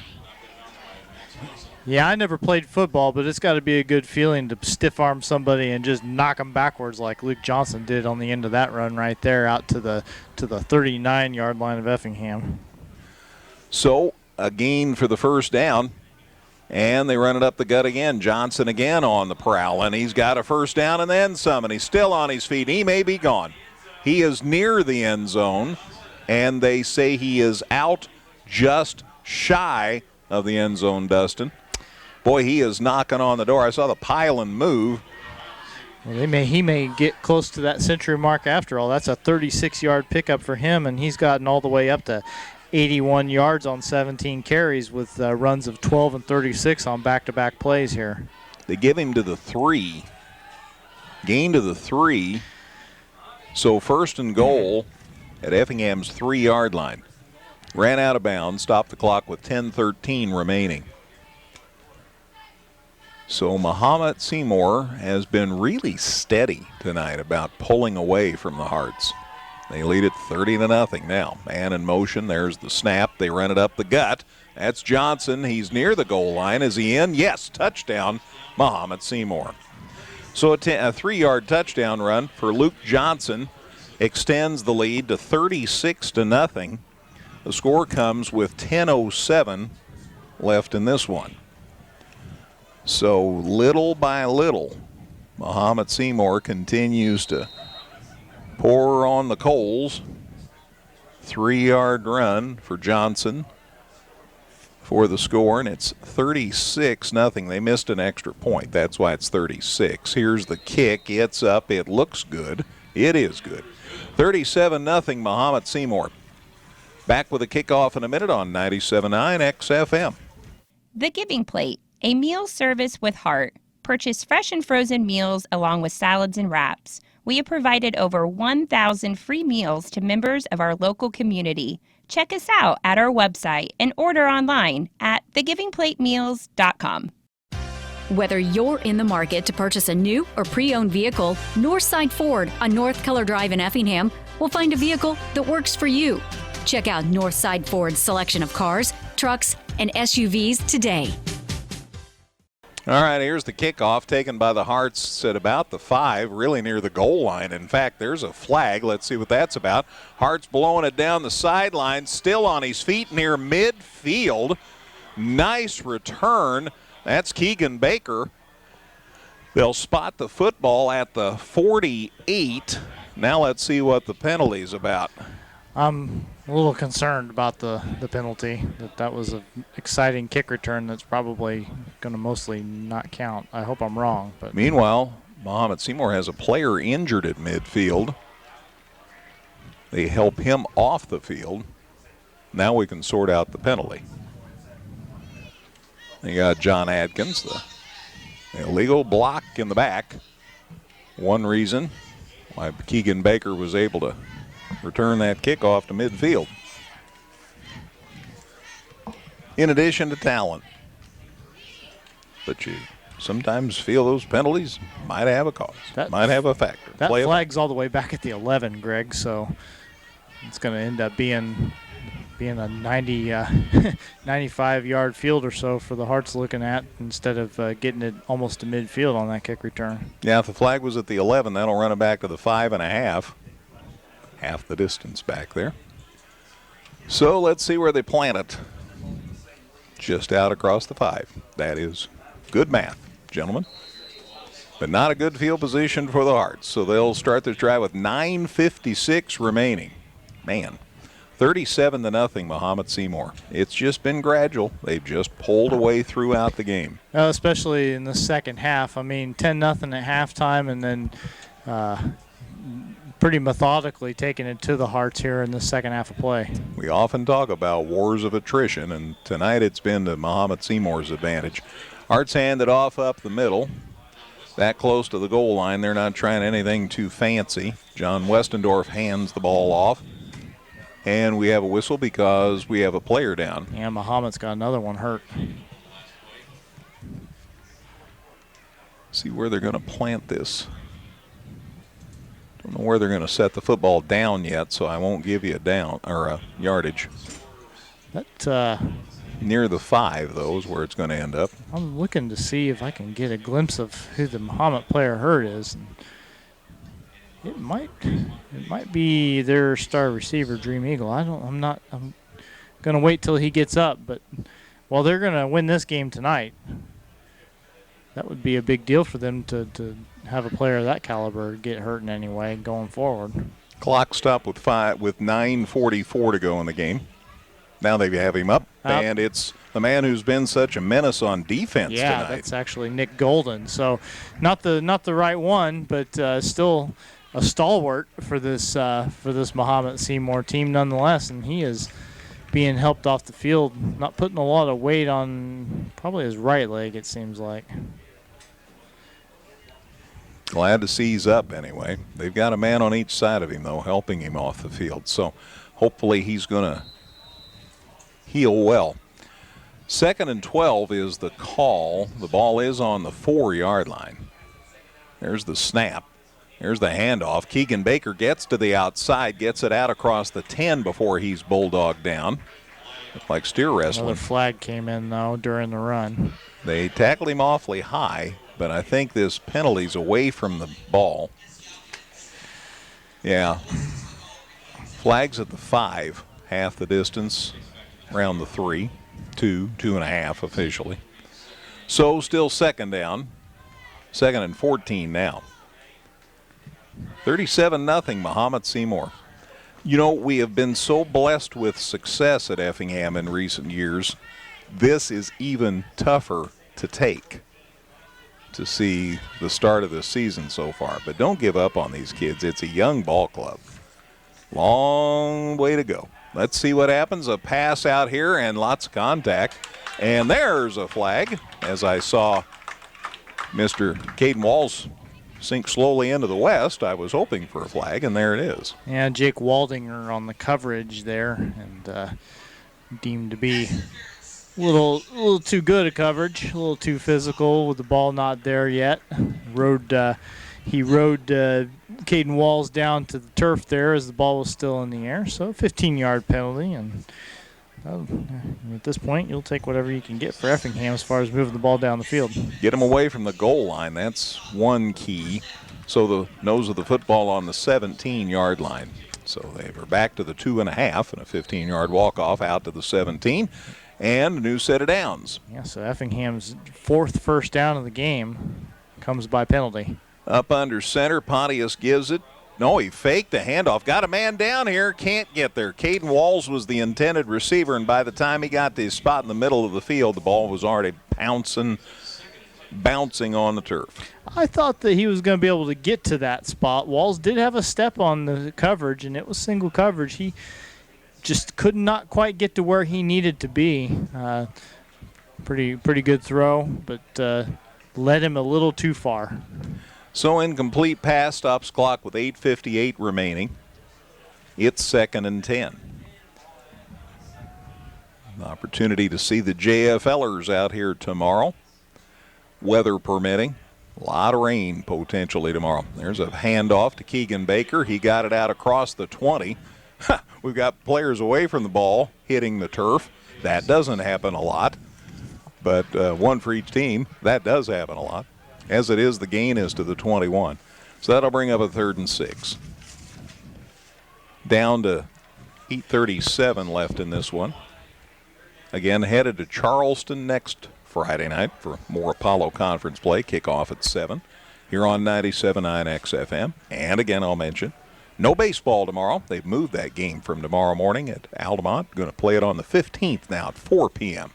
Yeah, I never played football, but it's got to be a good feeling to stiff-arm somebody and just knock them backwards like Luke Johnson did on the end of that run right there out to the 39-yard line of Effingham. So a gain for the first down. And they run it up the gut again. Johnson again on the prowl, and he's got a first down and then some, and he's still on his feet. He may be gone. He is near the end zone, and they say he is out just shy of the end zone, Dustin. Boy, he is knocking on the door. I saw the pylon move. Well, he may get close to that century mark after all. That's a 36-yard pickup for him, and he's gotten all the way up to 81 yards on 17 carries with runs of 12 and 36 on back-to-back plays here. They give him to the 3. Gain to the 3. So first and goal at Effingham's 3-yard line. Ran out of bounds, stopped the clock with 10:13 remaining. So Mahomet-Seymour has been really steady tonight about pulling away from the Hearts. They lead it 30-0 now. Man in motion. There's the snap. They run it up the gut. That's Johnson. He's near the goal line. Is he in? Yes. Touchdown, Mahomet-Seymour. So a 3-yard touchdown run for Luke Johnson extends the lead to 36-0. The score comes with 10:07 left in this one. So little by little, Mahomet-Seymour continues to pour on the coals. 3-yard run for Johnson for the score, and it's 36-0. They missed an extra point. That's why it's 36. Here's the kick. It's up. It looks good. It is good. 37-0 Mahomet-Seymour. Back with a kickoff in a minute on 97.9 XFM. The Giving Plate, a meal service with heart. Purchase fresh and frozen meals along with salads and wraps. We have provided over 1,000 free meals to members of our local community. Check us out at our website and order online at thegivingplatemeals.com. Whether you're in the market to purchase a new or pre-owned vehicle, Northside Ford on North Color Drive in Effingham will find a vehicle that works for you. Check out Northside Ford's selection of cars, trucks, and SUVs today. All right, here's the kickoff taken by the Hearts at about the 5, really near the goal line. In fact, there's a flag. Let's see what that's about. Hearts blowing it down the sideline, still on his feet near midfield. Nice return. That's Keegan Baker. They'll spot the football at the 48. Now let's see what the penalty's about. I'm a little concerned about the penalty. That was an exciting kick return that's probably going to mostly not count. I hope I'm wrong. But meanwhile, Mahomet-Seymour has a player injured at midfield. They help him off the field. Now we can sort out the penalty. You got John Adkins, the illegal block in the back. One reason why Keegan Baker was able to return that kickoff to midfield. In addition to talent. But you sometimes feel those penalties might have a cause, might have a factor. That flag's all the way back at the 11, Greg, so it's going to end up being a 95-yard field or so for the Hearts looking at instead of getting it almost to midfield on that kick return. Yeah, if the flag was at the 11, that'll run it back to the 5.5. Half the distance back there. So let's see where they plant it. Just out across the 5. That is good math, gentlemen. But not a good field position for the Hearts. So they'll start this drive with 9:56 remaining. Man, 37-0 Mahomet-Seymour. It's just been gradual. They've just pulled away throughout the game. Well, especially in the second half. I mean, 10-0 at halftime, and then pretty methodically taking it to the Hearts here in the second half of play. We often talk about wars of attrition, and tonight it's been to Mahomet-Seymour's advantage. Hearts hand it off up the middle. That close to the goal line. They're not trying anything too fancy. John Westendorf hands the ball off. And we have a whistle because we have a player down. Yeah, Mahomet's got another one hurt. See where they're going to plant this. Don't know where they're going to set the football down yet, so I won't give you a down or a yardage. That near the 5, though, is where it's going to end up. I'm looking to see if I can get a glimpse of who the Mahomet player hurt is. It might be their star receiver, Dream Eagle. I'm going to wait till he gets up, but while they're going to win this game tonight, that would be a big deal for them to have a player of that caliber get hurt in any way going forward. Clock stopped with 9:44 to go in the game. Now they have him up, and it's the man who's been such a menace on defense yeah, tonight. That's actually Nick Golden. So not the right one, but still a stalwart for this Mahomet-Seymour team nonetheless, and he is being helped off the field, not putting a lot of weight on probably his right leg, it seems like. Glad to see he's up anyway. They've got a man on each side of him, though, helping him off the field. So hopefully he's going to heal well. 2nd and 12 is the call. The ball is on the 4-yard line. There's the snap. There's the handoff. Keegan Baker gets to the outside, gets it out across the 10 before he's bulldogged down. Looked like steer wrestling. Another flag came in, though, during the run. They tackled him awfully high, but I think this penalty's away from the ball. Yeah. Flags at the 5, half the distance, around the 3, 2.5 officially. So still 2nd down. 2nd and 14 now. 37-0 Mahomet-Seymour. You know, we have been so blessed with success at Effingham in recent years. This is even tougher to take, to see the start of the season so far. But don't give up on these kids. It's a young ball club. Long way to go. Let's see what happens. A pass out here and lots of contact. And there's a flag, as I saw Mr. Caden Walls sink slowly into the west. I was hoping for a flag, and there it is. Yeah, Jake Waldinger on the coverage there, and deemed to be a little too good a coverage, a little too physical with the ball not there yet. He rode Caden Walls down to the turf there as the ball was still in the air. So 15-yard penalty, and at this point you'll take whatever you can get for Effingham as far as moving the ball down the field. Get him away from the goal line. That's one key. So the nose of the football on the 17-yard line. So they were back to the 2.5 and a 15-yard walk-off out to the 17. And a new set of downs. Yeah, so Effingham's 4th first down of the game comes by penalty. Up under center, Pontius gives it. No, he faked the handoff. Got a man down here, can't get there. Caden Walls was the intended receiver, and by the time he got to his spot in the middle of the field, the ball was already bouncing on the turf. I thought that he was going to be able to get to that spot. Walls did have a step on the coverage, and it was single coverage. He just could not quite get to where he needed to be. Pretty good throw, but led him a little too far. So incomplete pass, stops clock with 8:58 remaining. It's 2nd and 10. An opportunity to see the JFLers out here tomorrow, weather permitting. A lot of rain potentially tomorrow. There's a handoff to Keegan Baker. He got it out across the 20. We've got players away from the ball hitting the turf. That doesn't happen a lot, but one for each team. That does happen a lot. As it is, the gain is to the 21. So that'll bring up a 3rd and 6. Down to 8:37 left in this one. Again, headed to Charleston next Friday night for more Apollo Conference play. Kickoff at 7 here on 97.9 XFM. And again, I'll mention, no baseball tomorrow. They've moved that game from tomorrow morning at Altamont. Going to play it on the 15th now at 4 p.m.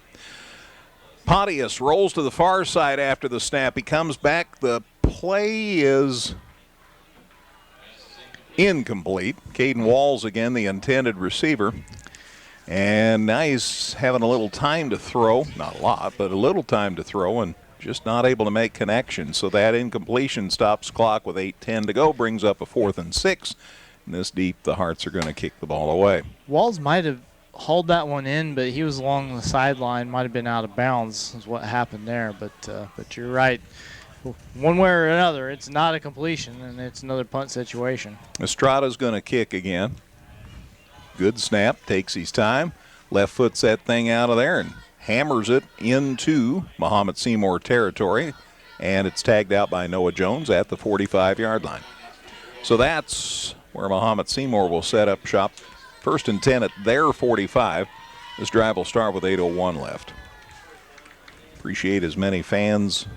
Pontius rolls to the far side after the snap. He comes back. The play is incomplete. Caden Walls, again, the intended receiver. And now he's having a little time to throw. Not a lot, but a little time to throw, and just not able to make connections. So that incompletion stops clock with 8:10 to go, brings up a 4th and 6. And this deep, the Hearts are going to kick the ball away. Walls might have hauled that one in, but he was along the sideline, might have been out of bounds is what happened there. But you're right. One way or another, it's not a completion, and it's another punt situation. Estrada's going to kick again. Good snap, takes his time, left foots that thing out of there and hammers it into Mahomet-Seymour territory, and it's tagged out by Noah Jones at the 45-yard line. So that's where Mahomet-Seymour will set up shop. 1st and 10 at their 45. This drive will start with 8:01 left. Appreciate as many fans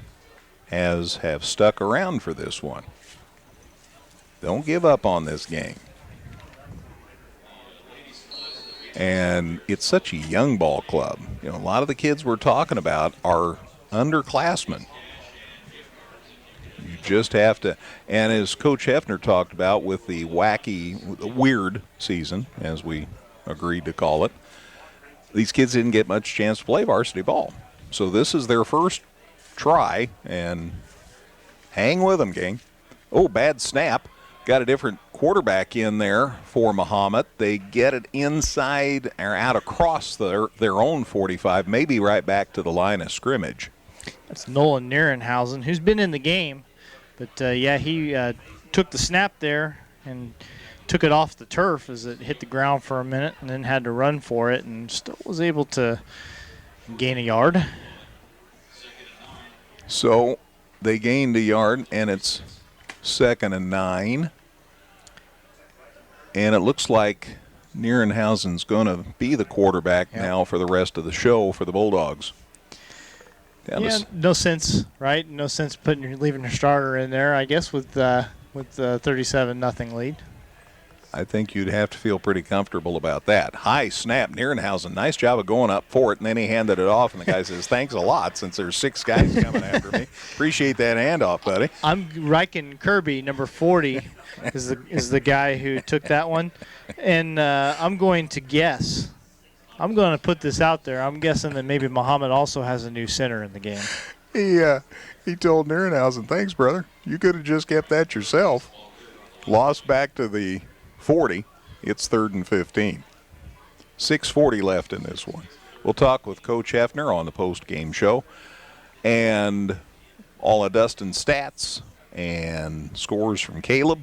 as have stuck around for this one. Don't give up on this game. And it's such a young ball club. A lot of the kids we're talking about are underclassmen. You just have to, and as Coach Hefner talked about with the weird season, as we agreed to call it, these kids didn't get much chance to play varsity ball. So this is their first try, and hang with them, gang. Oh, bad snap. Got a different quarterback in there for Mahomet. They get it inside or out across their own 45, maybe right back to the line of scrimmage. That's Nolan Nierenhausen, who's been in the game. But, he took the snap there and took it off the turf as it hit the ground for a minute and then had to run for it and still was able to gain a yard. So they gained a yard, and it's 2nd and 9. And it looks like Nierenhausen's going to be the quarterback now for the rest of the show for the Bulldogs. No sense, right? No sense leaving your starter in there, I guess, with 37-0 lead. I think you'd have to feel pretty comfortable about that. High snap, Nierenhausen. Nice job of going up for it, and then he handed it off, and the guy says, thanks a lot, since there's 6 guys coming after me. Appreciate that handoff, buddy. I'm Riken Kirby, number 40, is the guy who took that one. And I'm going to guess. I'm going to put this out there. I'm guessing that maybe Mahomet also has a new center in the game. He told Nierenhausen, thanks, brother. You could have just kept that yourself. Lost back to the 40. It's 3rd and 15. 6:40 left in this one. We'll talk with Coach Hefner on the post-game show. And all of Dustin's stats and scores from Caleb.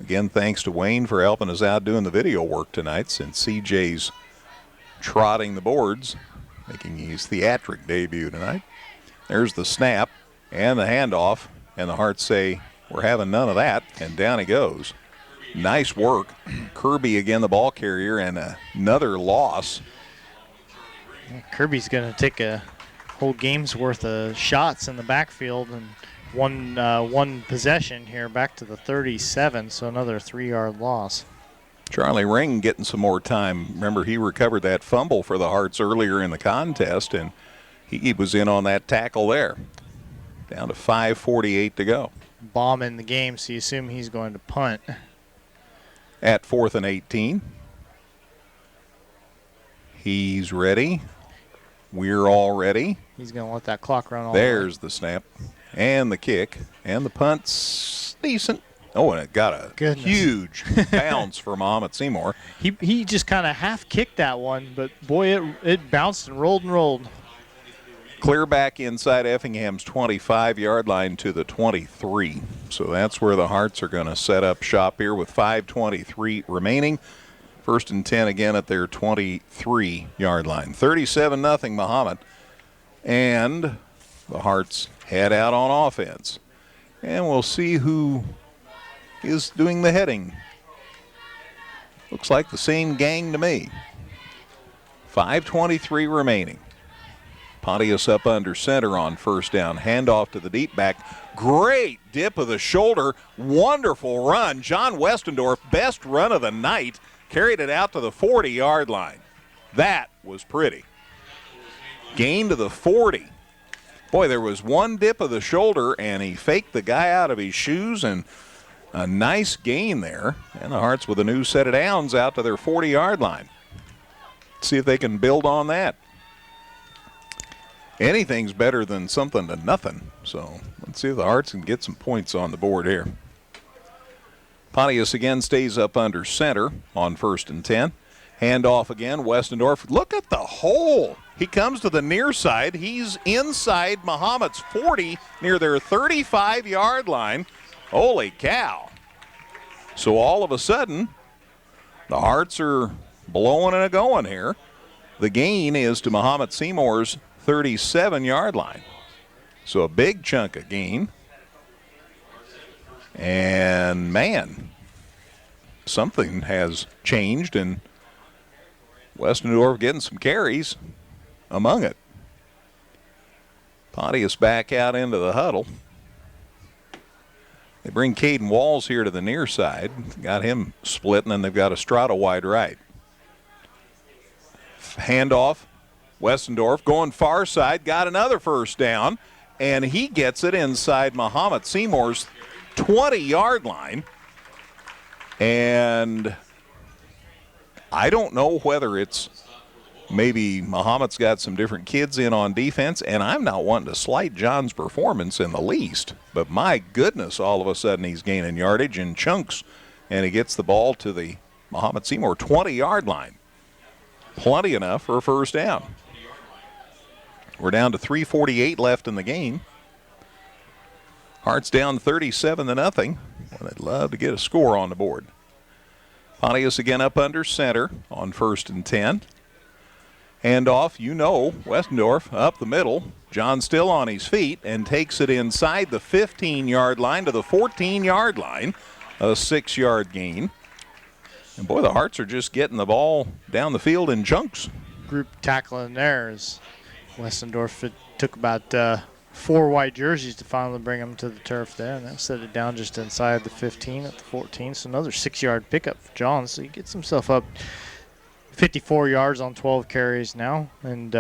Again, thanks to Wayne for helping us out doing the video work tonight, since CJ's trotting the boards, making his theatric debut tonight. There's the snap and the handoff, and the Hearts say, we're having none of that, and down he goes. Nice work. Kirby again, the ball carrier, and another loss. Kirby's going to take a whole game's worth of shots in the backfield and one possession here back to the 37, so another 3-yard loss. Charlie Ring getting some more time. Remember, he recovered that fumble for the Hearts earlier in the contest, and he was in on that tackle there. Down to 5:48 to go. Bomb in the game, so you assume he's going to punt. At 4th and 18. He's ready. We're all ready. He's going to let that clock run all There's the snap and the kick, and the punt's decent. Oh, and it got a huge bounce for Mahomet-Seymour. He just kind of half kicked that one, but boy, it bounced and rolled and rolled. Clear back inside Effingham's 25-yard line to the 23. So that's where the Hearts are going to set up shop here with 5:23 remaining. 1st and 10 again at their 23-yard line. 37-0 Mahomet. And the Hearts head out on offense. And we'll see who is doing the heading. Looks like the same gang to me. 5:23 remaining. Pontius up under center on 1st down. Handoff to the deep back. Great dip of the shoulder. Wonderful run. John Westendorf, best run of the night. Carried it out to the 40-yard line. That was pretty. Gain to the 40. Boy, there was one dip of the shoulder, and he faked the guy out of his shoes, and a nice gain there. And the Hearts with a new set of downs out to their 40-yard line. See if they can build on that. Anything's better than something to nothing. So let's see if the Hearts can get some points on the board here. Pontius again stays up under center on 1st and 10. Handoff again, Westendorf. Look at the hole. He comes to the near side. He's inside Mahomet's 40 near their 35-yard line. Holy cow. So all of a sudden, the Hearts are blowing and a-going here. The gain is to Mahomet-Seymour's 37-yard line. So a big chunk of gain. And, man, something has changed, and Westendorf getting some carries among it. Pontius back out into the huddle. They bring Caden Walls here to the near side. Got him split, and then they've got Estrada wide right. Handoff. Westendorf going far side, got another first down, and he gets it inside Mahomet-Seymour's 20-yard line. And I don't know whether it's maybe Mahomet's got some different kids in on defense, and I'm not wanting to slight John's performance in the least, but my goodness, all of a sudden he's gaining yardage in chunks, and he gets the ball to the Mahomet-Seymour 20-yard line. Plenty enough for a first down. We're down to 3:48 left in the game. Hearts down 37-0. Well, I'd love to get a score on the board. Pontius again up under center on 1st and 10. Handoff, Westendorf up the middle. John still on his feet and takes it inside the 15-yard line to the 14-yard line. A 6-yard gain. And boy, the Hearts are just getting the ball down the field in chunks. Group tackling there is Westendorf. It took about 4 white jerseys to finally bring him to the turf there, and that set it down just inside the 15 at the 14. So another 6-yard pickup for John. So he gets himself up 54 yards on 12 carries now, and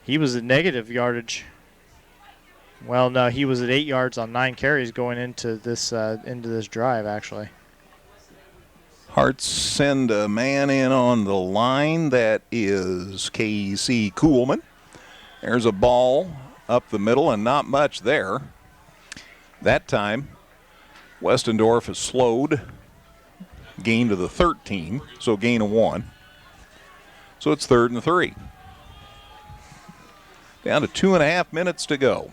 he was at negative yardage. Well, no, he was at 8 yards on 9 carries going into this drive, actually. Hearts send a man in on the line. That is K.C. Kuhlman. There's a ball up the middle and not much there. That time, Westendorf is slowed. Gain to the 13, so gain of 1. So it's 3rd and 3. Down to 2.5 minutes to go.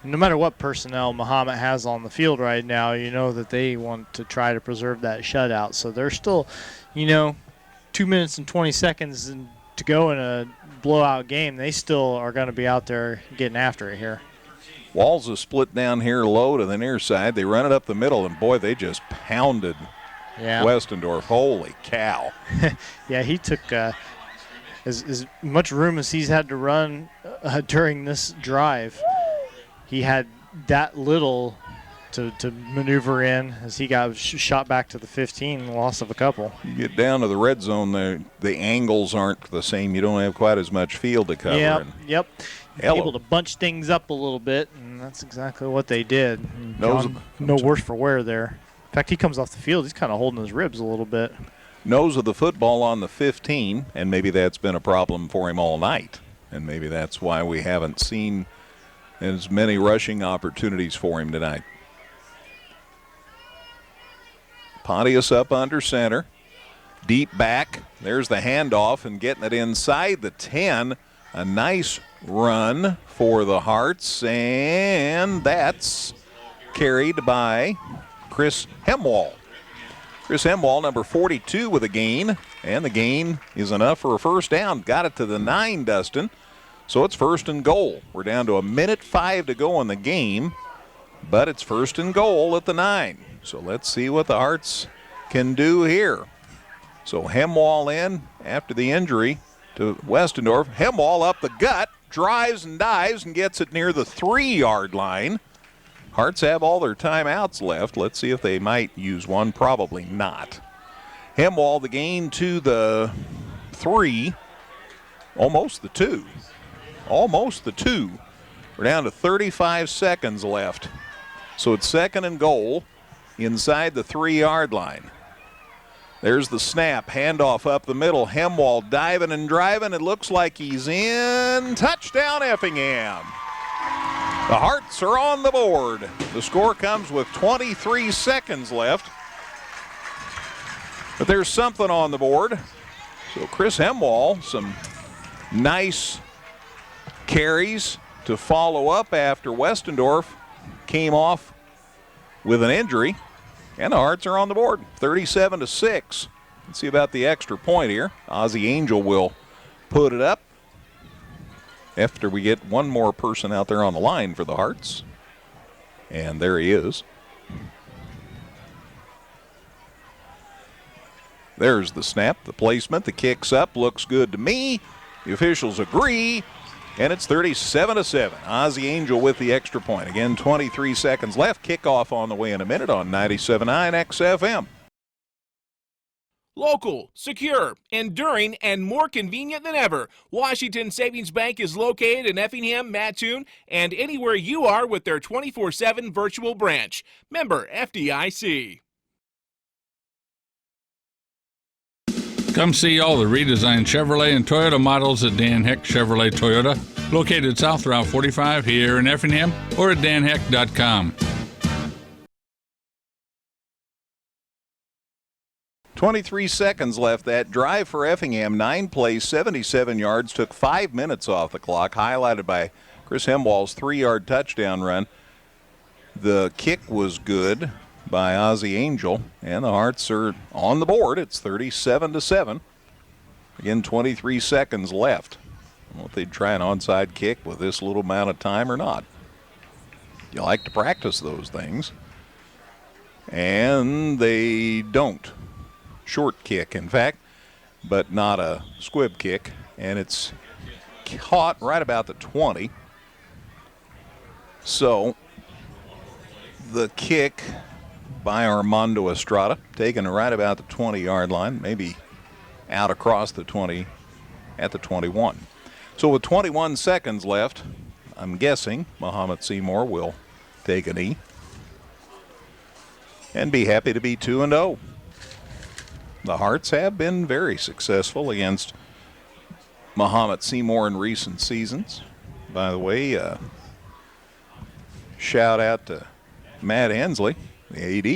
No matter what personnel Mahomet has on the field right now, you know that they want to try to preserve that shutout. So there's still, 2 minutes and 20 seconds to go in a blowout game. They still are going to be out there getting after it here. Walls is split down here low to the near side. They run it up the middle, and boy, they just pounded Westendorf. Holy cow. Yeah, he took as much room as he's had to run during this drive. He had that little to maneuver in as he got shot back to the 15, loss of a couple. You get down to the red zone, the angles aren't the same. You don't have quite as much field to cover. Yep. Able to bunch things up a little bit, and that's exactly what they did. John, no worse for wear there. In fact, he comes off the field, he's kind of holding his ribs a little bit. Nose of the football on the 15, and maybe that's been a problem for him all night. And maybe that's why we haven't seen as many rushing opportunities for him tonight. Pontius up under center. Deep back. There's the handoff and getting it inside the 10. A nice run for the Hearts, and that's carried by Chris Hemwall. Chris Hemwall, number 42, with a gain, and the gain is enough for a first down. Got it to the 9, Dustin. So it's 1st and goal. We're down to 1:05 to go in the game, but it's 1st and goal at the 9. So let's see what the Hearts can do here. So Hemwall in after the injury to Westendorf. Hemwall up the gut, drives and dives and gets it near the 3-yard line. Hearts have all their timeouts left. Let's see if they might use one. Probably not. Hemwall the gain to the 3, almost the 2. Almost the 2. We're down to 35 seconds left. So it's 2nd and goal inside the 3-yard line. There's the snap, handoff up the middle. Hemwall diving and driving. It looks like he's in. Touchdown, Effingham. The Hearts are on the board. The score comes with 23 seconds left. But there's something on the board. So Chris Hemwall, some nice carries to follow up after Westendorf came off with an injury. And the Hearts are on the board, 37-6. Let's see about the extra point here. Ozzie Angel will put it up after we get one more person out there on the line for the Hearts. And there he is. There's the snap, the placement, the kick's up, looks good to me. The officials agree. And it's 37-7. Ozzie Angel with the extra point. Again, 23 seconds left. Kickoff on the way in a minute on 97.9 XFM. Local, secure, enduring, and more convenient than ever, Washington Savings Bank is located in Effingham, Mattoon, and anywhere you are with their 24/7 virtual branch. Member FDIC. Come see all the redesigned Chevrolet and Toyota models at Dan Heck Chevrolet Toyota, located South Route 45 here in Effingham, or at danheck.com. 23 seconds left. That drive for Effingham, 9 plays, 77 yards, took 5 minutes off the clock, highlighted by Chris Hemwall's 3-yard touchdown run. The kick was good by Ozzie Angel, and the Hearts are on the board. It's 37-7. Again, 23 seconds left. I don't know if they'd try an onside kick with this little amount of time or not. You like to practice those things. And they don't. Short kick, in fact, but not a squib kick. And it's caught right about the 20. So the kick by Armando Estrada, taken right about the 20-yard line, maybe out across the 20 at the 21. So with 21 seconds left, I'm guessing Mahomet-Seymour will take a knee and be happy to be 2-0. The Hearts have been very successful against Mahomet-Seymour in recent seasons. By the way, shout out to Matt Hensley, the AD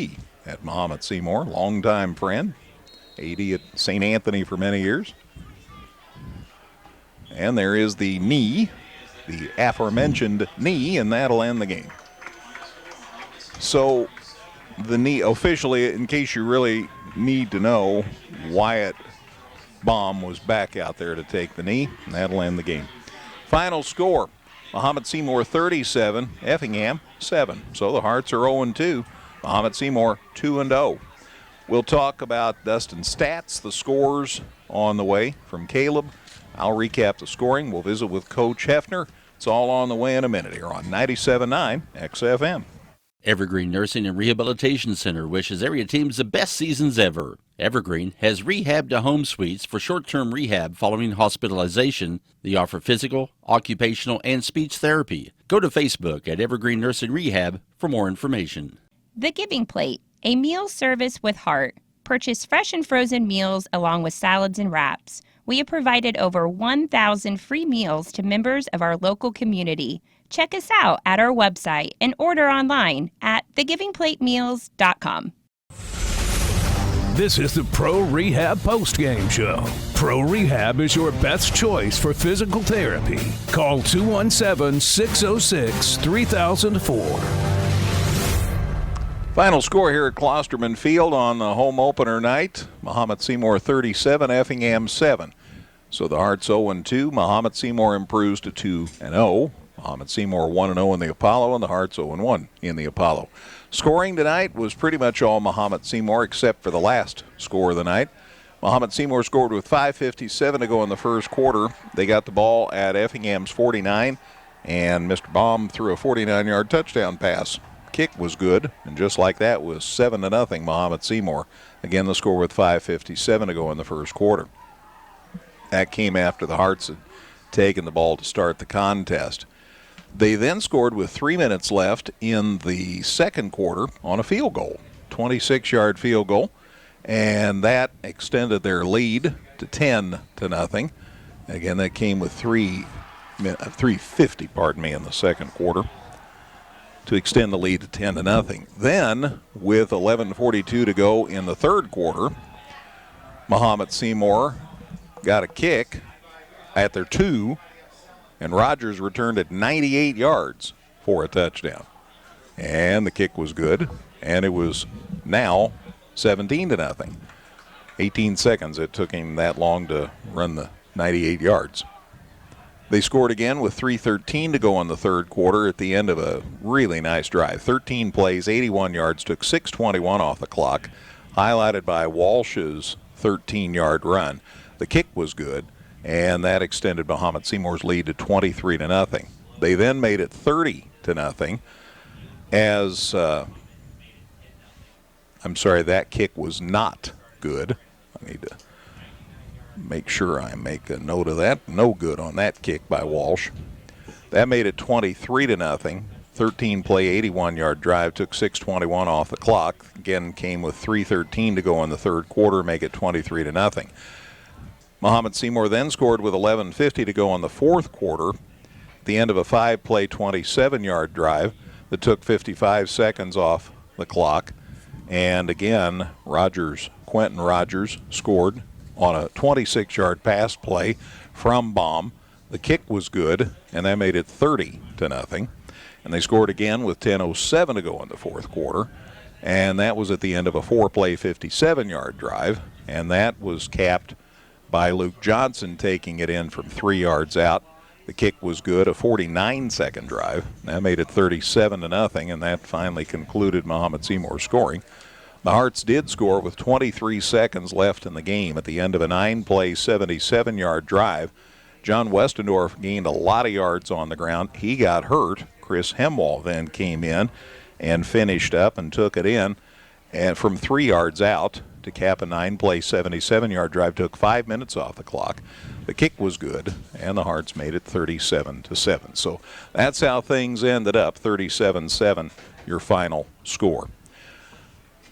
at Mahomet-Seymour, longtime friend, AD at St. Anthony for many years. And there is the knee, the aforementioned knee, and that'll end the game. So the knee, officially, in case you really need to know, Wyatt Baum was back out there to take the knee, and that'll end the game. Final score, Mahomet-Seymour 37, Effingham 7. So the Hearts are 0-2, Mahomet-Seymour 2-0. We'll talk about Dustin's stats, the scores on the way from Caleb. I'll recap the scoring. We'll visit with Coach Hefner. It's all on the way in a minute here on 97.9 XFM. Evergreen Nursing and Rehabilitation Center wishes area teams the best seasons ever. Evergreen has rehab to home suites for short-term rehab following hospitalization. They offer physical, occupational, and speech therapy. Go to Facebook at Evergreen Nursing Rehab for more information. The Giving Plate, a meal service with heart. Purchase fresh and frozen meals along with salads and wraps. We have provided over 1,000 free meals to members of our local community. Check us out at our website and order online at thegivingplatemeals.com. This is the Pro Rehab Postgame Show. Pro Rehab is your best choice for physical therapy. Call 217-606-3004. Final score here at Klosterman Field on the home opener night. Mahomet-Seymour 37, Effingham 7. So the Hearts 0-2. Mahomet-Seymour improves to 2-0. Mahomet-Seymour 1-0 in the Apollo, and the Hearts 0-1 in the Apollo. Scoring tonight was pretty much all Mahomet-Seymour except for the last score of the night. Mahomet-Seymour scored with 5:57 to go in the first quarter. They got the ball at Effingham's 49, and Mr. Baum threw a 49-yard touchdown pass. Kick was good, and just like that was 7-0 Mahomet-Seymour. Again, the score with 5:57 to go in the first quarter. That came after the Hearts had taken the ball to start the contest. They then scored with 3 minutes left in the second quarter on a field goal, 26-yard field goal, and that extended their lead to 10-0. Again, that came with 3:50, in the second quarter to extend the lead to 10-0. Then, with 11:42 to go in the third quarter, Mahomet-Seymour got a kick at their 2, and Rogers returned at 98 yards for a touchdown. And the kick was good, and it was now 17-0. 18 seconds it took him that long to run the 98 yards. They scored again with 3:13 to go in the third quarter at the end of a really nice drive. 13 plays, 81 yards, took 6:21 off the clock, highlighted by Walsh's 13-yard run. The kick was good, and that extended Mahomet-Seymour's lead to 23-0. They then made it 30-0 as, that kick was not good. I need to make sure I make a note of that. No good on that kick by Walsh. That made it 23-0. 13-play, 81-yard drive, took 6:21 off the clock. Again, came with 3:13 to go in the third quarter, make it 23-0. Mahomet-Seymour then scored with 11:50 to go in the fourth quarter, at the end of a 5-play, 27-yard drive that took 55 seconds off the clock. And again, Quentin Rogers scored on a 26-yard pass play from Baum. The kick was good, and that made it 30-0. And they scored again with 10:07 to go in the fourth quarter. And that was at the end of a 4-play, 57-yard drive. And that was capped by Luke Johnson taking it in from 3 yards out. The kick was good, a 49-second drive. That made it 37-0, and that finally concluded Mahomet-Seymour scoring. The Hearts did score with 23 seconds left in the game at the end of a 9-play, 77-yard drive. John Westendorf gained a lot of yards on the ground. He got hurt. Chris Hemwall then came in and finished up and took it in, and from 3 yards out to cap a 9-play, 77-yard drive. Took 5 minutes off the clock. The kick was good, and the Hearts made it 37-7. So that's how things ended up, 37-7, your final score.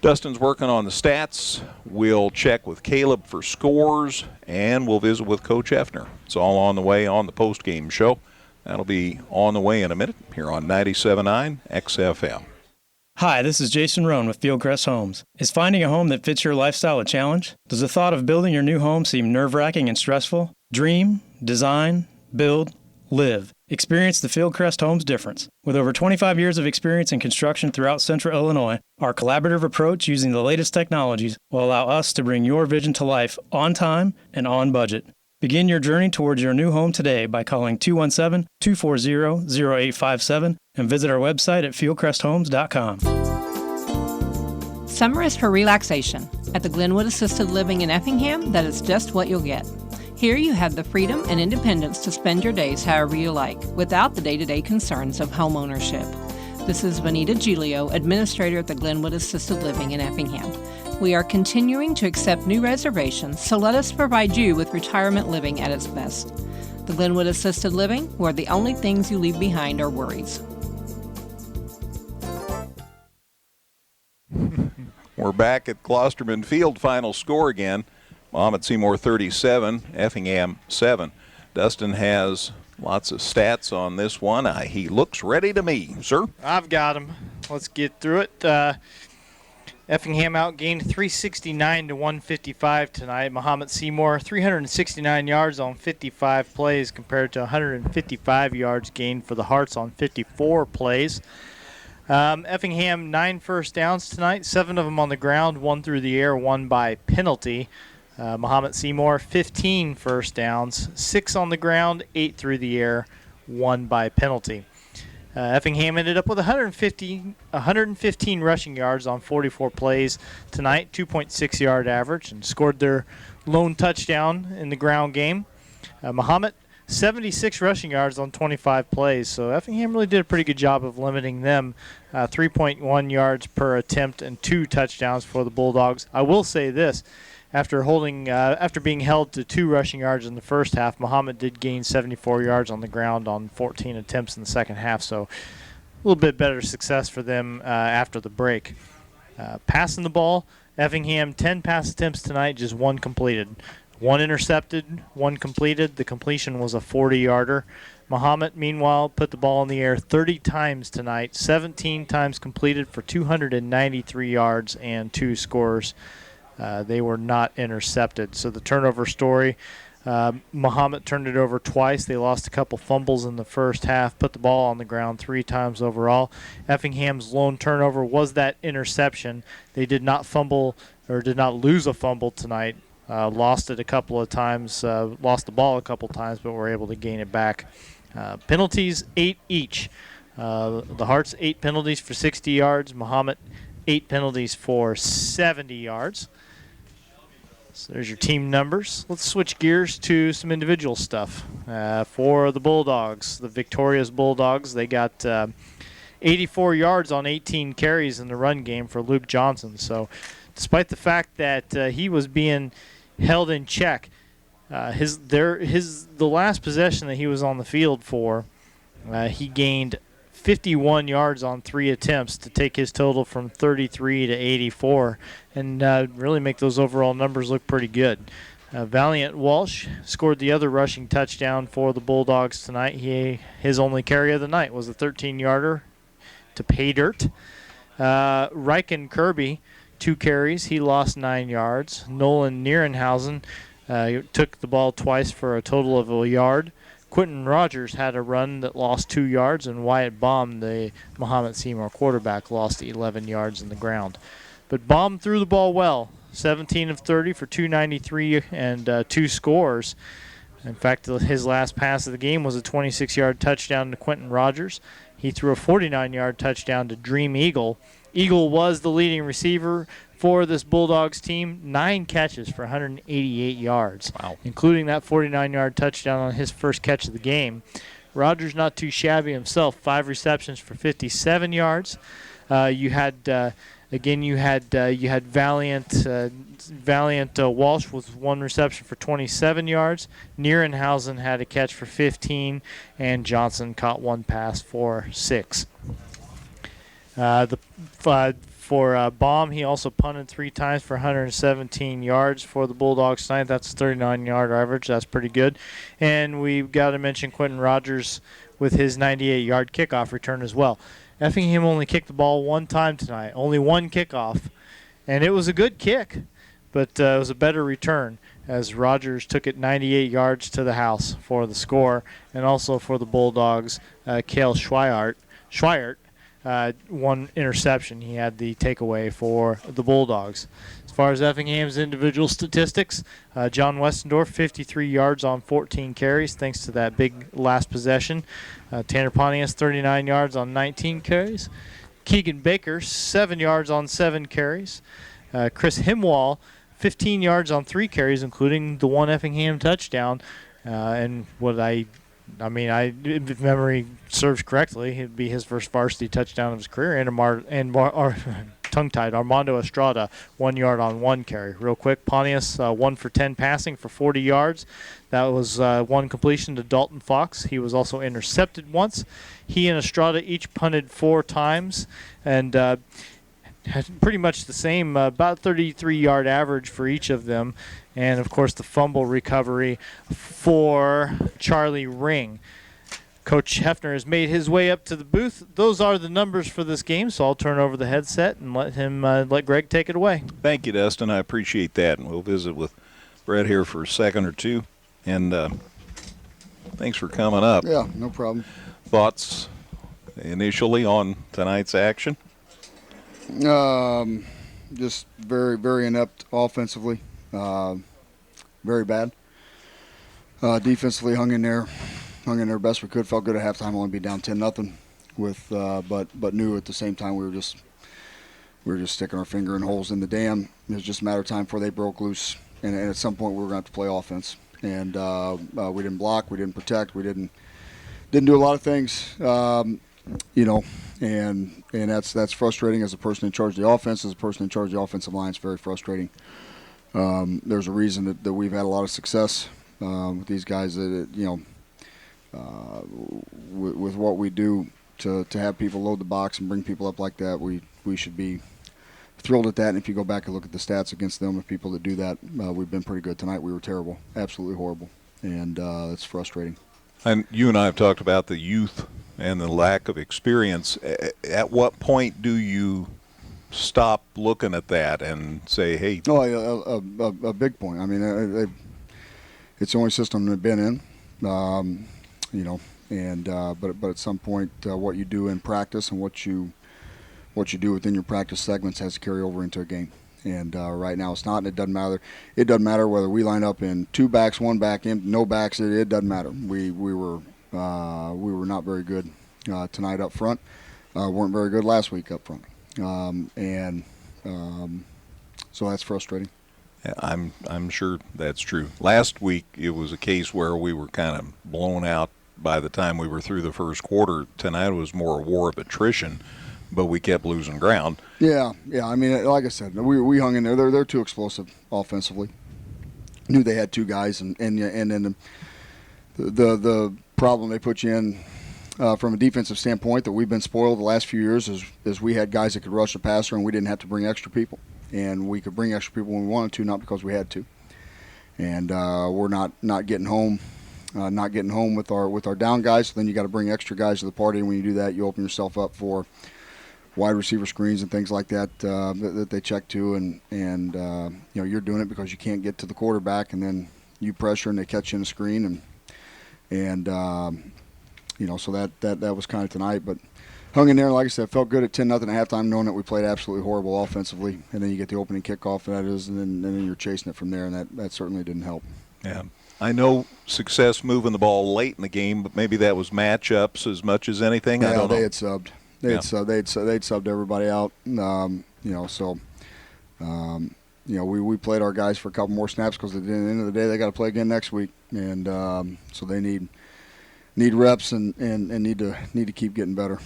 Dustin's working on the stats. We'll check with Caleb for scores, and we'll visit with Coach Effner. It's all on the way on the postgame show. That'll be on the way in a minute here on 97.9 XFM. Hi, this is Jason Rohn with Fieldcrest Homes. Is finding a home that fits your lifestyle a challenge? Does the thought of building your new home seem nerve-wracking and stressful? Dream, design, build, live. Experience the Fieldcrest Homes difference. With over 25 years of experience in construction throughout Central Illinois, our collaborative approach using the latest technologies will allow us to bring your vision to life on time and on budget. Begin your journey towards your new home today by calling 217-240-0857 and visit our website at fieldcresthomes.com. Summer is for relaxation. At the Glenwood Assisted Living in Effingham, that is just what you'll get. Here you have the freedom and independence to spend your days however you like, without the day-to-day concerns of home ownership. This is Vanita Giglio, Administrator at the Glenwood Assisted Living in Effingham. We are continuing to accept new reservations, so let us provide you with retirement living at its best. The Glenwood Assisted Living, where the only things you leave behind are worries. We're back at Klosterman Field. Final score again. Mahomet-Seymour 37, Effingham 7. Dustin has lots of stats on this one. He looks ready to me, sir. I've got him. Let's get through it. Effingham outgained 369 to 155 tonight. Mahomet-Seymour 369 yards on 55 plays compared to 155 yards gained for the Hearts on 54 plays. Effingham 9 first downs tonight, 7 of them on the ground, 1 through the air, 1 by penalty. Mahomet-Seymour 15 first downs, 6 on the ground, 8 through the air, 1 by penalty. Effingham ended up with 115 rushing yards on 44 plays tonight, 2.6 yard average, and scored their lone touchdown in the ground game. Mahomet, 76 rushing yards on 25 plays, so Effingham really did a pretty good job of limiting them. 3.1 yards per attempt and 2 touchdowns for the Bulldogs. I will say this. After being held to 2 rushing yards in the first half, Mahomet did gain 74 yards on the ground on 14 attempts in the second half, so a little bit better success for them after the break. Passing the ball, Effingham 10 pass attempts tonight, just 1 completed. 1 intercepted, 1 completed. The completion was a 40-yarder. Mahomet, meanwhile, put the ball in the air 30 times tonight, 17 times completed for 293 yards and 2 scores. They were not intercepted. So the turnover story, Mahomet turned it over twice. They lost a couple fumbles in the first half, put the ball on the ground 3 times overall. Effingham's lone turnover was that interception. They did not fumble or did not lose a fumble tonight. Lost it a couple of times, lost the ball a couple times, but were able to gain it back. Penalties, 8 each. The Hearts, 8 penalties for 60 yards. Mahomet, 8 penalties for 70 yards. So there's your team numbers. Let's switch gears to some individual stuff. For the Bulldogs, the victorious Bulldogs, they got 84 yards on 18 carries in the run game for Luke Johnson. So despite the fact that he was being held in check. The last possession that he was on the field for, he gained 51 yards on 3 attempts to take his total from 33 to 84 and really make those overall numbers look pretty good. Valiant Walsh scored the other rushing touchdown for the Bulldogs tonight. His only carry of the night was a 13-yarder to pay dirt. Riken Kirby, 2 carries. He lost 9 yards. Nolan Nierenhausen took the ball twice for a total of a yard. Quentin Rogers had a run that lost 2 yards, and Wyatt Baum, the Mahomet-Seymour quarterback, lost 11 yards in the ground. But Baum threw the ball well, 17 of 30 for 293 and 2 scores. In fact, his last pass of the game was a 26-yard touchdown to Quentin Rogers. He threw a 49-yard touchdown to Dream Eagle. Eagle was the leading receiver for this Bulldogs team, 9 catches for 188 yards, including that 49-yard touchdown on his first catch of the game. Rogers not too shabby himself, 5 receptions for 57 yards. You had Valiant Walsh with 1 reception for 27 yards. Nierenhausen had a catch for 15, and Johnson caught 1 pass for 6. For Baum, he also punted 3 times for 117 yards for the Bulldogs tonight. That's a 39-yard average. That's pretty good. And we've got to mention Quentin Rogers with his 98-yard kickoff return as well. Effingham only kicked the ball 1 time tonight, only 1 kickoff. And it was a good kick, but it was a better return as Rogers took it 98 yards to the house for the score. And also for the Bulldogs, Cale Schweiert, 1 interception. He had the takeaway for the Bulldogs. As far as Effingham's individual statistics, John Westendorf, 53 yards on 14 carries, thanks to that big last possession. Tanner Pontius, 39 yards on 19 carries. Keegan Baker, 7 yards on 7 carries. Chris Himwall, 15 yards on 3 carries, including the 1 Effingham touchdown. And if memory serves correctly, it'd be his first varsity touchdown of his career. Tongue-tied, Armando Estrada, 1 yard on 1 carry. Real quick, Pontius, 1 for 10 passing for 40 yards. That was 1 completion to Dalton Fox. He was also intercepted once. He and Estrada each punted 4 times and had pretty much the same, about 33-yard average for each of them. And, of course, the fumble recovery for Charlie Ring. Coach Hefner has made his way up to the booth. Those are the numbers for this game, so I'll turn over the headset and let Greg take it away. Thank you, Dustin. I appreciate that. And we'll visit with Brett here for a second or two. And thanks for coming up. Yeah, no problem. Thoughts initially on tonight's action? Just very, very inept offensively. Very bad. Defensively hung in there best we could. Felt good at halftime, only be down 10-0 with but knew at the same time we were just sticking our finger in holes in the dam. It was just a matter of time before they broke loose, and at some point we were going to have to play offense. And we didn't block, we didn't protect, we didn't do a lot of things, and that's frustrating as a person in charge of the offense, as a person in charge of the offensive line. It's very frustrating. There's a reason that we've had a lot of success with these guys that with what we do to have people load the box and bring people up like that, we should be thrilled at that. And if you go back and look at the stats against them of people that do that, we've been pretty good. Tonight we were terrible, absolutely horrible, and it's frustrating. And you and I have talked about the youth and the lack of experience. At what point do you stop looking at that and say, hey? Oh, a big point. I mean, it's the only system they've been in, but at some point, what you do in practice and what you do within your practice segments has to carry over into a game. And right now it's not, and it doesn't matter. It doesn't matter whether we line up in 2 backs, 1 back, no backs. It doesn't matter. We were not very good tonight up front. Weren't very good last week up front, so that's frustrating. Yeah, I'm sure that's true. Last week it was a case where we were kind of blown out by the time we were through the first quarter. Tonight was more a war of attrition, but we kept losing ground. Yeah. I mean, like I said, we hung in there. They're too explosive offensively, knew they had two guys, and then the problem they put you in from a defensive standpoint that we've been spoiled the last few years is we had guys that could rush the passer, and we didn't have to bring extra people, and we could bring extra people when we wanted to, not because we had to. And we're not getting home with our down guys. So then you got to bring extra guys to the party, and when you do that, you open yourself up for wide receiver screens and things like that that they check to, and you're doing it because you can't get to the quarterback, and then you pressure and they catch you in a screen, and so that was kind of tonight, but hung in there. Like I said, felt good at 10-0 at halftime, knowing that we played absolutely horrible offensively, and then you get the opening kickoff, and then you're chasing it from there, and that certainly didn't help. Yeah. I know success moving the ball late in the game, but maybe that was matchups as much as anything. Yeah, I don't know. They had subbed. They'd subbed everybody out. We played our guys for a couple more snaps because at the end of the day they got to play again next week, and so they need reps and need to keep getting better.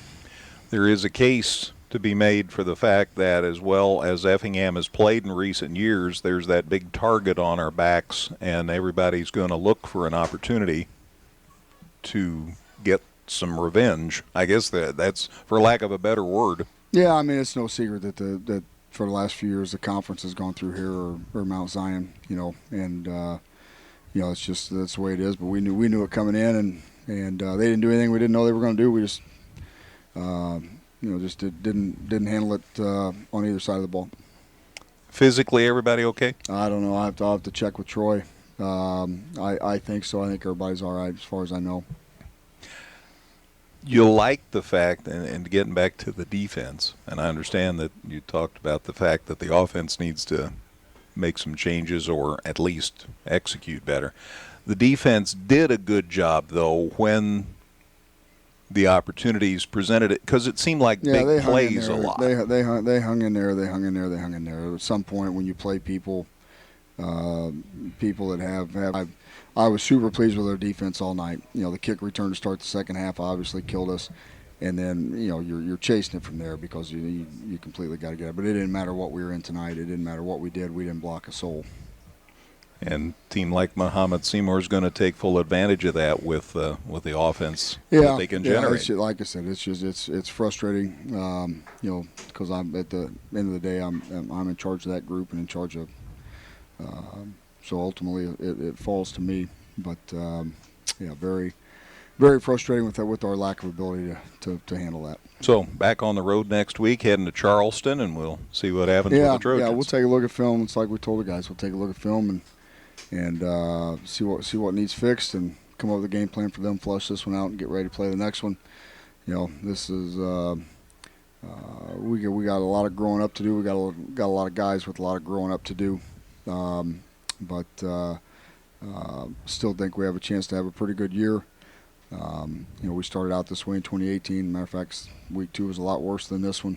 There is a case to be made for the fact that as well as Effingham has played in recent years, there's that big target on our backs, and everybody's going to look for an opportunity to get some revenge. I guess that's for lack of a better word. Yeah, I mean, it's no secret that for the last few years the conference has gone through here or Mount Zion, and it's just that's the way it is. But we knew it coming in, and they didn't do anything we didn't know they were going to do. We just just didn't handle it on either side of the ball. Physically, everybody okay? I don't know. I'll have to check with Troy. I think so. I think everybody's all right as far as I know. You like the fact, and getting back to the defense, and I understand that you talked about the fact that the offense needs to make some changes or at least execute better. The defense did a good job, though, when the opportunities presented it, because it seemed like big plays a lot. They hung in there. At some point when you play people that have I was super pleased with our defense all night. The kick return to start the second half obviously killed us, and then you're chasing it from there because you completely got to get it. But it didn't matter what we were in tonight. It didn't matter what we did. We didn't block a soul. And a team like Mahomet-Seymour is going to take full advantage of that with the offense that they can generate. Like I said, it's frustrating, because I'm at the end of the day I'm in charge of that group and in charge of. So ultimately, it falls to me. But very, very frustrating with our lack of ability to handle that. So back on the road next week, heading to Charleston, and we'll see what happens with the Trojans. Yeah, we'll take a look at film. It's like we told the guys, we'll take a look at film and see what needs fixed and come up with a game plan for them. Flush this one out and get ready to play the next one. This is we got a lot of growing up to do. We got a lot of guys with a lot of growing up to do. But still think we have a chance to have a pretty good year. We started out this way in 2018. Matter of fact, week 2 was a lot worse than this one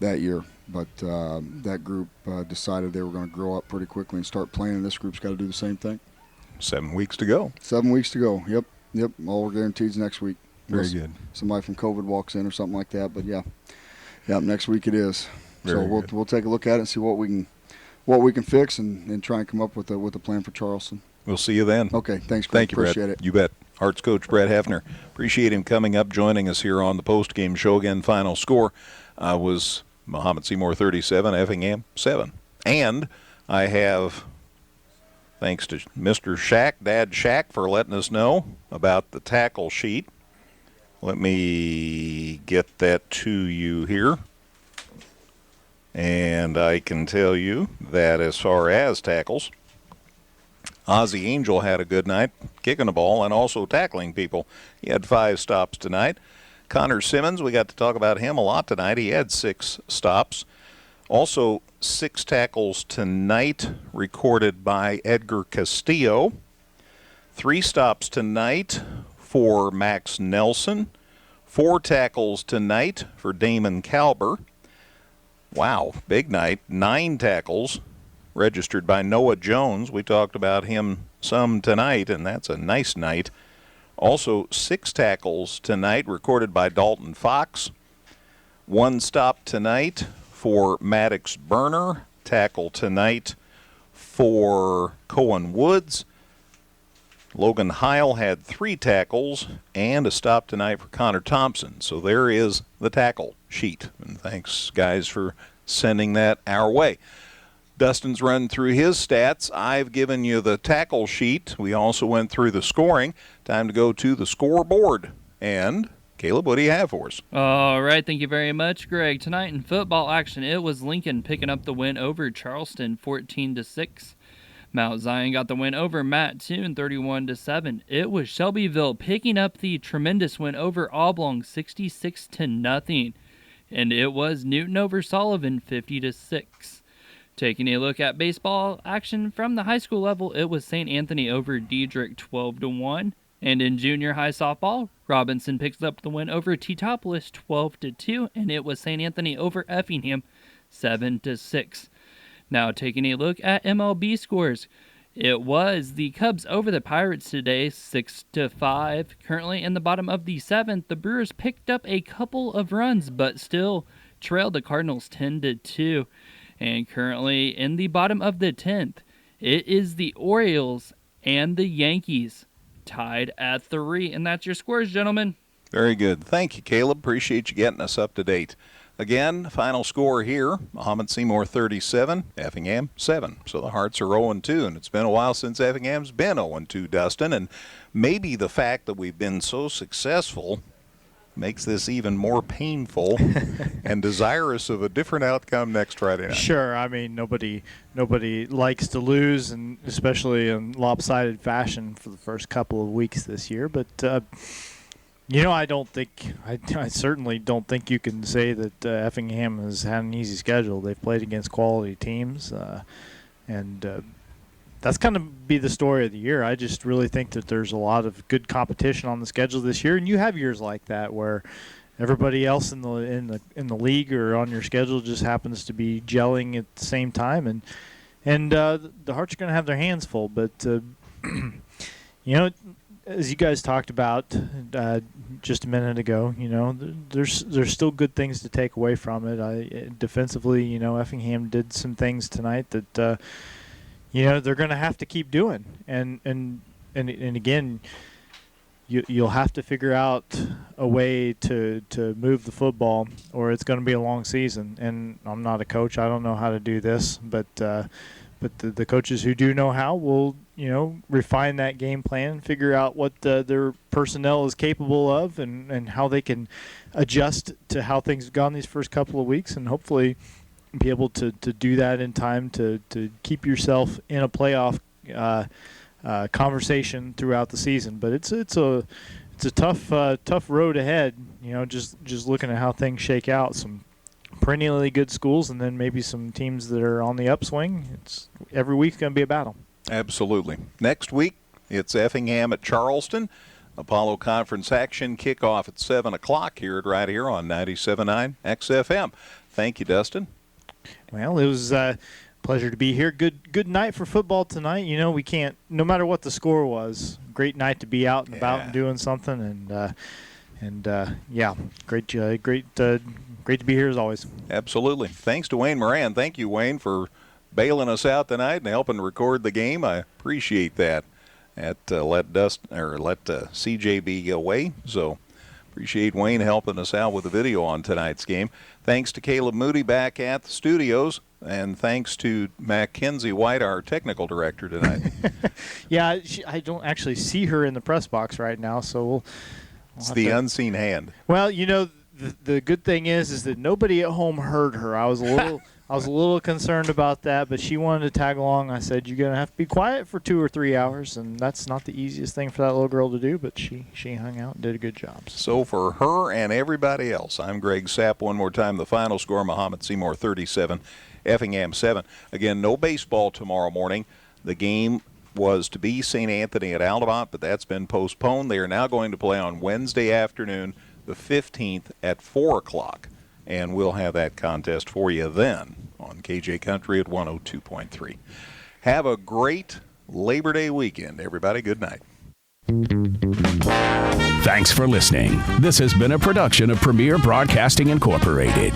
that year. But that group decided they were going to grow up pretty quickly and start playing, and this group's got to do the same thing. 7 weeks to go. 7 weeks to go. Yep. All guaranteed next week. Very good. Somebody from COVID walks in or something like that. But yeah, next week it is. Very so we'll take a look at it and see what we can fix and try and come up with a plan for Charleston. We'll see you then. Okay, thanks, Greg. Thank you, Appreciate Brett. it. You bet. Hearts coach Brett Hefner. Appreciate him coming up, joining us here on the post-game show. Again, final score was Mahomet-Seymour 37, Effingham 7. And I have, thanks to Mr. Shack, Dad Shack, for letting us know about the tackle sheet. Let me get that to you here. And I can tell you that as far as tackles, Ozzie Angel had a good night kicking the ball and also tackling people. He had 5 stops tonight. Connor Simmons, we got to talk about him a lot tonight. He had 6 stops. Also 6 tackles tonight recorded by Edgar Castillo. 3 stops tonight for Max Nelson. 4 tackles tonight for Damon Kalber. Wow, big night. 9 tackles registered by Noah Jones. We talked about him some tonight, and that's a nice night. Also, 6 tackles tonight recorded by Dalton Fox. 1 stop tonight for Maddox Burner. Tackle tonight for Cohen Woods. Logan Heil had 3 tackles and a stop tonight for Connor Thompson. So there is the tackle sheet. And thanks, guys, for sending that our way. Dustin's run through his stats. I've given you the tackle sheet. We also went through the scoring. Time to go to the scoreboard. And Caleb, what do you have for us? All right, thank you very much, Greg. Tonight in football action, it was Lincoln picking up the win over Charleston 14-6. Mount Zion got the win over Mattoon 31-7. It was Shelbyville picking up the tremendous win over Oblong 66-0. And it was Newton over Sullivan 50-6. Taking a look at baseball action from the high school level, it was St. Anthony over Diedrich 12-1. And in junior high softball, Robinson picks up the win over Teutopolis 12-2, and it was St. Anthony over Effingham 7-6. Now taking a look at MLB scores, it was the Cubs over the Pirates today 6-5. Currently in the bottom of the 7th, the Brewers picked up a couple of runs, but still trailed the Cardinals 10-2. And currently in the bottom of the 10th, it is the Orioles and the Yankees tied at 3. And that's your scores, gentlemen. Very good. Thank you, Caleb. Appreciate you getting us up to date. Again, final score here, Mahomet-Seymour 37, Effingham 7. So the Hearts are 0-2, and it's been a while since Effingham's been 0-2, Dustin. And maybe the fact that we've been so successful makes this even more painful and desirous of a different outcome next Friday night. Sure. I mean, nobody likes to lose, and especially in lopsided fashion for the first couple of weeks this year. But, I certainly don't think you can say that Effingham has had an easy schedule. They've played against quality teams, and that's kind of be the story of the year. I just really think that there's a lot of good competition on the schedule this year, and you have years like that where everybody else in the league or on your schedule just happens to be gelling at the same time, and the Hearts are going to have their hands full. But as you guys talked about just a minute ago, there's still good things to take away from it. Defensively, Effingham did some things tonight that. They're going to have to keep doing, and again, you'll have to figure out a way to move the football, or it's going to be a long season. And I'm not a coach; I don't know how to do this, but the coaches who do know how will refine that game plan and figure out what their personnel is capable of, and how they can adjust to how things have gone these first couple of weeks, and hopefully be able to do that in time to keep yourself in a playoff conversation throughout the season. But it's a tough road ahead. Just looking at how things shake out. Some perennially good schools, and then maybe some teams that are on the upswing. Every week's going to be a battle. Absolutely. Next week, it's Effingham at Charleston. Apollo Conference action kickoff at 7 o'clock right here on 97.9 XFM. Thank you, Dustin. Well, it was a pleasure to be here. Good night for football tonight. We can't, no matter what the score was, great night to be out and about and doing something. Great to be here as always. Absolutely. Thanks to Wayne Moran. Thank you, Wayne, for bailing us out tonight and helping record the game. I appreciate that. Let CJ be away. So appreciate Wayne helping us out with the video on tonight's game. Thanks to Caleb Moody back at the studios, and thanks to Mackenzie White, our technical director tonight. Yeah, I don't actually see her in the press box right now, so we'll it's the unseen hand. Well, the good thing is that nobody at home heard her. I was a little concerned about that, but she wanted to tag along. I said, you're going to have to be quiet for 2 or 3 hours, and that's not the easiest thing for that little girl to do, but she hung out and did a good job. So for her and everybody else, I'm Greg Sapp. One more time, the final score, Mahomet-Seymour 37, Effingham 7. Again, no baseball tomorrow morning. The game was to be St. Anthony at Altamont, but that's been postponed. They are now going to play on Wednesday afternoon, the 15th at 4 o'clock. And we'll have that contest for you then on KJ Country at 102.3. Have a great Labor Day weekend, everybody. Good night. Thanks for listening. This has been a production of Premier Broadcasting Incorporated.